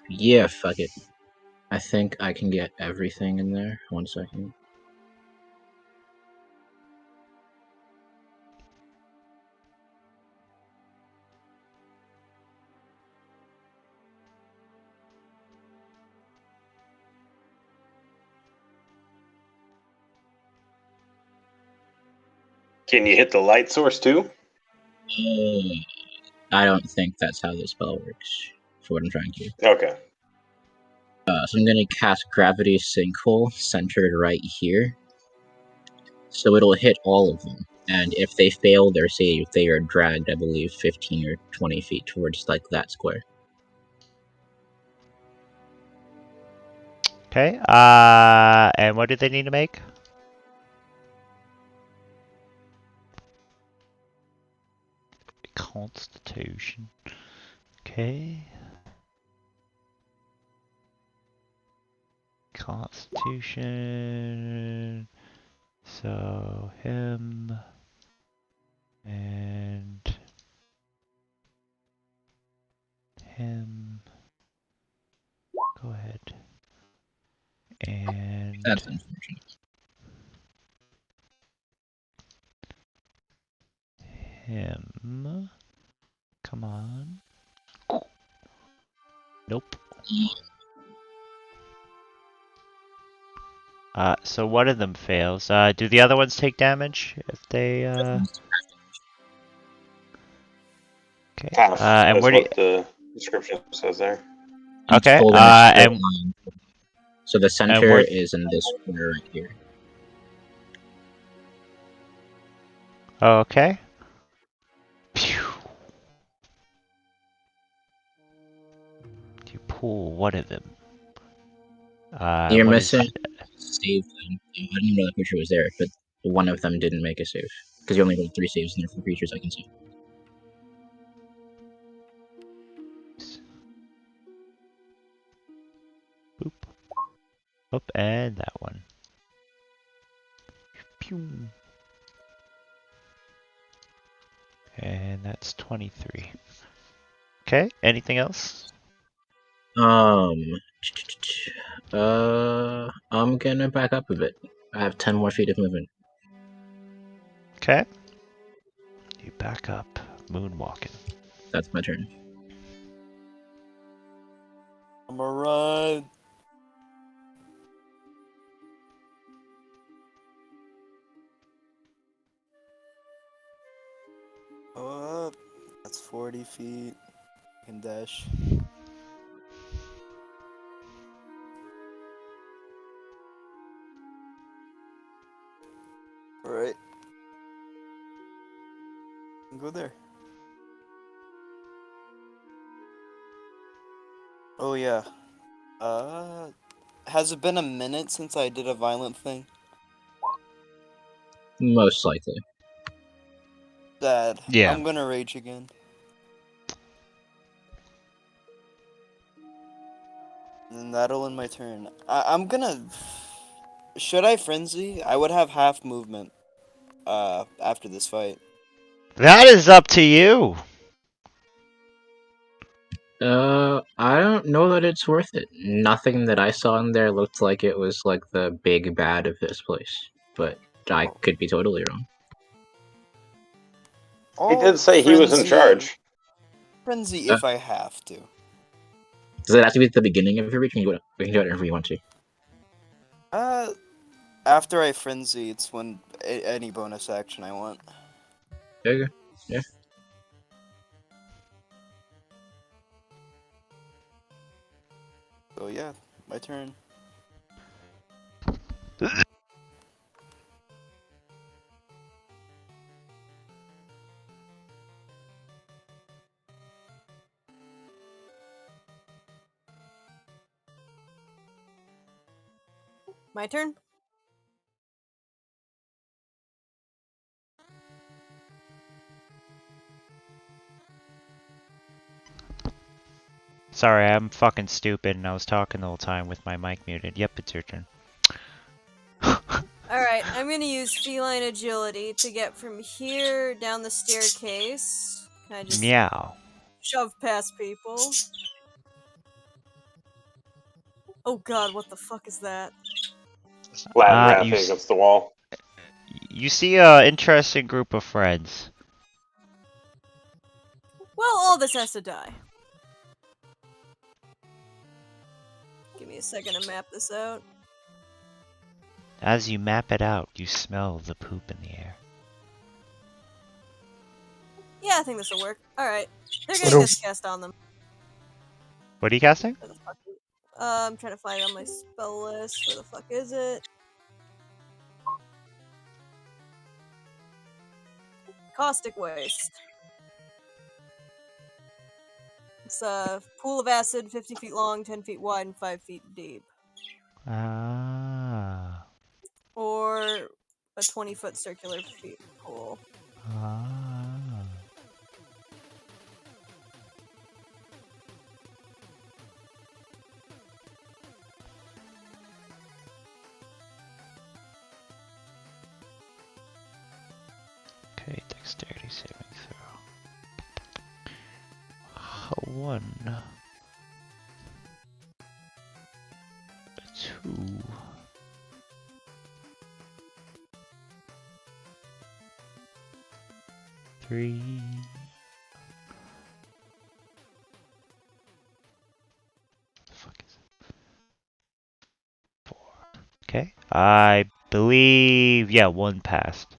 yeah, fuck it. I think I can get everything in there. 1 second. Can you hit the light source too? I don't think that's how this spell works, for what I'm trying to do. Okay. So I'm gonna cast Gravity Sinkhole centered right here. So it'll hit all of them. And if they fail their save, they are dragged, I believe, 15 or 20 feet towards like that square. Okay. And what do they need to make? Constitution. Okay. Constitution. So him and him. Go ahead. And That's unfortunate. him. Come on. Nope. So one of them fails. Do the other ones take damage if they, Okay. Half And is where do you... what the description says there. Okay, Hold in a straight and... line. So the center where... is in this corner right here. Okay. Phew. You pull one of them. You're what missing is... save them. I didn't know that creature was there, but one of them didn't make a save. Because you only rolled 3 saves in there for creatures I can see. Boop. Oop, and that one. Pew. And that's 23. Okay, anything else? I'm gonna back up a bit. I have 10 more feet of movement. Okay. You back up, moonwalking. That's my turn. I'm gonna run. Up. That's 40 feet. I can dash. Alright. Go there. Oh yeah. Has it been a minute since I did a violent thing? Most likely. Dad. Yeah. I'm gonna rage again. And that'll end my turn. I'm gonna... Should I frenzy? I would have half movement. After this fight. That is up to you. I don't know that it's worth it. Nothing that I saw in there looked like it was like the big bad of this place. But I could be totally wrong. He did say he was in charge. Frenzy if I have to. Does it have to be at the beginning of your reach? We can do it whenever you want to. After I frenzy, it's when any bonus action I want. There you go. Yeah. So yeah, my turn. My turn? Sorry, I'm fucking stupid and I was talking the whole time with my mic muted. Yep, it's your turn. Alright, I'm gonna use feline agility to get from here down the staircase. Can I just shove past people? Oh god, what the fuck is that? Latin You rapping against the wall. You see a interesting group of friends. Well, all this has to die. Give me a second to map this out. As you map it out, you smell the poop in the air. Yeah, I think this will work. Alright. They're getting this cast on them. What are you casting? Where the fuck is I'm trying to find it on my spell list. Where the fuck is it? Caustic Waste. It's a pool of acid 50 feet long, 10 feet wide, and 5 feet deep. Ah. Or a 20-foot circular pool. Ah. Okay, dexterity saving throw. 1. 2. 3. The fuck is it? 4. Okay. I believe, yeah, 1 passed.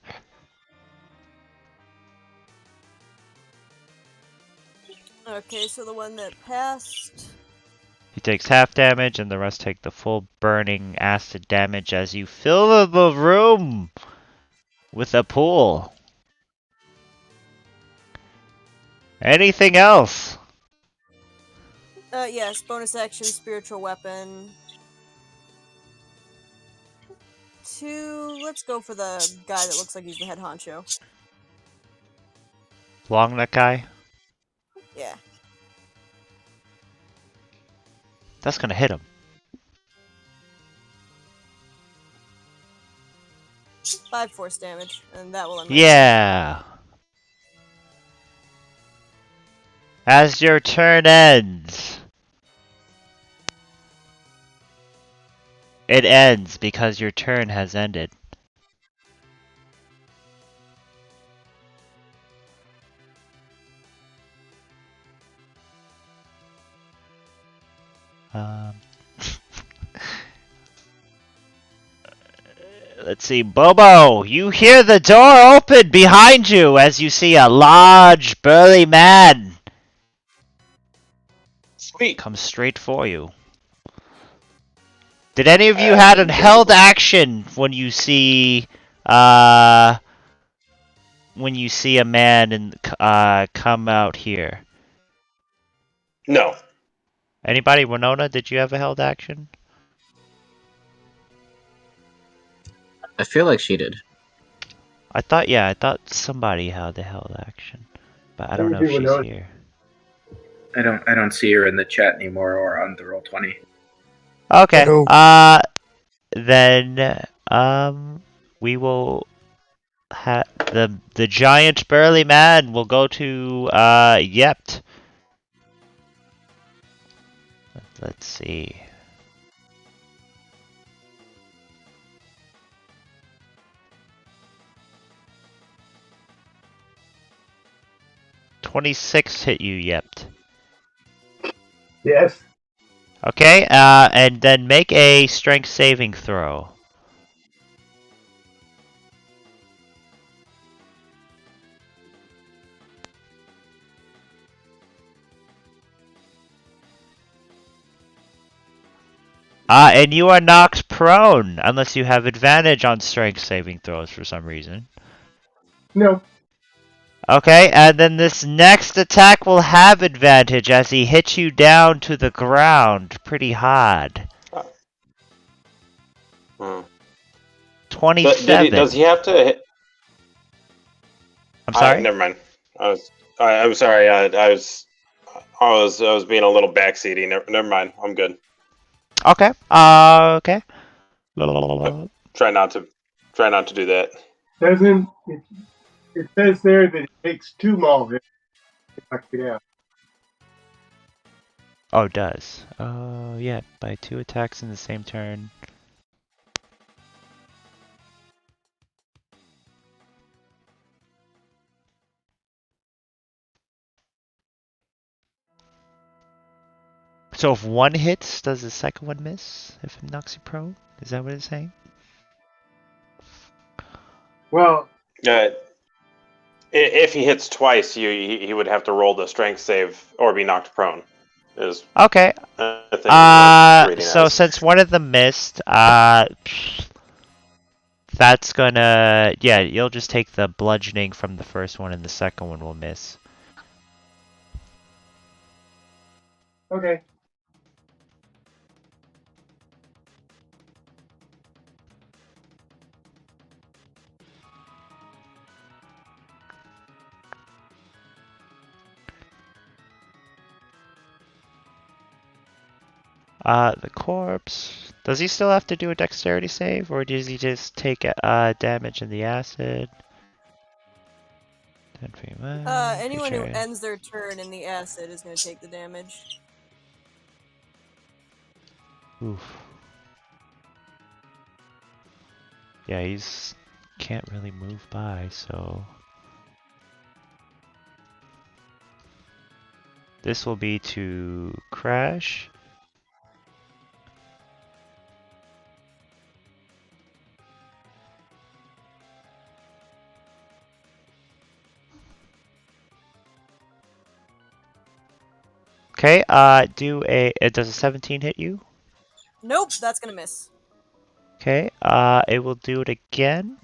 Okay, so the one that passed. He takes half damage, and the rest take the full burning acid damage as you fill the room with a pool. Anything else? Yes, bonus action, spiritual weapon. 2. Let's go for the guy that looks like he's the head honcho. Long neck guy? Yeah. That's gonna hit him. 5 force damage, and that will end my Yeah. As your turn ends, it ends because your turn has ended. Let's see, Bobo, you hear the door open behind you as you see a large, burly man Sweet. come straight for you. Did any of you had an held action when you see a man and come out here? No. Anybody? Winona, did you have a held action? I feel like she did. I thought somebody had the held action, but I don't know if she's here. I don't see her in the chat anymore or on the Roll20. Okay. Hello. Then we will have the giant burly man will go to Yept. Let's see. $26 hit you, Yept. Yes. Okay, and then make a strength saving throw. And you are knocked prone, unless you have advantage on strength saving throws for some reason. No. Okay, and then this next attack will have advantage as he hits you down to the ground pretty hard. 27. Does he have to hit? I'm sorry? Never mind. I'm sorry. I was being a little backseaty. Never mind. I'm good. Okay. Okay. Try not to do that. Doesn't it says there that it takes 2 maul hits to knock you down. Oh, it does. Oh, yeah, by 2 attacks in the same turn. So if one hits, does the second one miss? If it knocks you prone? Is that what it's saying? Well, If he hits twice, he would have to roll the strength save or be knocked prone. Is Okay. I think the reading So as. since one of them missed, that's gonna, yeah, you'll just take the bludgeoning from the first one and the second one will miss. okay. The corpse. Does he still have to do a dexterity save, or does he just take damage in the acid? Anyone who ends their turn in the acid is going to take the damage. Oof. Yeah, he's can't really move by, so this will be to crash. Okay, does a 17 hit you? Nope, that's going to miss. Okay, it will do it again.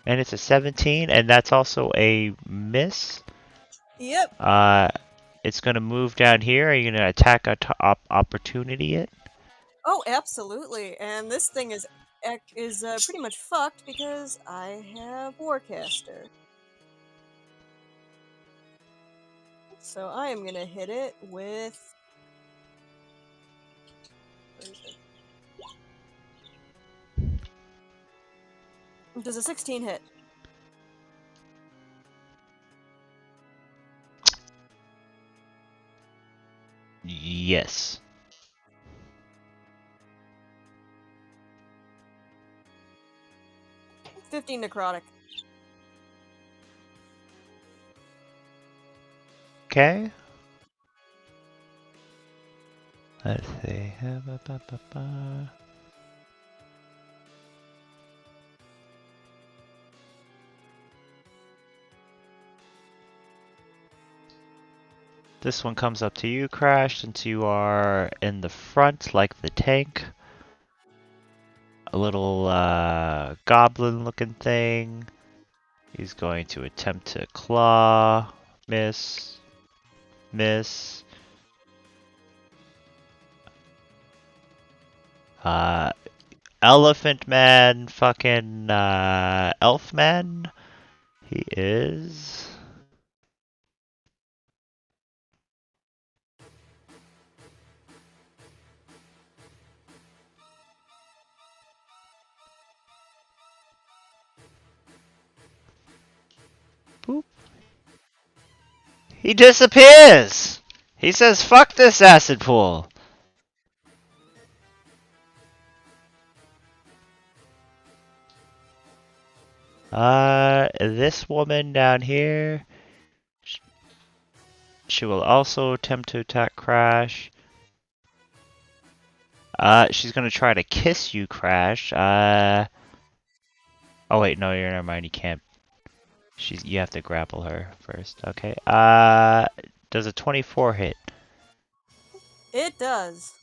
And it's a 17, and that's also a miss. Yep. It's gonna move down here. Are you gonna attack opportunity it? Oh, absolutely. And this thing is pretty much fucked because I have Warcaster. So I am gonna hit it with. Where is it? Does a 16 hit? Yes. $15 necrotic. Okay. Let's see. This one comes up to you, Crash, since you are in the front like the tank. A little goblin looking thing. He's going to attempt to claw. Miss. Miss. Elephant Man, fucking Elf Man. He is. Boop. He disappears! He says, fuck this acid pool! This woman down here, she will also attempt to attack Crash. She's gonna try to kiss you, Crash. Oh wait, no, never mind, you can't. You have to grapple her first. Okay. Does a 24 hit? It does.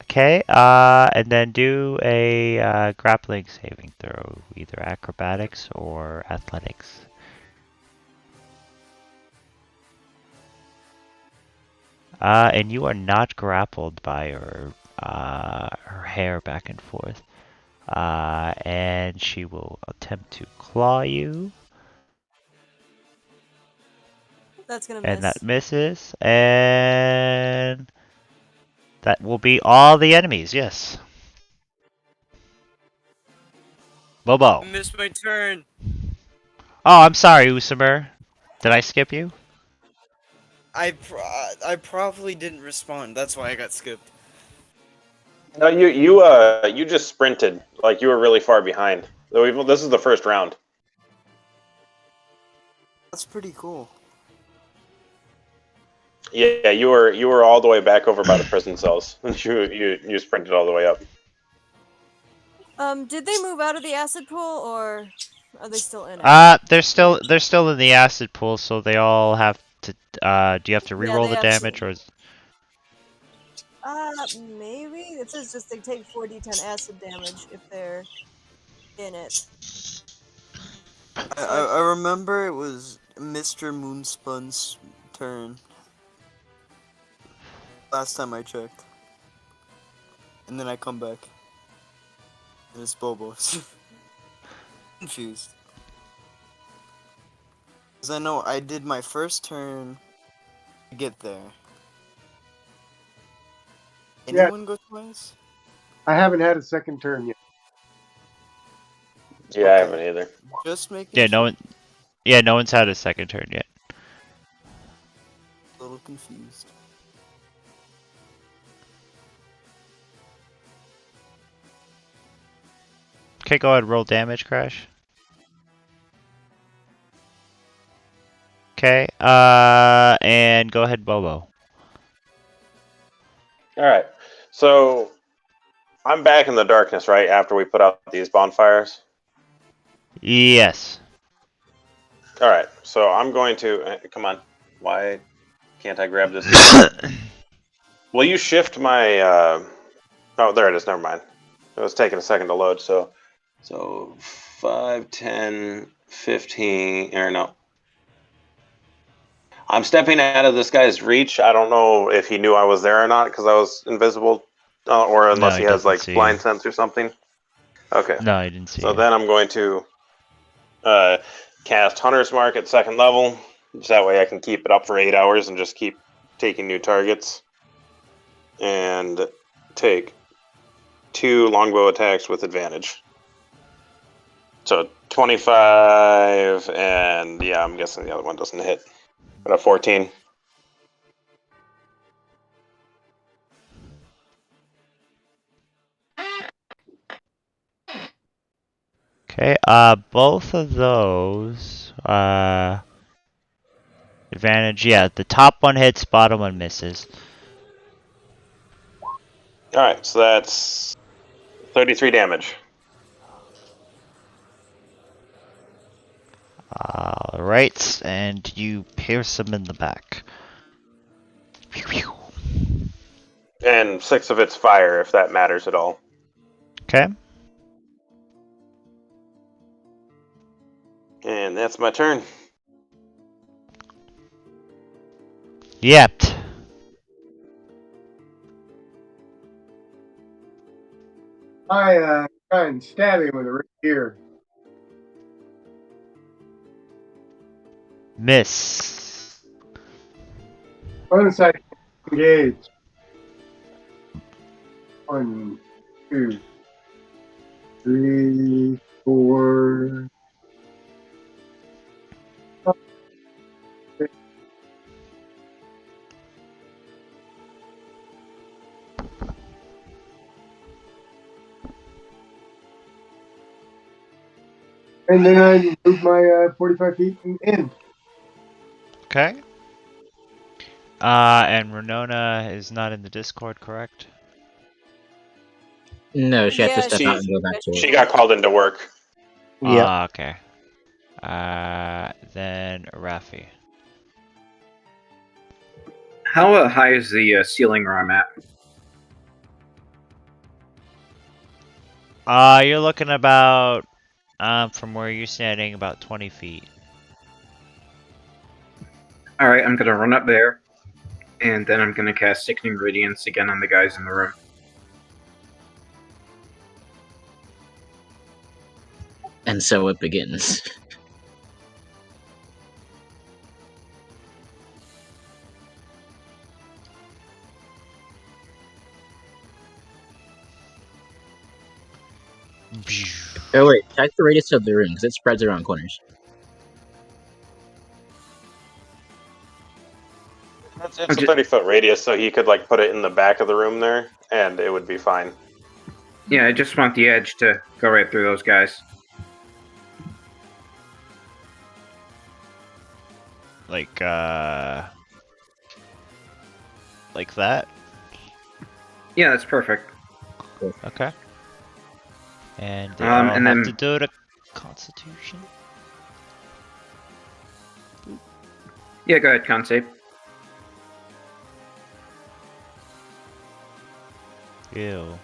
Okay, and then do a grappling saving throw, either acrobatics or athletics. And you are not grappled by her hair back and forth. And she will attempt to claw you. That's gonna And miss. that misses. And that will be all the enemies, yes. Bobo. I missed my turn. Oh, I'm sorry, Usamer. Did I skip you? I probably didn't respond. That's why I got skipped. No, you just sprinted. Like you were really far behind. This is the first round. That's pretty cool. Yeah, you were all the way back over by the prison cells. You sprinted all the way up. Did they move out of the acid pool, or are they still in it? They're still in the acid pool, so they all have to. Do you have to Yeah, reroll they the have damage, to. or? Maybe it says just they take 4d10 acid damage if they're in it. I remember it was Mr. Moonspun's turn. Last time I checked. And then I come back. And it's Bobo's. Confused. Because I know I did my first turn to get there. Anyone go twice? I haven't had a second turn yet. Yeah, I haven't either. Just making Yeah, sure. no one's had a second turn yet. A little confused. Okay, go ahead, roll damage, Crash. Okay, and go ahead, Bobo. Alright. So I'm back in the darkness, right? After we put out these bonfires? Yes. Alright, so I'm going to come on. Why can't I grab this? Will you shift my oh, there it is, never mind. It was taking a second to load, so 5, 10, 15, or no. I'm stepping out of this guy's reach. I don't know if he knew I was there or not because I was invisible, or unless No, he he has doesn't like see blind you. sense or something. Okay. No, I didn't see So you. then I'm going to cast Hunter's Mark at 2nd level. Just that way I can keep it up for 8 hours and just keep taking new targets. And take 2 longbow attacks with advantage. So 25, and yeah, I'm guessing the other one doesn't hit. But a 14. Okay, both of those, advantage, yeah, the top one hits, bottom one misses. Alright, so that's 33 damage. Alright, and you pierce him in the back. And 6 of it's fire, if that matters at all. Okay. And that's my turn. Yep. I try and stab him with a rapier. Miss. Bonus action engage. 1, 2, 3, 4. And then I move my 45 feet in. Okay. And Renona is not in the Discord, correct? No, she had to Yeah, step out and go back to She work. got called into work. Yeah. Okay. Then Rafi. How high is the ceiling where I'm at? You're looking about, from where you're standing, about 20 feet. Alright, I'm gonna run up there, and then I'm gonna cast Sickening Radiance again on the guys in the room. And so it begins. Oh wait, check the radius of the room because it spreads around corners. It's a 30-foot radius, so he could like put it in the back of the room there, and it would be fine. Yeah, I just want the edge to go right through those guys. Like that? Yeah, that's perfect. Okay. And they all and have then to do the Constitution. yeah, go ahead, Con save. Ew.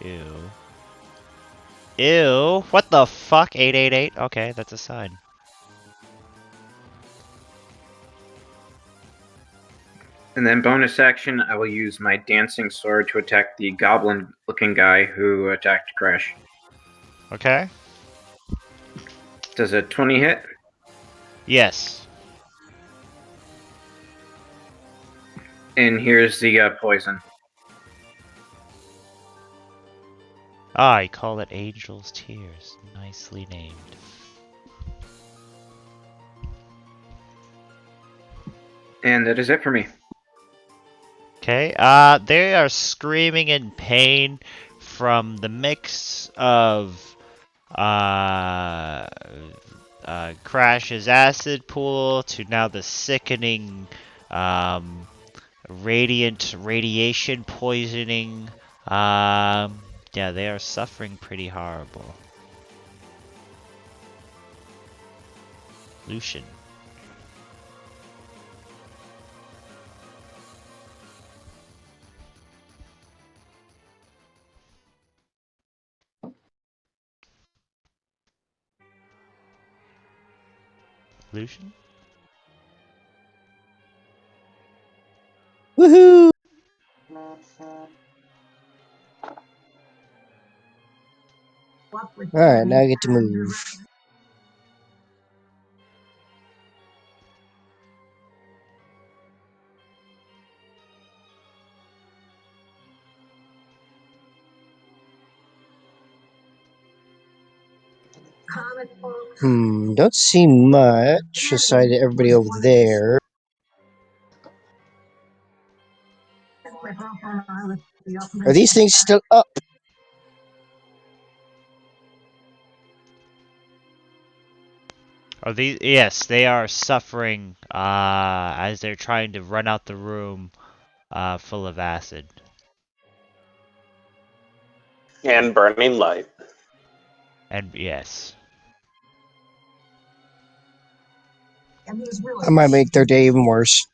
Ew. Ew. What the fuck? 888? Okay, that's a sign. And then bonus action, I will use my dancing sword to attack the goblin-looking guy who attacked Crash. Okay. Does a 20 hit? Yes. And here's the poison. Ah, you call it Angel's Tears. Nicely named. And that is it for me. Okay, they are screaming in pain from the mix of Crash's acid pool to now the sickening radiation poisoning. Yeah, they are suffering pretty horrible. Lucian. Lucian? Woohoo! Alright, now I get to move. Don't see much aside of everybody over there. Are these things still up? Are these? Yes, they are suffering as they're trying to run out the room full of acid. And burning light. And yes. I might make their day even worse.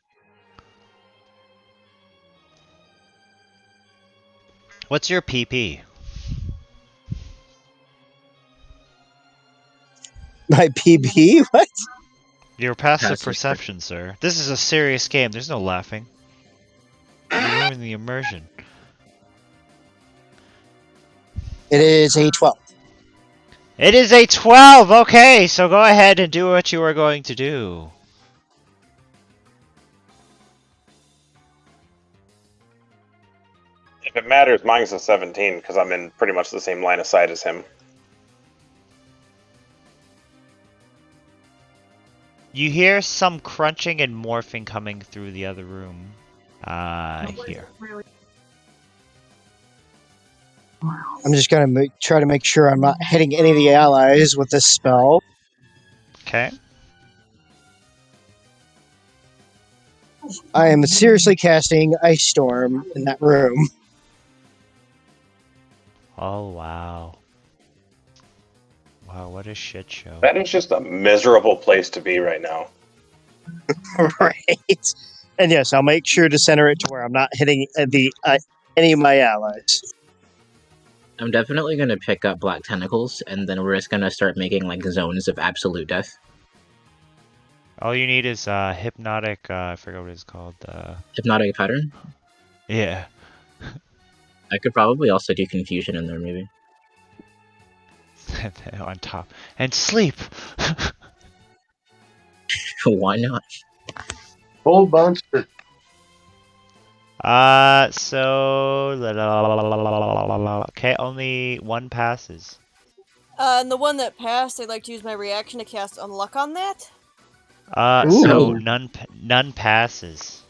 What's your PP? My PB? What? Your passive Passive perception, sir. This is a serious game. There's no laughing. You're ruining the immersion. It is a 12. It is a 12! Okay, so go ahead and do what you are going to do. If it matters, mine's a 17 because I'm in pretty much the same line of sight as him. You hear some crunching and morphing coming through the other room. Here. I'm just gonna try to make sure I'm not hitting any of the allies with this spell. Okay. I am seriously casting Ice Storm in that room. Oh, wow. Wow, what a shit show. That is just a miserable place to be right now. Right. And yes, I'll make sure to center it to where I'm not hitting any of my allies. I'm definitely gonna pick up Black Tentacles, and then we're just gonna start making like zones of absolute death. All you need is hypnotic, I forgot what it's called. Hypnotic pattern? Yeah. I could probably also do confusion in there, maybe. On top. And sleep! Why not? Whole bunch. Okay, only one passes. And the one that passed, I'd like to use my reaction to cast Unluck on that. So none passes.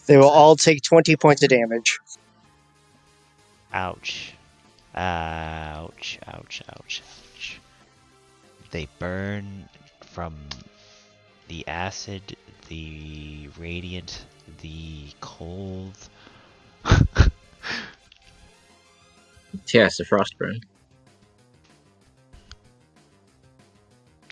They will all take 20 points of damage. Ouch. Ouch, ouch, ouch, ouch. They burn from the acid, the radiant, the cold. Yeah, it's a frost burn.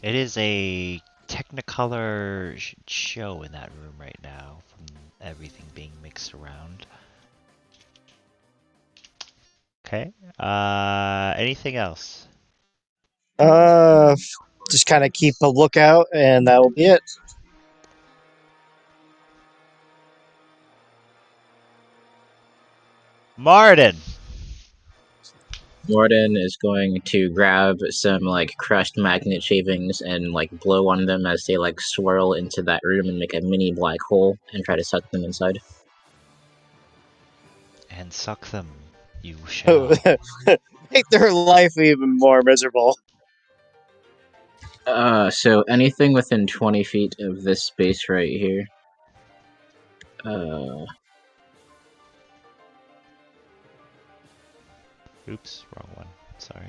It is a Technicolor show in that room right now, from everything being mixed around. Okay. Anything else? Just kind of keep a lookout, and that will be it. Martin! Morden is going to grab some like crushed magnet shavings and like blow on them as they like swirl into that room and make a mini black hole and try to suck them inside. And suck them, you shall. Make their life even more miserable. So anything within 20 feet of this space right here. Oops, wrong one. Sorry.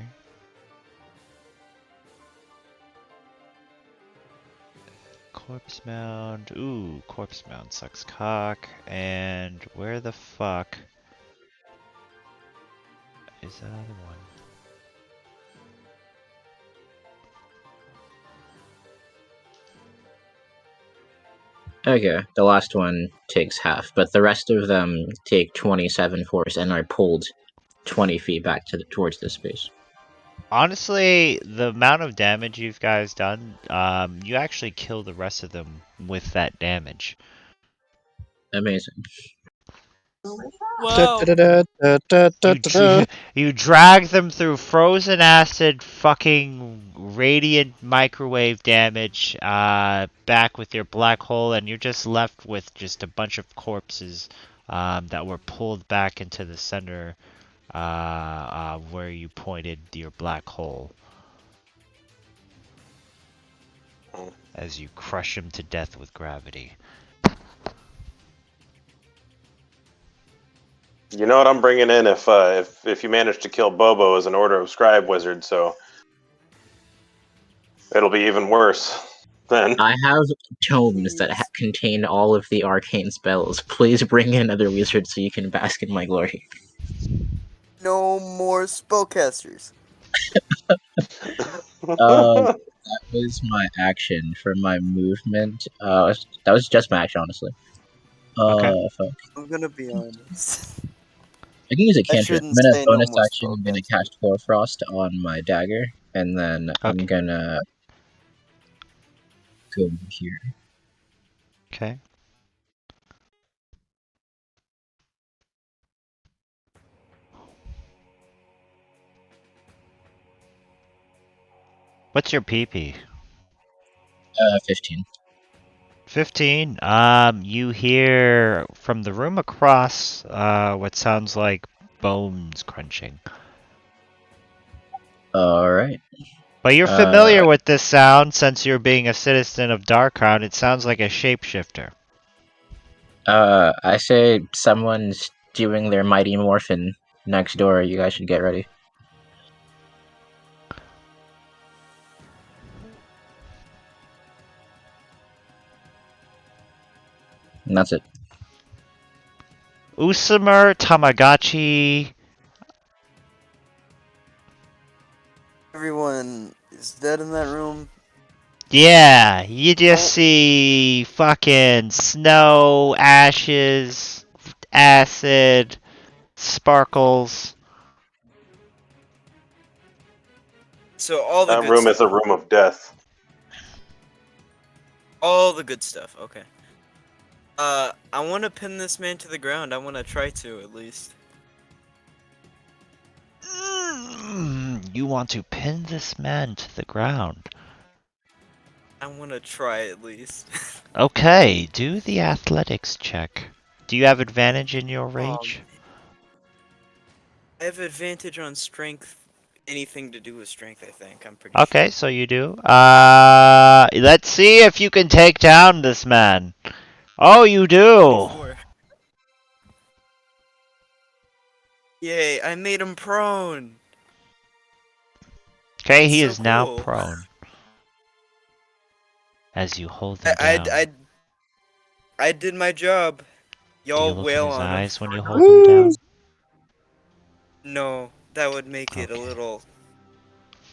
Corpse mound. Ooh, corpse mound sucks cock. And where the fuck is that other one? Okay, the last one takes half, but the rest of them take 27 force and are pulled 20 feet back towards this space. Honestly, the amount of damage you guys done, you actually kill the rest of them with that damage. Amazing. Wow. You drag them through frozen acid, fucking radiant microwave damage, back with your black hole, and you're just left with just a bunch of corpses, that were pulled back into the center, where you pointed your black hole. As you crush them to death with gravity. You know what I'm bringing in if you manage to kill Bobo as an Order of Scribe wizard, so it'll be even worse then. I have tomes that contain all of the arcane spells. Please bring in other wizards so you can bask in my glory. No more spellcasters. That was my action. For my movement, that was just my action, honestly. Okay. Fuck. I'm gonna be honest. I can use a I cantrip. I'm shouldn't gonna say no bonus more action. I'm gonna cast Hoarfrost on my dagger, and then I'm gonna go here. Okay. What's your PP? 15. 15. You hear from the room across, what sounds like bones crunching. Alright. But you're familiar with this sound since you're being a citizen of Darkhound. It sounds like a shapeshifter. I say someone's doing their Mighty Morphin next door. You guys should get ready. And that's it. Usamer Tamagotchi. Everyone is dead in that room. Yeah, you just see fucking snow, ashes, acid, sparkles. So all the That good room stuff. is a room of death. All the good stuff. Okay. I want to pin this man to the ground. I want to try to, at least. You want to pin this man to the ground. I want to try, at least. Okay, do the athletics check. Do you have advantage in your rage? I have advantage on strength. Anything to do with strength, I think. I'm pretty Okay, sure. so you do. Let's see if you can take down this man. Oh, you do. 24. Yay! I made him prone. Okay, he So is now cool. prone. As you hold him I, down. I, I did my job. Do you Y'all look in wail his on him. eyes when you hold him down? No, that would make it a Okay. little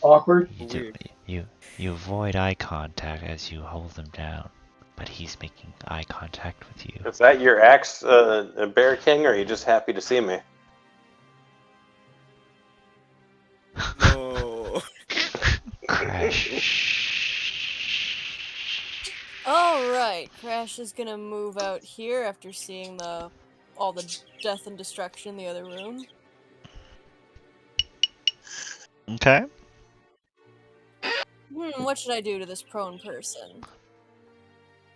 Awkward. weird. You avoid eye contact as you hold him down, but he's making eye contact with you. Is that your axe, Bear King, or are you just happy to see me? No. Crash. Alright, Crash is gonna move out here after seeing all the death and destruction in the other room. Okay. What should I do to this prone person?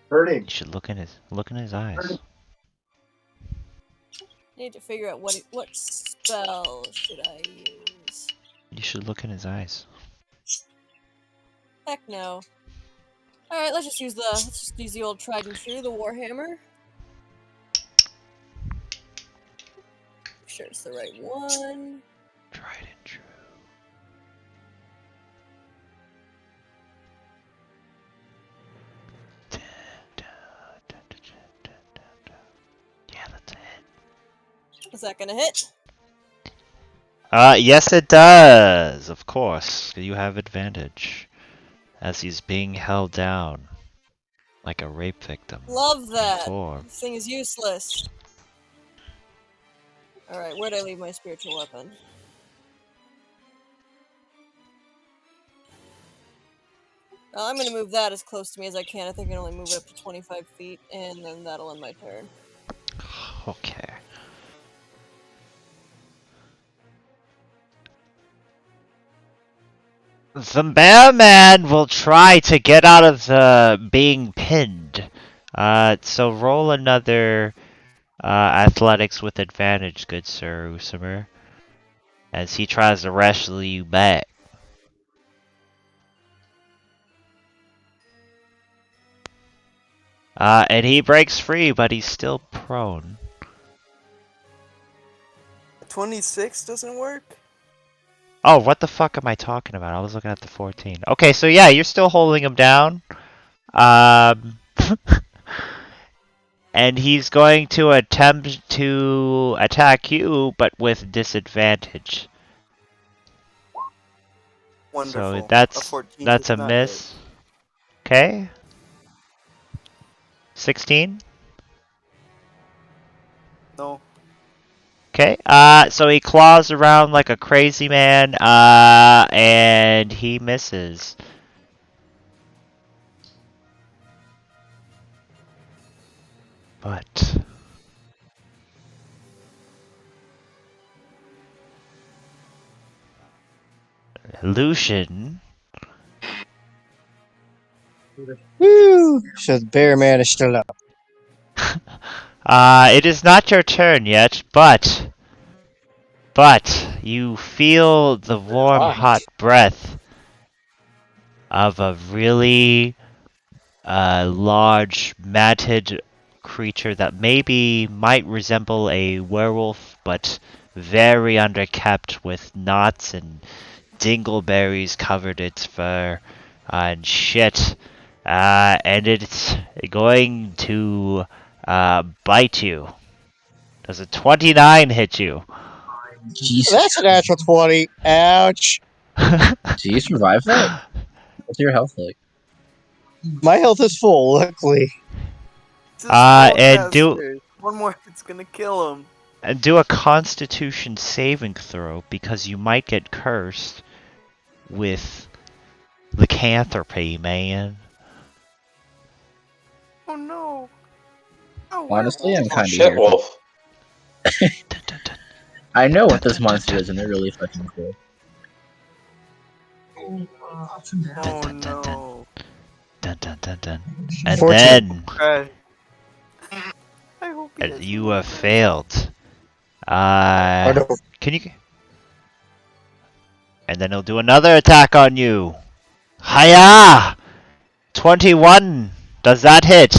Hurt him. You should look in his eyes. Need to figure out what spell should I use. You should look in his eyes. Heck no. Alright, let's just use the old tried and true, the Warhammer. Make sure it's the right one. Tried and true. Yeah, that's a hit. Is that gonna hit? Yes it does! Of course. You have advantage. As he's being held down. Like a rape victim. Love that! Before. This thing is useless. Alright, where'd I leave my spiritual weapon? I'm gonna move that as close to me as I can. I think I can only move it up to 25 feet, and then that'll end my turn. Okay. The bear man will try to get out of the being pinned. So roll another athletics with advantage, good sir Usimer. As he tries to wrestle you back. And he breaks free, but he's still prone. 26 doesn't work? Oh, what the fuck am I talking about? I was looking at the 14. Okay, so yeah, you're still holding him down. And he's going to attempt to attack you, but with disadvantage. Wonderful. So that's does a not miss. Okay. 16. hit. No. Okay. So he claws around like a crazy man. And he misses. But Lucian. Woo! So the bear man is still up. It is not your turn yet, but you feel the warm, Right. hot breath of a really large, matted creature that might resemble a werewolf, but very underkept with knots and dingleberries covered its fur and shit. And it's going to bite you. Does a 29 hit you? Jesus. That's a natural 20. Ouch. Do you survive that? What's your health like? My health is full, luckily. It's a small and one more it's gonna kill him. And do a Constitution saving throw because you might get cursed with lycanthropy, man. Oh no. Oh, Honestly, I'm Oh, kind of shit, here. Wolf. Dun, dun, dun. I know what this Dun, dun, dun, monster dun. is, and they're really fucking cool. Oh no. Dun, dun, dun, dun. And 14. then Crash. I hope he doesn't you have remember. failed. Or no, Can you? And then he'll do another attack on you. Hiya! 21. Does that hit?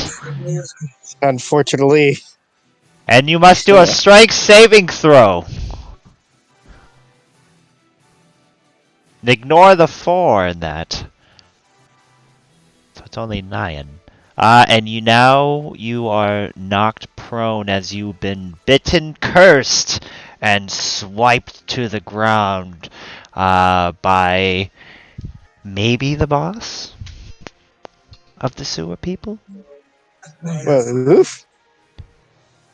unfortunately. And you must do a strength saving throw. Ignore the 4 in that. So it's only 9. And you are knocked prone as you've been bitten, cursed, and swiped to the ground by maybe the boss of the sewer people? Well, oof.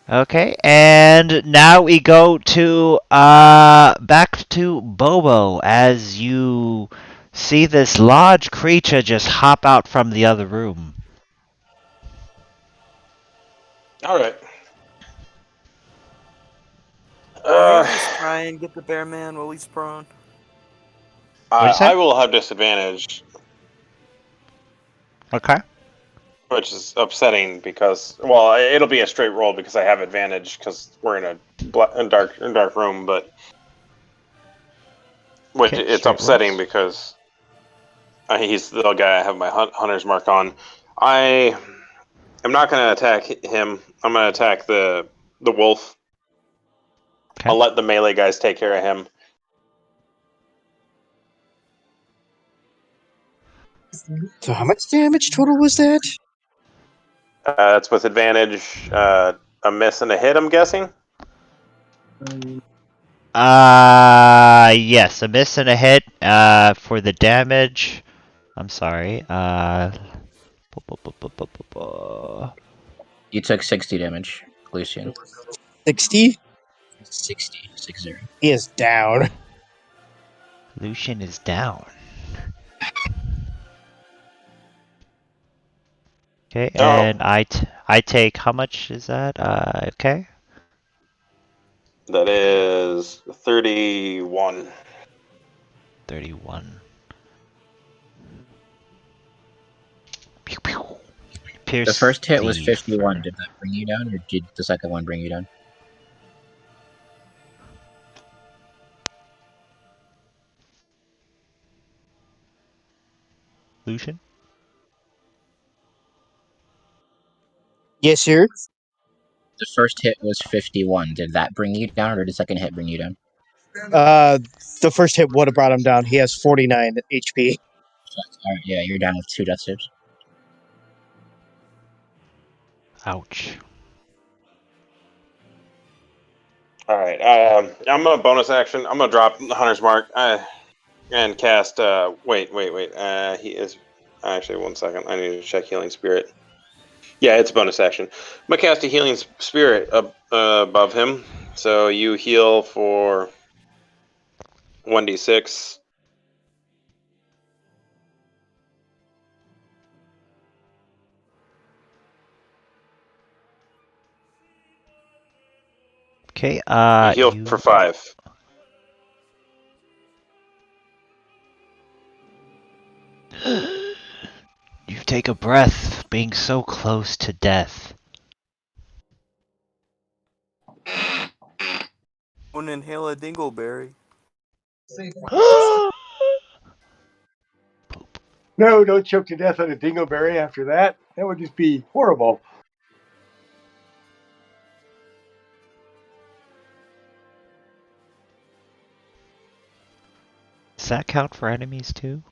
Okay, and now we go to back to Bobo as you see this large creature just hop out from the other room. All right. Can we just try and get the bear man while he's prone? What'd you say? I will have disadvantage, Okay. which is upsetting because, well, it'll be a straight roll because I have advantage because we're in a dark room, but which Okay, it's straight upsetting rolls. because he's the guy I have my hunter's mark on. I am not going to attack him. I'm going to attack the wolf. Okay. I'll let the melee guys take care of him. So how much damage total was that? That's with advantage. A miss and a hit, I'm guessing. Yes, a miss and a hit. For the damage. I'm sorry. You took 60 damage, Lucian. 60? 60. He is down. Lucian is down. Okay, and I take, how much is that? Okay. That is 31. 31. The first hit was the 51. fur. Did that bring you down, or did the second one bring you down? Lucian? Yes, sir. The first hit was 51. Did that bring you down, or did the second hit bring you down? The first hit would have brought him down. He has 49 HP. Alright, yeah, you're down with 2 death saves. Ouch. All right. I'm gonna bonus action. I'm gonna drop the hunter's mark and cast. Wait. He is actually 1 second. I need to check healing spirit. Yeah, it's a bonus action. I'm gonna cast a healing spirit above him. So you heal for 1d6. Okay, You heal for 5. You take a breath, being so close to death. Don't inhale a dingleberry. No, don't choke to death on a dingleberry after that. That would just be horrible. Does that count for enemies too?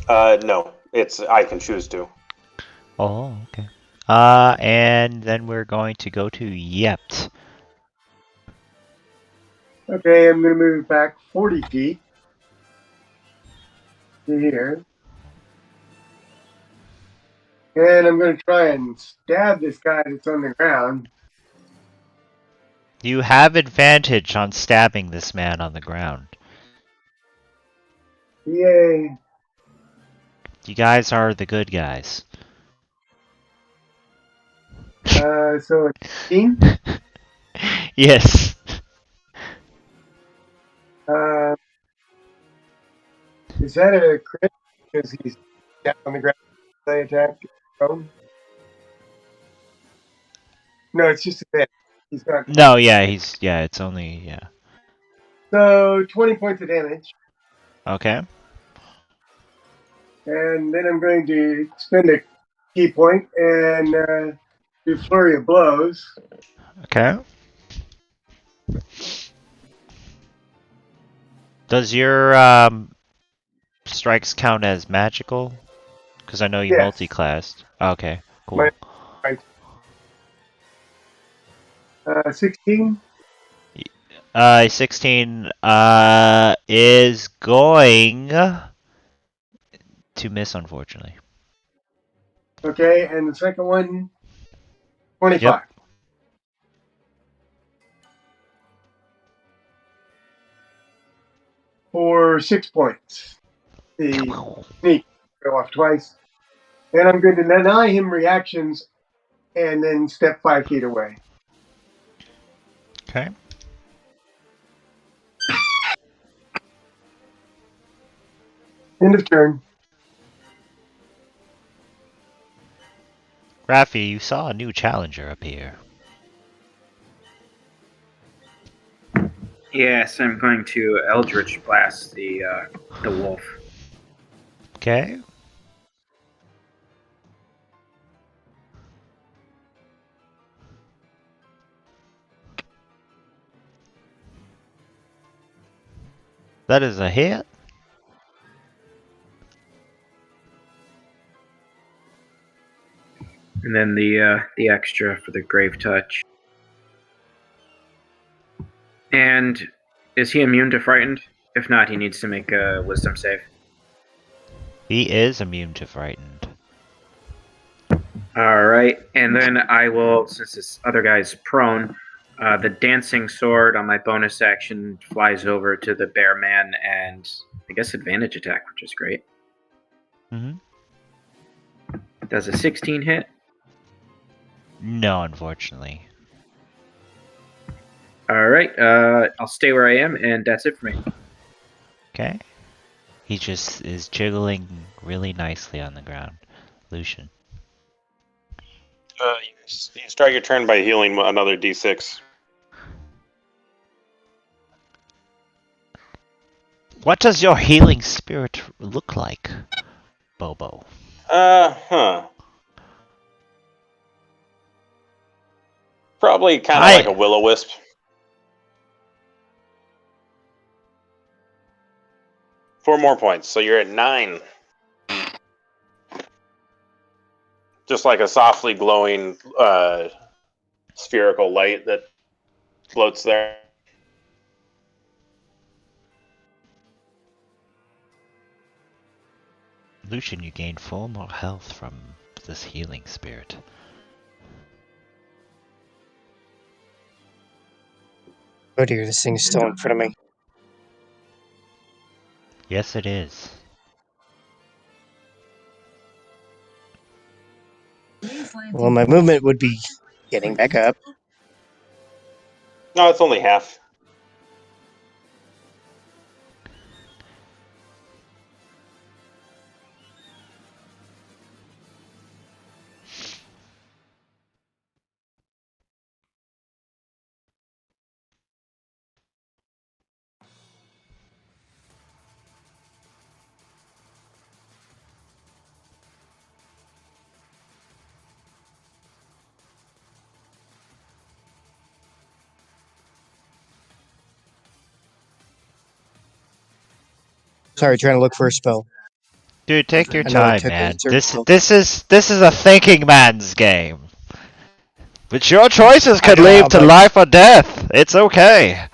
No, it's I can choose to. Oh, okay. And then we're going to go to Yept. Okay, I'm going to move back 40 feet to here. And I'm going to try and stab this guy that's on the ground. You have advantage on stabbing this man on the ground. Yay. You guys are the good guys. So it's 18. Yes. Is that a crit? Because he's down on the ground. They attack. Oh. No, it's just a hit. He's not. No, yeah, it's only, yeah. So 20 points of damage. Okay. And then I'm going to spend a key point and do flurry of blows. Okay. Does your strikes count as magical? Because I know you Yes. multi-classed. Okay, cool. My right. 16. 16 is going to miss, unfortunately. Okay, and the second one, 25. Yep. For 6 points. The sneak go off twice. And I'm going to deny him reactions and then step 5 feet away. Okay. End of turn. Rafi, you saw a new challenger up here. Yes, I'm going to Eldritch Blast the wolf. Okay. That is a hit. And then the extra for the Grave Touch. And is he immune to frightened? If not, he needs to make a Wisdom save. He is immune to frightened. All right, and then I will, since this other guy's prone, the dancing sword on my bonus action flies over to the bear man, and I guess advantage attack, which is great. Mm-hmm. Does a 16 hit? No, unfortunately. All right, I'll stay where I am, and that's it for me. Okay. He just is jiggling really nicely on the ground. Lucian. You start your turn by healing another d6. What does your healing spirit look like, Bobo? Probably kind of like a will-o-wisp. Four more points, so you're at 9. Just like a softly glowing spherical light that floats there. Lucian, you gained 4 more health from this healing spirit. Oh dear, this thing's still in front of me. Yes, it is. Well, my movement would be getting back up. No, it's only half. Sorry, trying to look for a spell. Dude, take your I know I time, took a man. certain This is a thinking man's game. But your choices I could know, lead to but- life or death. It's okay.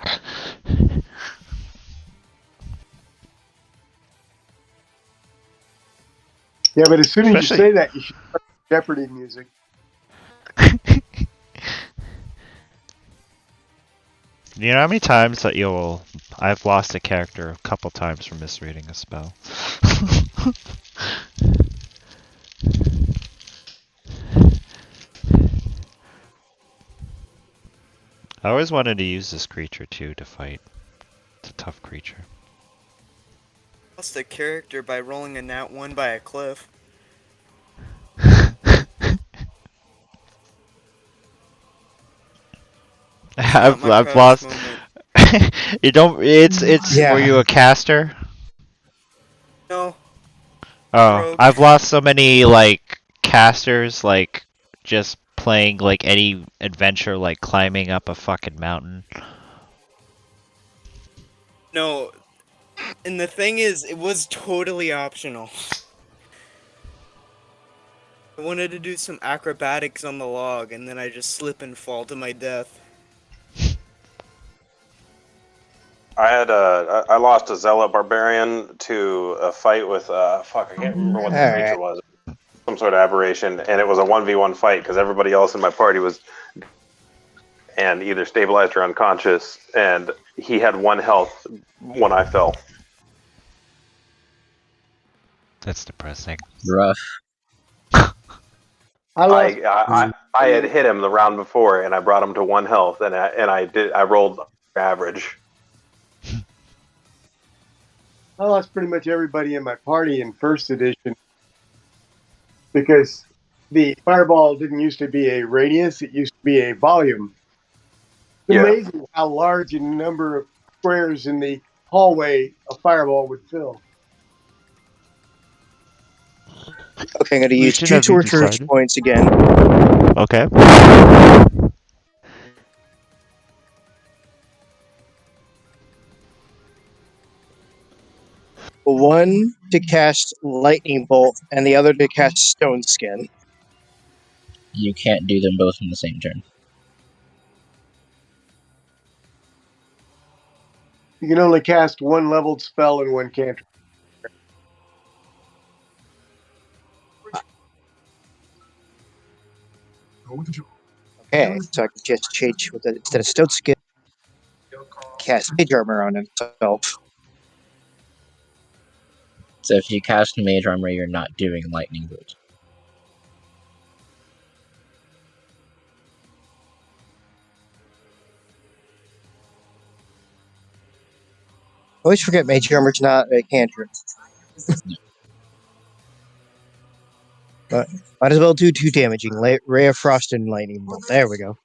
Yeah, but as soon as Especially- you say that, you should start Jeopardy music. You know how many times that I've lost a character a couple times from misreading a spell. I always wanted to use this creature too to fight. It's a tough creature. Lost a character by rolling a nat 1 by a cliff. I've my lost. proudest moment. You don't. It's. Yeah. Were you a caster? No. Oh, Rogue. I've lost so many like casters, like just playing like any adventure, like climbing up a fucking mountain? No, and the thing is, it was totally optional. I wanted to do some acrobatics on the log, and then I just slip and fall to my death. I lost a zealot barbarian to a fight with fuck, I can't remember what the All creature right. was. Some sort of aberration, and it was a 1v1 fight because everybody else in my party was and either stabilized or unconscious, and he had 1 health when I fell. That's depressing. Rough. I had hit him the round before, and I brought him to 1 health, and I rolled average. I lost pretty much everybody in my party in first edition because the fireball didn't used to be a radius; it used to be a volume. It's amazing how large a number of squares in the hallway a fireball would fill. Okay, I'm going to use Legion, 2 have you torture decided? points again. Okay. One to cast lightning bolt, and the other to cast stone skin. You can't do them both in the same turn. You can only cast 1 leveled spell and 1 cantrip. Okay, so I can just change with it instead of stone skin, cast mage armor on himself. So if you cast Mage Armor, you're not doing Lightning Bolt. Always forget mage armor's not a cantrip. But might as well do 2 damaging. Ray of Frost and Lightning Bolt. There we go.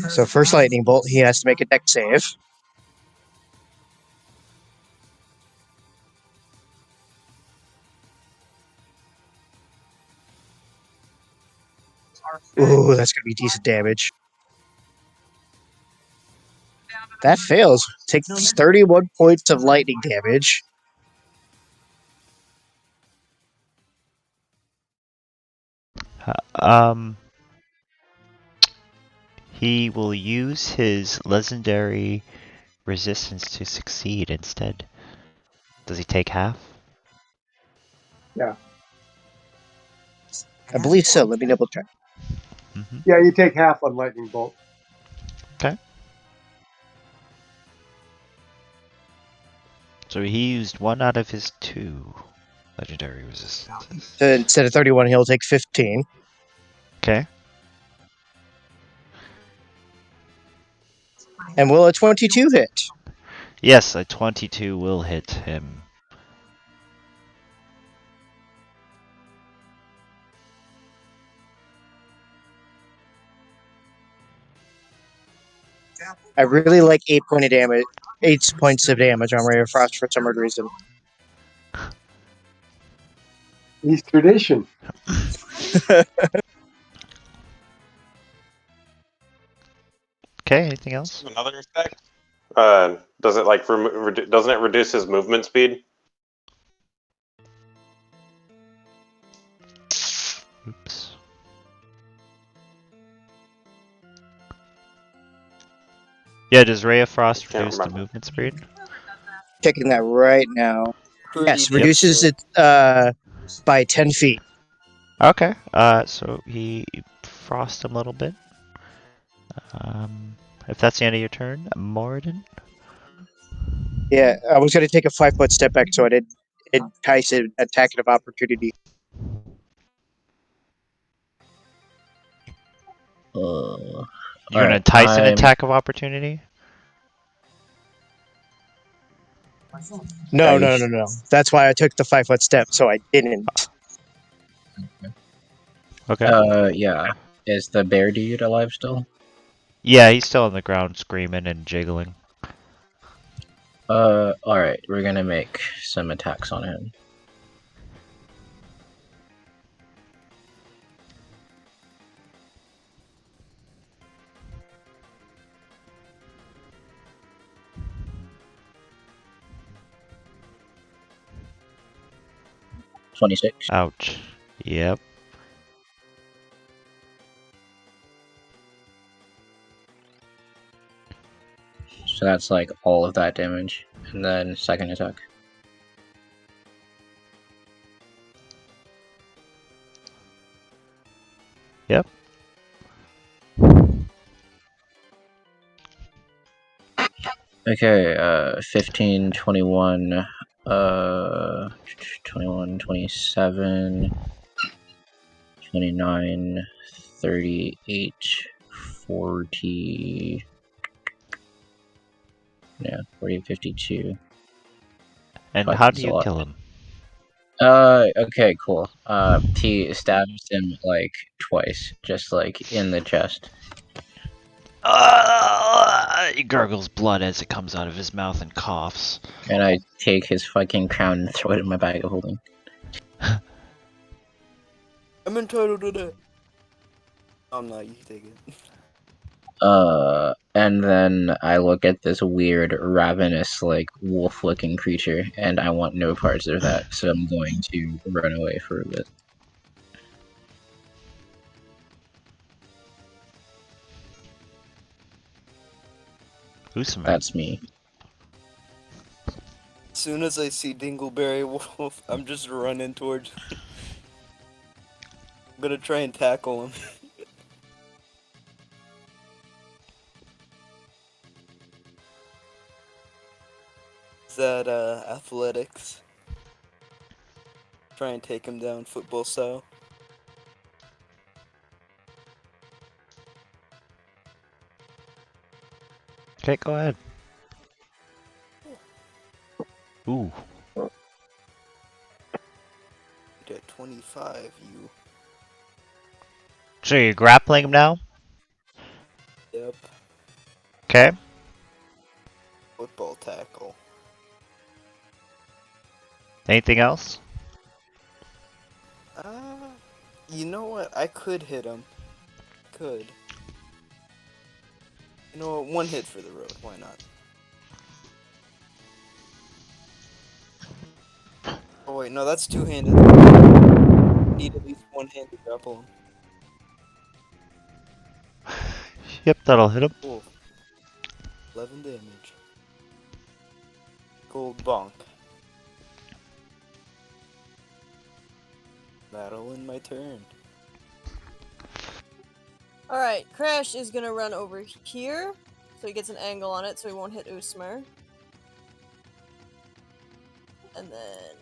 So first Lightning Bolt, he has to make a dex save. Ooh, that's going to be decent damage. That fails. Takes 31 points of lightning damage. He will use his legendary resistance to succeed instead. Does he take half? Yeah. I believe so. Let me double check. Yeah, you take half on lightning bolt. Okay. So he used 1 out of his 2 legendary resistances. So instead of 31, he'll take 15. Okay. And will a 22 hit? Yes, a 22 will hit him. I really like 8 points of damage on Ray of Frost for some weird reason. He's tradition. Okay, anything else? Another effect. Does it like doesn't it reduce his movement speed? Oops. Yeah, does Ray of Frost reduce the movement speed? Checking that right now. Yes, reduces it by 10 feet. Okay, so he frost him a little bit. If that's the end of your turn, Moradin? Yeah, I was going to take a 5-foot step back, so I did entice an attack of opportunity. You're gonna entice an attack of opportunity? No. That's why I took the 5-foot step, so I didn't. Okay. Yeah. Is the bear dude alive still? Yeah, he's still on the ground screaming and jiggling. Alright, we're gonna make some attacks on him. 26. Ouch. Yep. So that's like all of that damage. And then second attack. Yep. Okay, 15, 21, 21, 27, 29, 38, 40, yeah, 40, 52. And Fuck, how that's do a you lot. kill him? Okay, cool. He stabs him, like, twice, just, like, in the chest. He gurgles blood as it comes out of his mouth and coughs. And I take his fucking crown and throw it in my bag of holding. I'm entitled to that. I'm not. You take it. And then I look at this weird, ravenous, like, wolf-looking creature, and I want no parts of that, so I'm going to run away for a bit. Usama. That's me. As soon as I see Dingleberry Wolf, I'm just running towards. I'm gonna try and tackle him. Is that athletics? Try and take him down football style. Okay, go ahead. Ooh. At 25, you. So you're grappling him now? Yep. Okay. Football tackle. Anything else? You know what? I could hit him. Could. You know what? One hit for the road. Why not? Oh wait, no, that's two-handed. Need at least one hand to grapple him. Yep, that'll hit him. Cool. 11 damage. Gold bonk. That'll end my turn. Alright, Crash is gonna run over here, so he gets an angle on it so he won't hit Usmer. And then...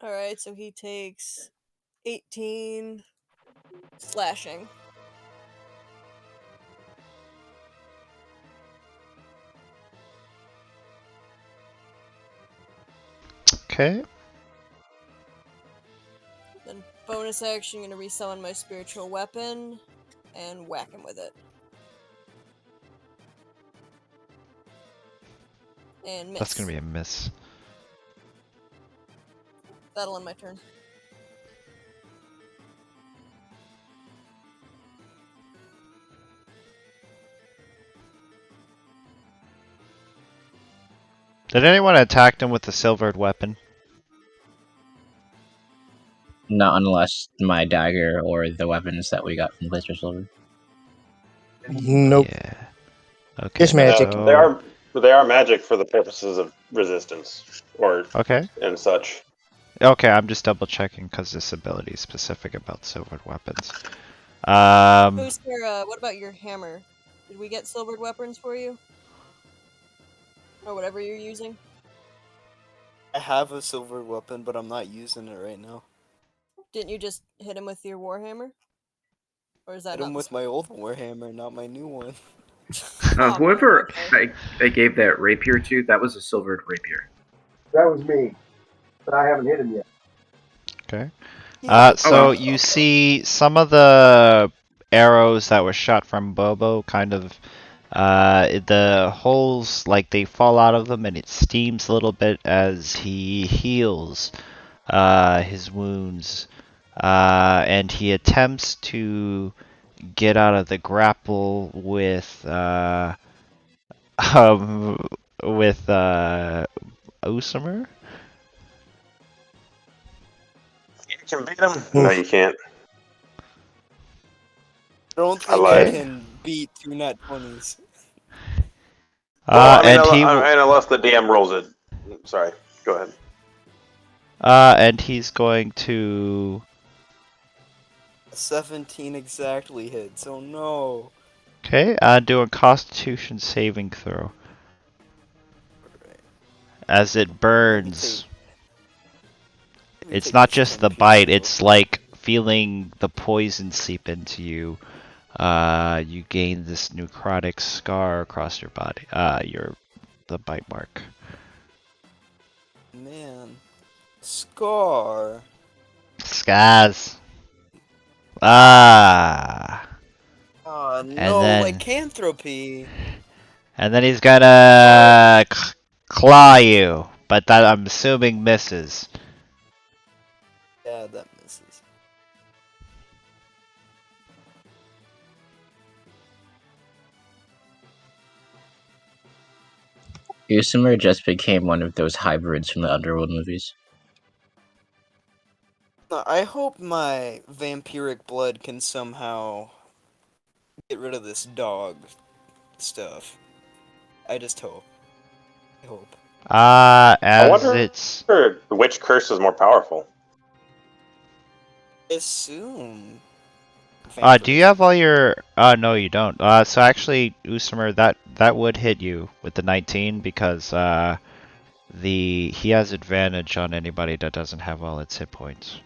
Alright, so he takes 18 slashing. Okay. Then bonus action, gonna resummon my spiritual weapon and whack him with it. And miss. That's gonna be a miss. That'll end my turn. Did anyone attack him with the silvered weapon? Not unless my dagger or the weapons that we got from Glacier Silver. Nope. Yeah. Okay. It's magic. So... They are magic for the purposes of resistance or Okay. and such. Okay, I'm just double checking because this ability is specific about silvered weapons. Booster, what about your hammer? Did we get silvered weapons for you? Or whatever you're using? I have a silver weapon, but I'm not using it right now. Didn't you just hit him with your warhammer? Or is that Hit not him with my old warhammer, not my new one. Whoever I gave that rapier to, that was a silvered rapier. That was me. but I haven't hit him yet. Okay. Yeah. So you see some of the arrows that were shot from Bobo kind of the holes, like they fall out of them and it steams a little bit as he heals his wounds. And he attempts to get out of the grapple with um with Usamer. You can beat him. No, you can't. I don't I think lied. I can beat 2 nat 20s. Well, I mean, And he will. and unless the DM rolls it. Sorry. Go ahead. And he's going to. 17 exactly hits. Oh no. Okay, do a Constitution saving throw. As it burns. Let me It's take not this just the 10 bite, pieces real it's like feeling the poison seep into you. You gain this necrotic scar across your body. The bite mark. Man. Scar. Scars. Ah. Oh And no, then lycanthropy. he's gonna claw you, but that I'm assuming misses. Yeah, that misses. Usumer just became one of those hybrids from the Underworld movies. I hope my vampiric blood can somehow get rid of this dog stuff. I just hope. I hope. I As wonder it's. which curse is more powerful. Assume. Do you have all your? No, you don't. So actually, Usamer, that would hit you with the 19 because he has advantage on anybody that doesn't have all its hit points.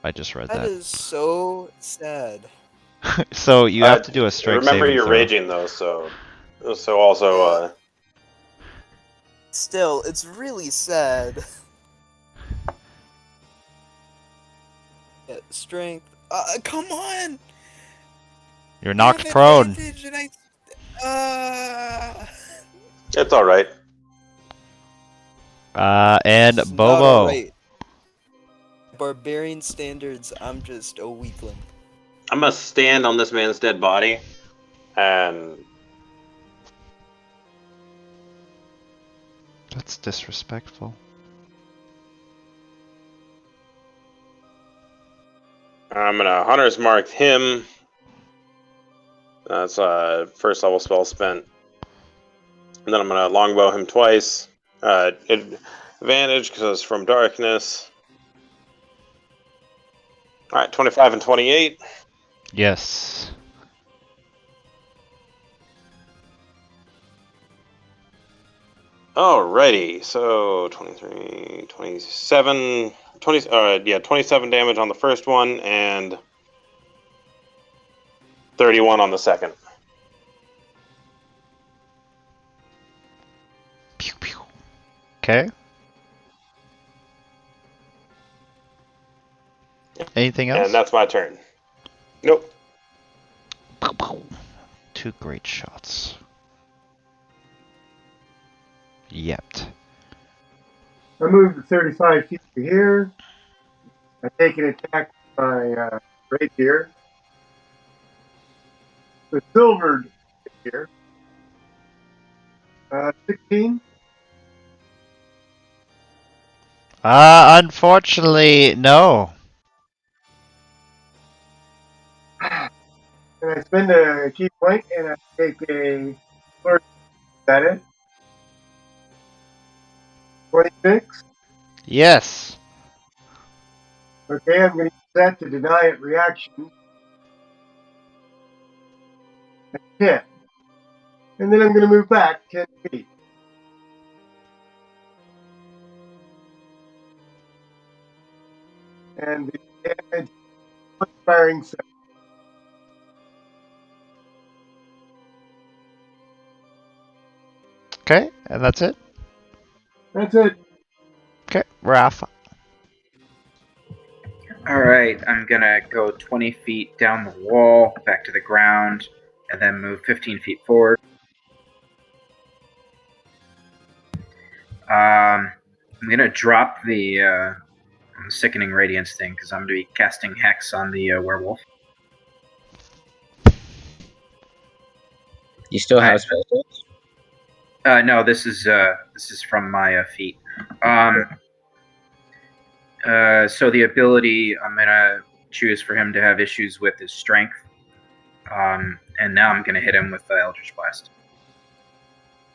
I just read That that. is so sad. So you have to do a strength Remember, saving you're throw. raging though, so also. Still, it's really sad. Yeah, strength. Come on! You're I have knocked prone. advantage and It's all right. And It's not Bobo. alright. Barbarian standards, I'm just a weakling. I'm gonna stand on this man's dead body, and That's disrespectful. I'm gonna hunter's mark him. That's a first level spell spent, and then I'm gonna longbow him twice. Advantage because it's from darkness. All right, 25 and 28. Yes. Alrighty, so 23, 27, 27 damage on the first one, and 31 on the second. Pew pew. Okay. Anything else? And that's my turn. Nope. Two great shots. Yept. I move to 35 feet to here. I take an attack with my rapier. The silvered rapier. 16. Unfortunately, no. And I spend a key point and I take a flourish at it. 26. Yes. Okay, I'm going to use that to deny it reaction. 10. And then I'm going to move back 10 feet. And the damage firing 7. Okay, and that's it. That's it. Raph. Alright, I'm gonna go 20 feet down the wall, back to the ground, and then move 15 feet forward. I'm gonna drop the Sickening Radiance thing, because I'm gonna be casting Hex on the werewolf. You still have spell slots? No, this is from my feat. So the ability I'm gonna choose for him to have issues with is strength. And now I'm gonna hit him with the Eldritch Blast.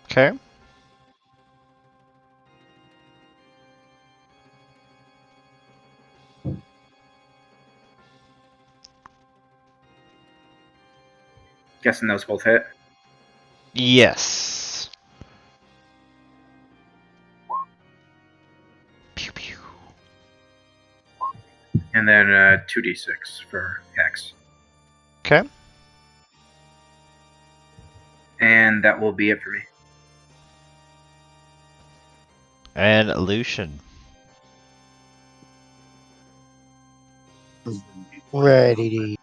Okay. Guessing those both hit. Yes. Pew pew. And then 2d6 for Hex. Okay. And that will be it for me. And Lucian. Ready.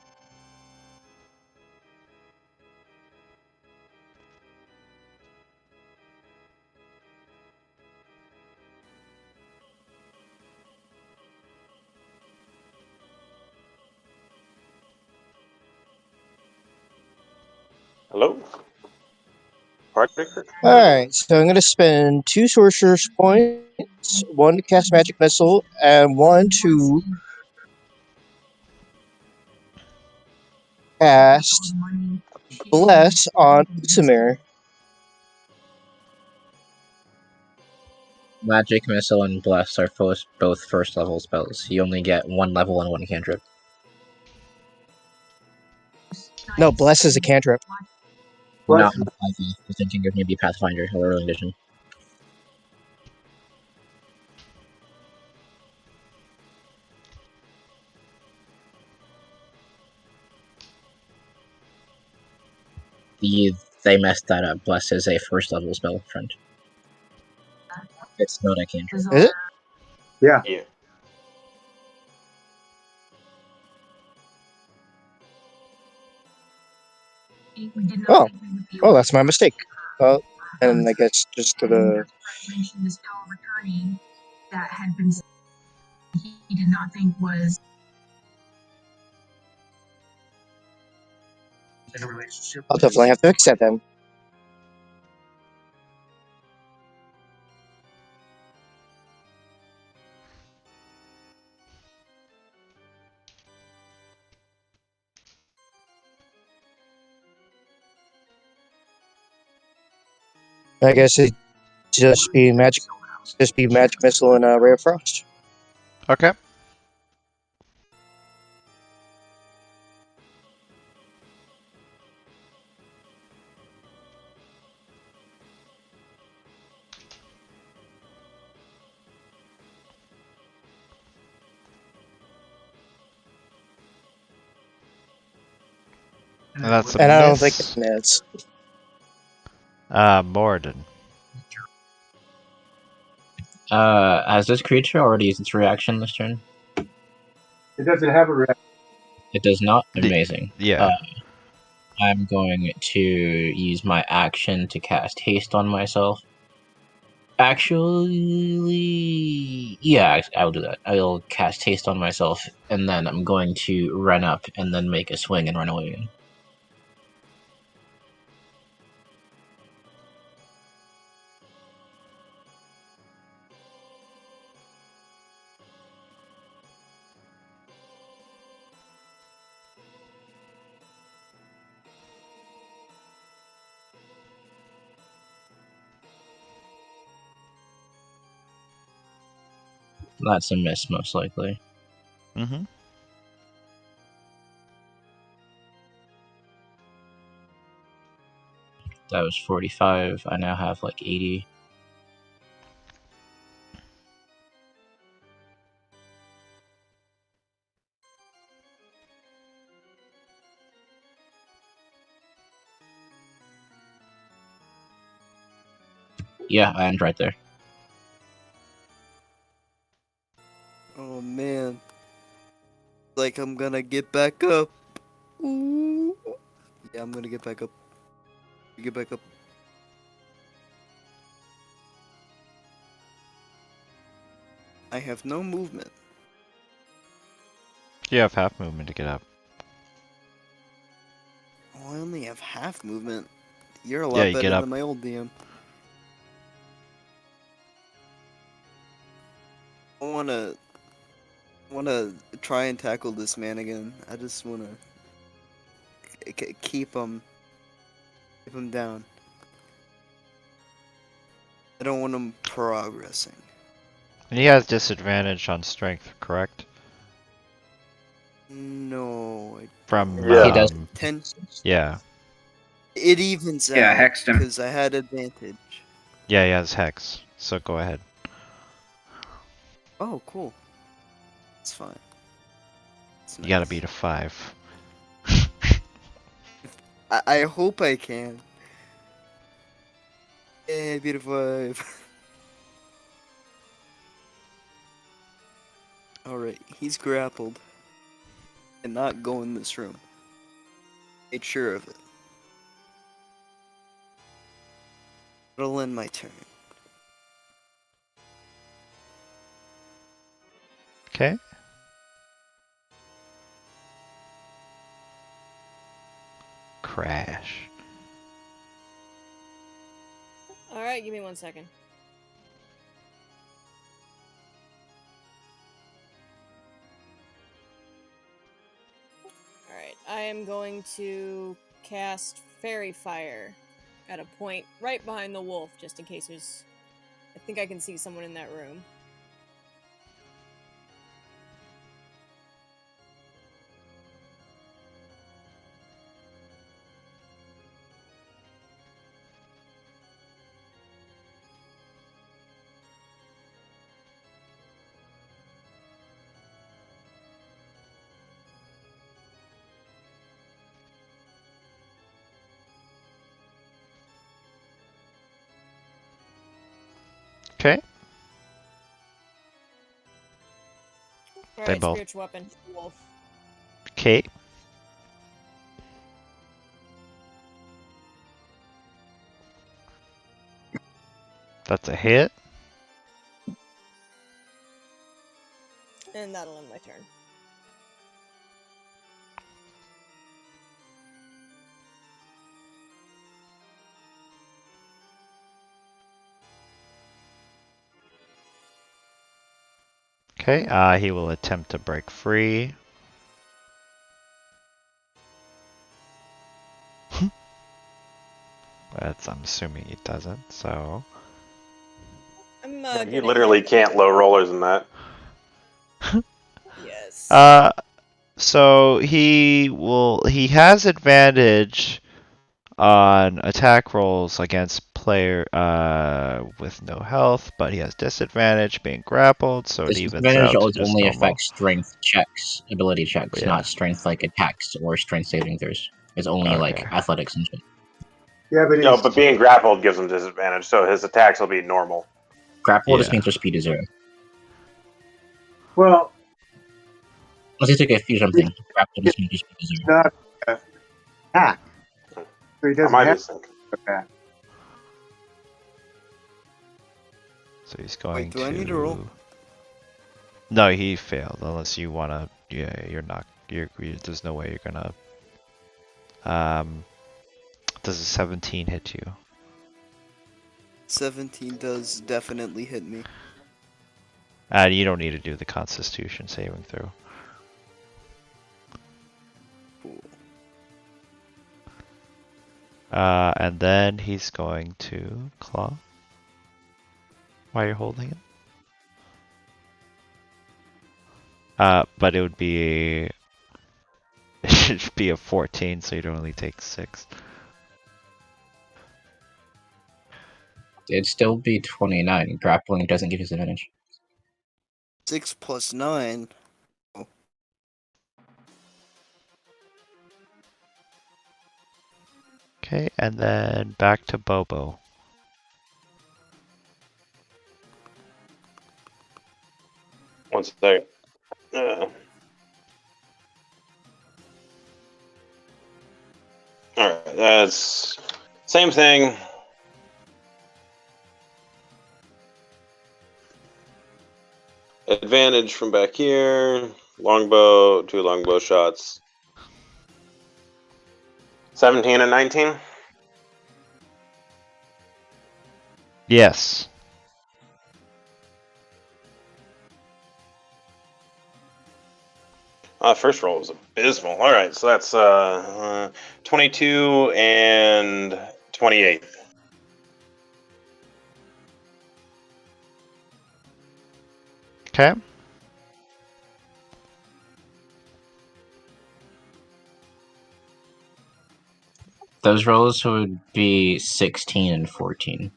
Hello? Party? Alright, so I'm going to spend 2 sorcerer's points, 1 to cast magic missile, and 1 to cast bless on Usamir. Magic Missile and Bless are both first level spells. You only get 1 level and 1 cantrip. No, bless is a cantrip. Not in 5e. You're thinking of maybe Pathfinder or early edition. They messed that up. Bless is a first level spell, friend. It's not a cantrip. Is it? Yeah. Yeah. Oh. Oh, that's my mistake. Well, and I guess just to the... I'll definitely have to fix that then. I guess it just be magic missile and ray of frost. Okay. That's a And I don't think miss. it is. Morden. Has this creature already used its reaction this turn? It doesn't have a reaction. It does not? Amazing. Yeah. I'm going to use my action to cast haste on myself. Actually, yeah, I'll do that. I'll cast haste on myself, and then I'm going to run up and then make a swing and run away again. That's a miss, most likely. Mm-hmm. That was 45. I now have like 80. Yeah, I end right there. Oh man. Like I'm gonna get back up. Ooh. Yeah, I'm gonna get back up. Get back up. I have no movement. You have half movement to get up. Oh, I only have half movement. You're a Yeah, lot you get better up. than my old DM. I wanna try and tackle this man again. I just wanna keep him down. I don't want him progressing. He has disadvantage on strength, correct? No, From Yeah. He does. 10. Yeah, It evens Yeah, out hexed him. because I had advantage. yeah, he has hex. So go ahead. Oh, cool. It's fine. It's You gotta nice. beat a 5. I hope I can. Yeah, beat a 5. Alright, he's grappled. And not go in this room. Made sure of it. It'll end my turn. Okay. Crash. Alright, give me 1 second. Alright, I am going to cast Fairy Fire at a point right behind the wolf, just in case there's... I think I can see someone in that room. Okay. Alright, both- spiritual weapon, wolf. Okay. That's a hit. And that'll end my turn. Okay, he will attempt to break free. I'm assuming he doesn't, so... I'm You gonna literally hit can't low rollers in that. Yes. So he has advantage on attack rolls against player with no health, but he has disadvantage being grappled, so it This evens advantage out to just only normal. affects strength checks, ability checks, Yeah. not strength like attacks or strength saving throws. It's only like Okay. athletics and shit. Yeah, but No, he's, but being grappled gives him disadvantage, so his attacks will be normal. Grapple just Yeah. means their speed is 0. well, Unless you take a fusion thing, grapple just means your speed is 0. not attack. So he I doesn't might have be thinking. attack. So he's going do I need to roll? No, he failed. Unless you wanna. Yeah, you're not. There's no way you're gonna. Does a 17 hit you? 17 does definitely hit me. You don't need to do the Constitution saving throw. Cool. And then he's going to claw. While you're holding it. But it would be it should be a 14, so you'd only take 6. It'd still be 29. Grappling doesn't give you disadvantage. 6 plus 9. Okay, and then back to Bobo. One second. All right, that's same thing. Advantage from back here. Longbow, 2 longbow shots. 17 and 19. Yes. First roll was abysmal. All right, so that's 22 and 28. Okay. Those rolls would be 16 and 14.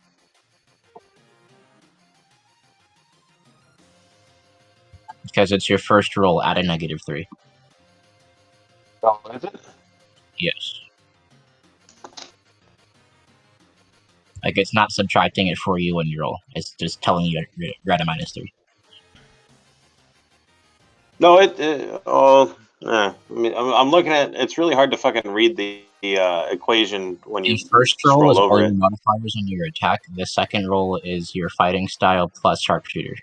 Because it's your first roll at a -3. Oh, is it? Yes. Like, it's not subtracting it for you when you roll. It's just telling you you're at a -3. No, I mean, I'm looking at. It's really hard to fucking read the equation when The you first roll scroll is all over your it. modifiers on your attack. The second roll is your fighting style plus sharpshooter.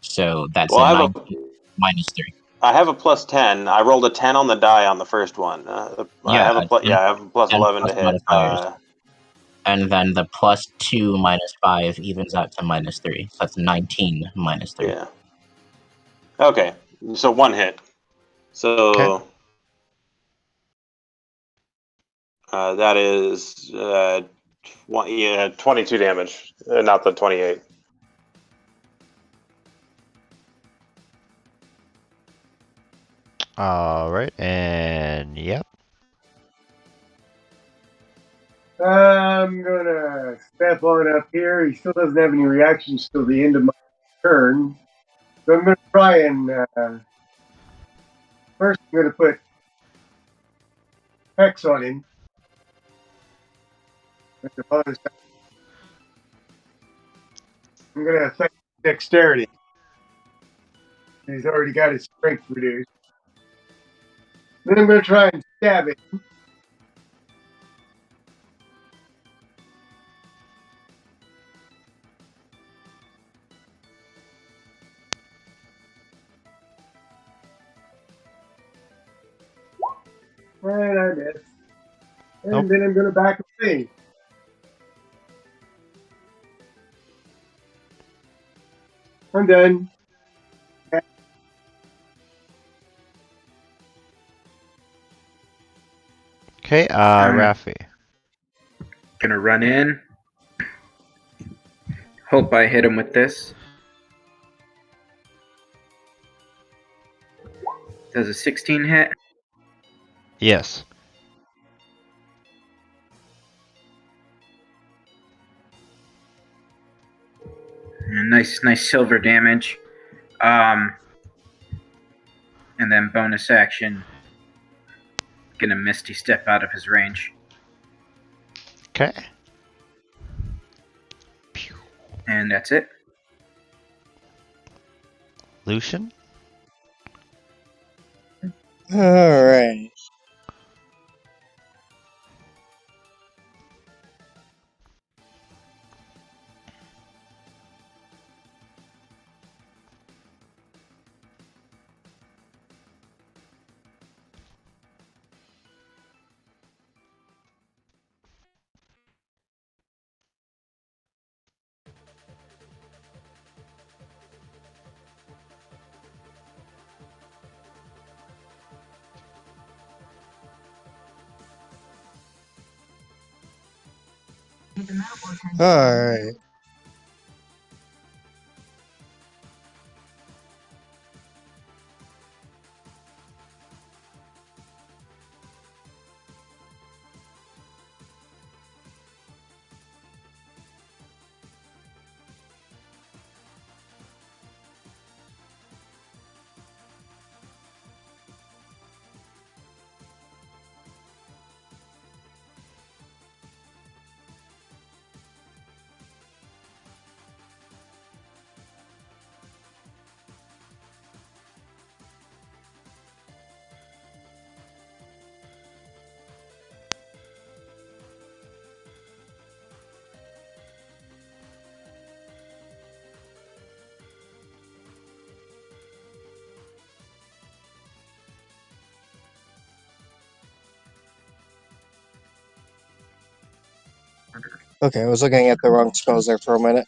So that's Well, a 19 -3. I have a +10. I rolled a 10 on the die on the first one. I Yeah, have a I have a +10 +11 plus to hit. modifiers. And then the +2 -5 evens out to -3. So that's 19 -3. Yeah. Okay, so 1 hit. Okay. So that is 22 damage, not the 28. All right, and yep. I'm gonna step on up here. He still doesn't have any reactions till the end of my turn, so I'm gonna try and first I'm gonna put Hex on him. With the bonus, I'm gonna affect dexterity. He's already got his strength reduced. Then I'm gonna try and stab it. And I miss. And Nope. then I'm gonna back away. I'm done. Okay, I'm Rafi. gonna run in. Hope I hit him with this. Does a 16 hit? Yes. Nice silver damage. And then bonus action. Gonna misty step out of his range. Okay. And that's it. Lucian. All right. All right. Okay, I was looking at the wrong spells there for a minute.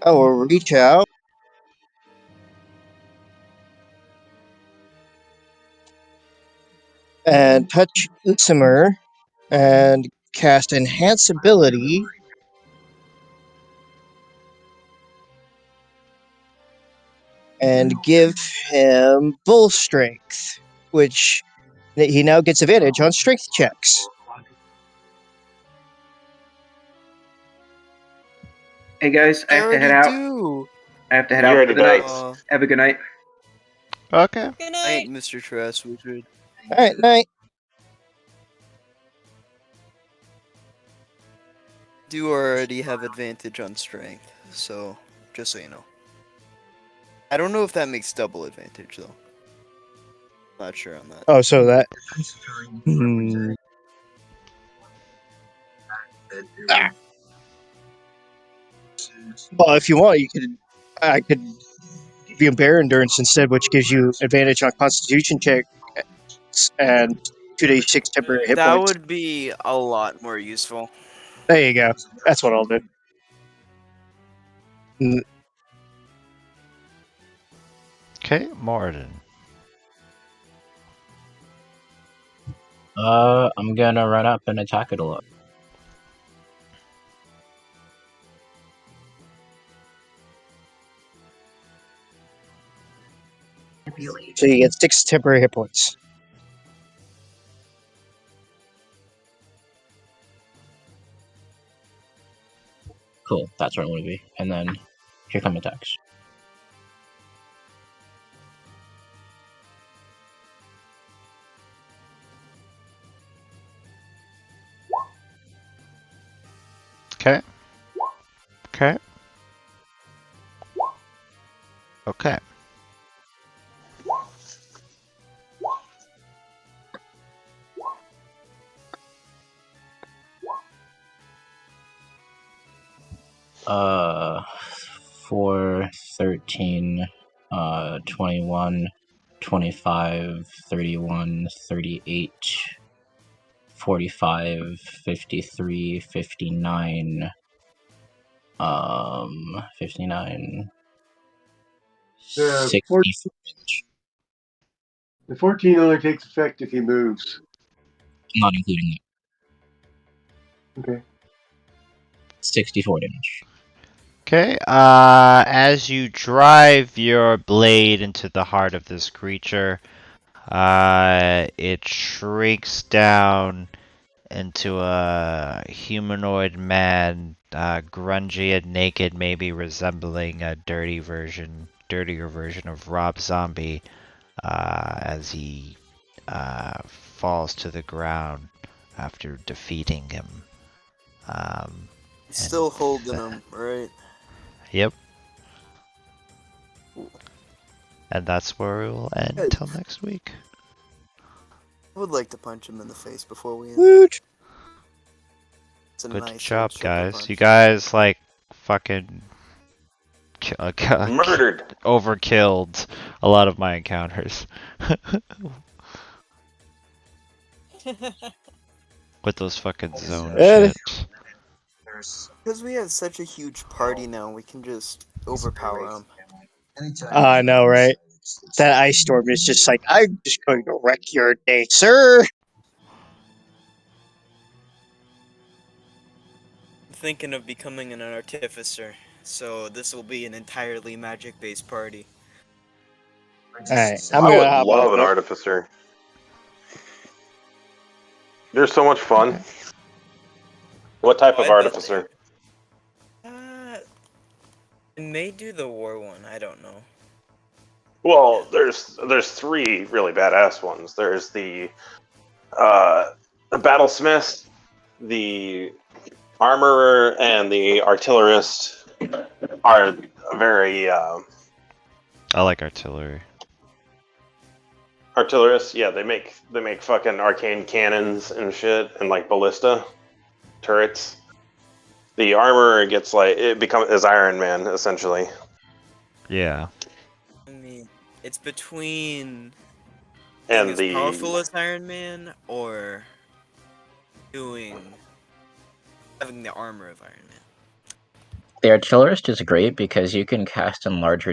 I will reach out and touch Utsumer and cast Enhance Ability. And give him Bull Strength, which he now gets advantage on strength checks. Hey guys, I have to head out. I have to head He out already for the night. does. Have a good night. Okay. Good Night, night. Mr. Trash Wizard. Alright, night. Do already have advantage on strength, so just so you know. I don't know if that makes double advantage though. Not sure on that. Oh, so that. Ah. Well, if you want, I could give you Bear Endurance instead, which gives you advantage on Constitution checks and 2d6 temporary hit That points. would be a lot more useful. There you go. That's what I'll do. Okay, Morden. I'm gonna run up and attack it a lot. So you get 6 temporary hit points. Cool, that's where I want to be. And then here come attacks. Okay. Okay. Okay. Uh, 4, 13, 21, 25, 31, 38, 45, 53, 59, 59, The 60. The 14 only takes effect if he moves. I'm not including that. Okay. 64 damage. Okay, as you drive your blade into the heart of this creature, it shrinks down into a humanoid man, grungy and naked, maybe resembling a dirtier version of Rob Zombie, as he falls to the ground after defeating him. Still holding him, right? Yep. And that's where we will end Good. till next week. I would like to punch him in the face before we end. Woot. It's a Good nice job, old sucker guys. punch. You guys, like, fucking Murdered. overkilled a lot of my encounters. With those fucking zone Ed. shit. Because we have such a huge party now, we can just overpower them. I know, right? That ice storm is just like, I'm just going to wreck your day, sir. I'm thinking of becoming an artificer, so this will be an entirely magic-based party. Alright, I'm I gonna would hop off. love an artificer. They're so much fun. What type of artificer? I may do the war one, I don't know. Well, there's 3 really badass ones. There's the battlesmith, the armorer, and the artillerist are very I like artillery. artillerists. Yeah, they make fucking arcane cannons and shit, and like ballista turrets. the armor gets like it becomes as Iron Man essentially. Yeah. I mean, it's between And being as the powerful as Iron Man or having the armor of Iron Man. The artillerist is great because you can cast enlarge or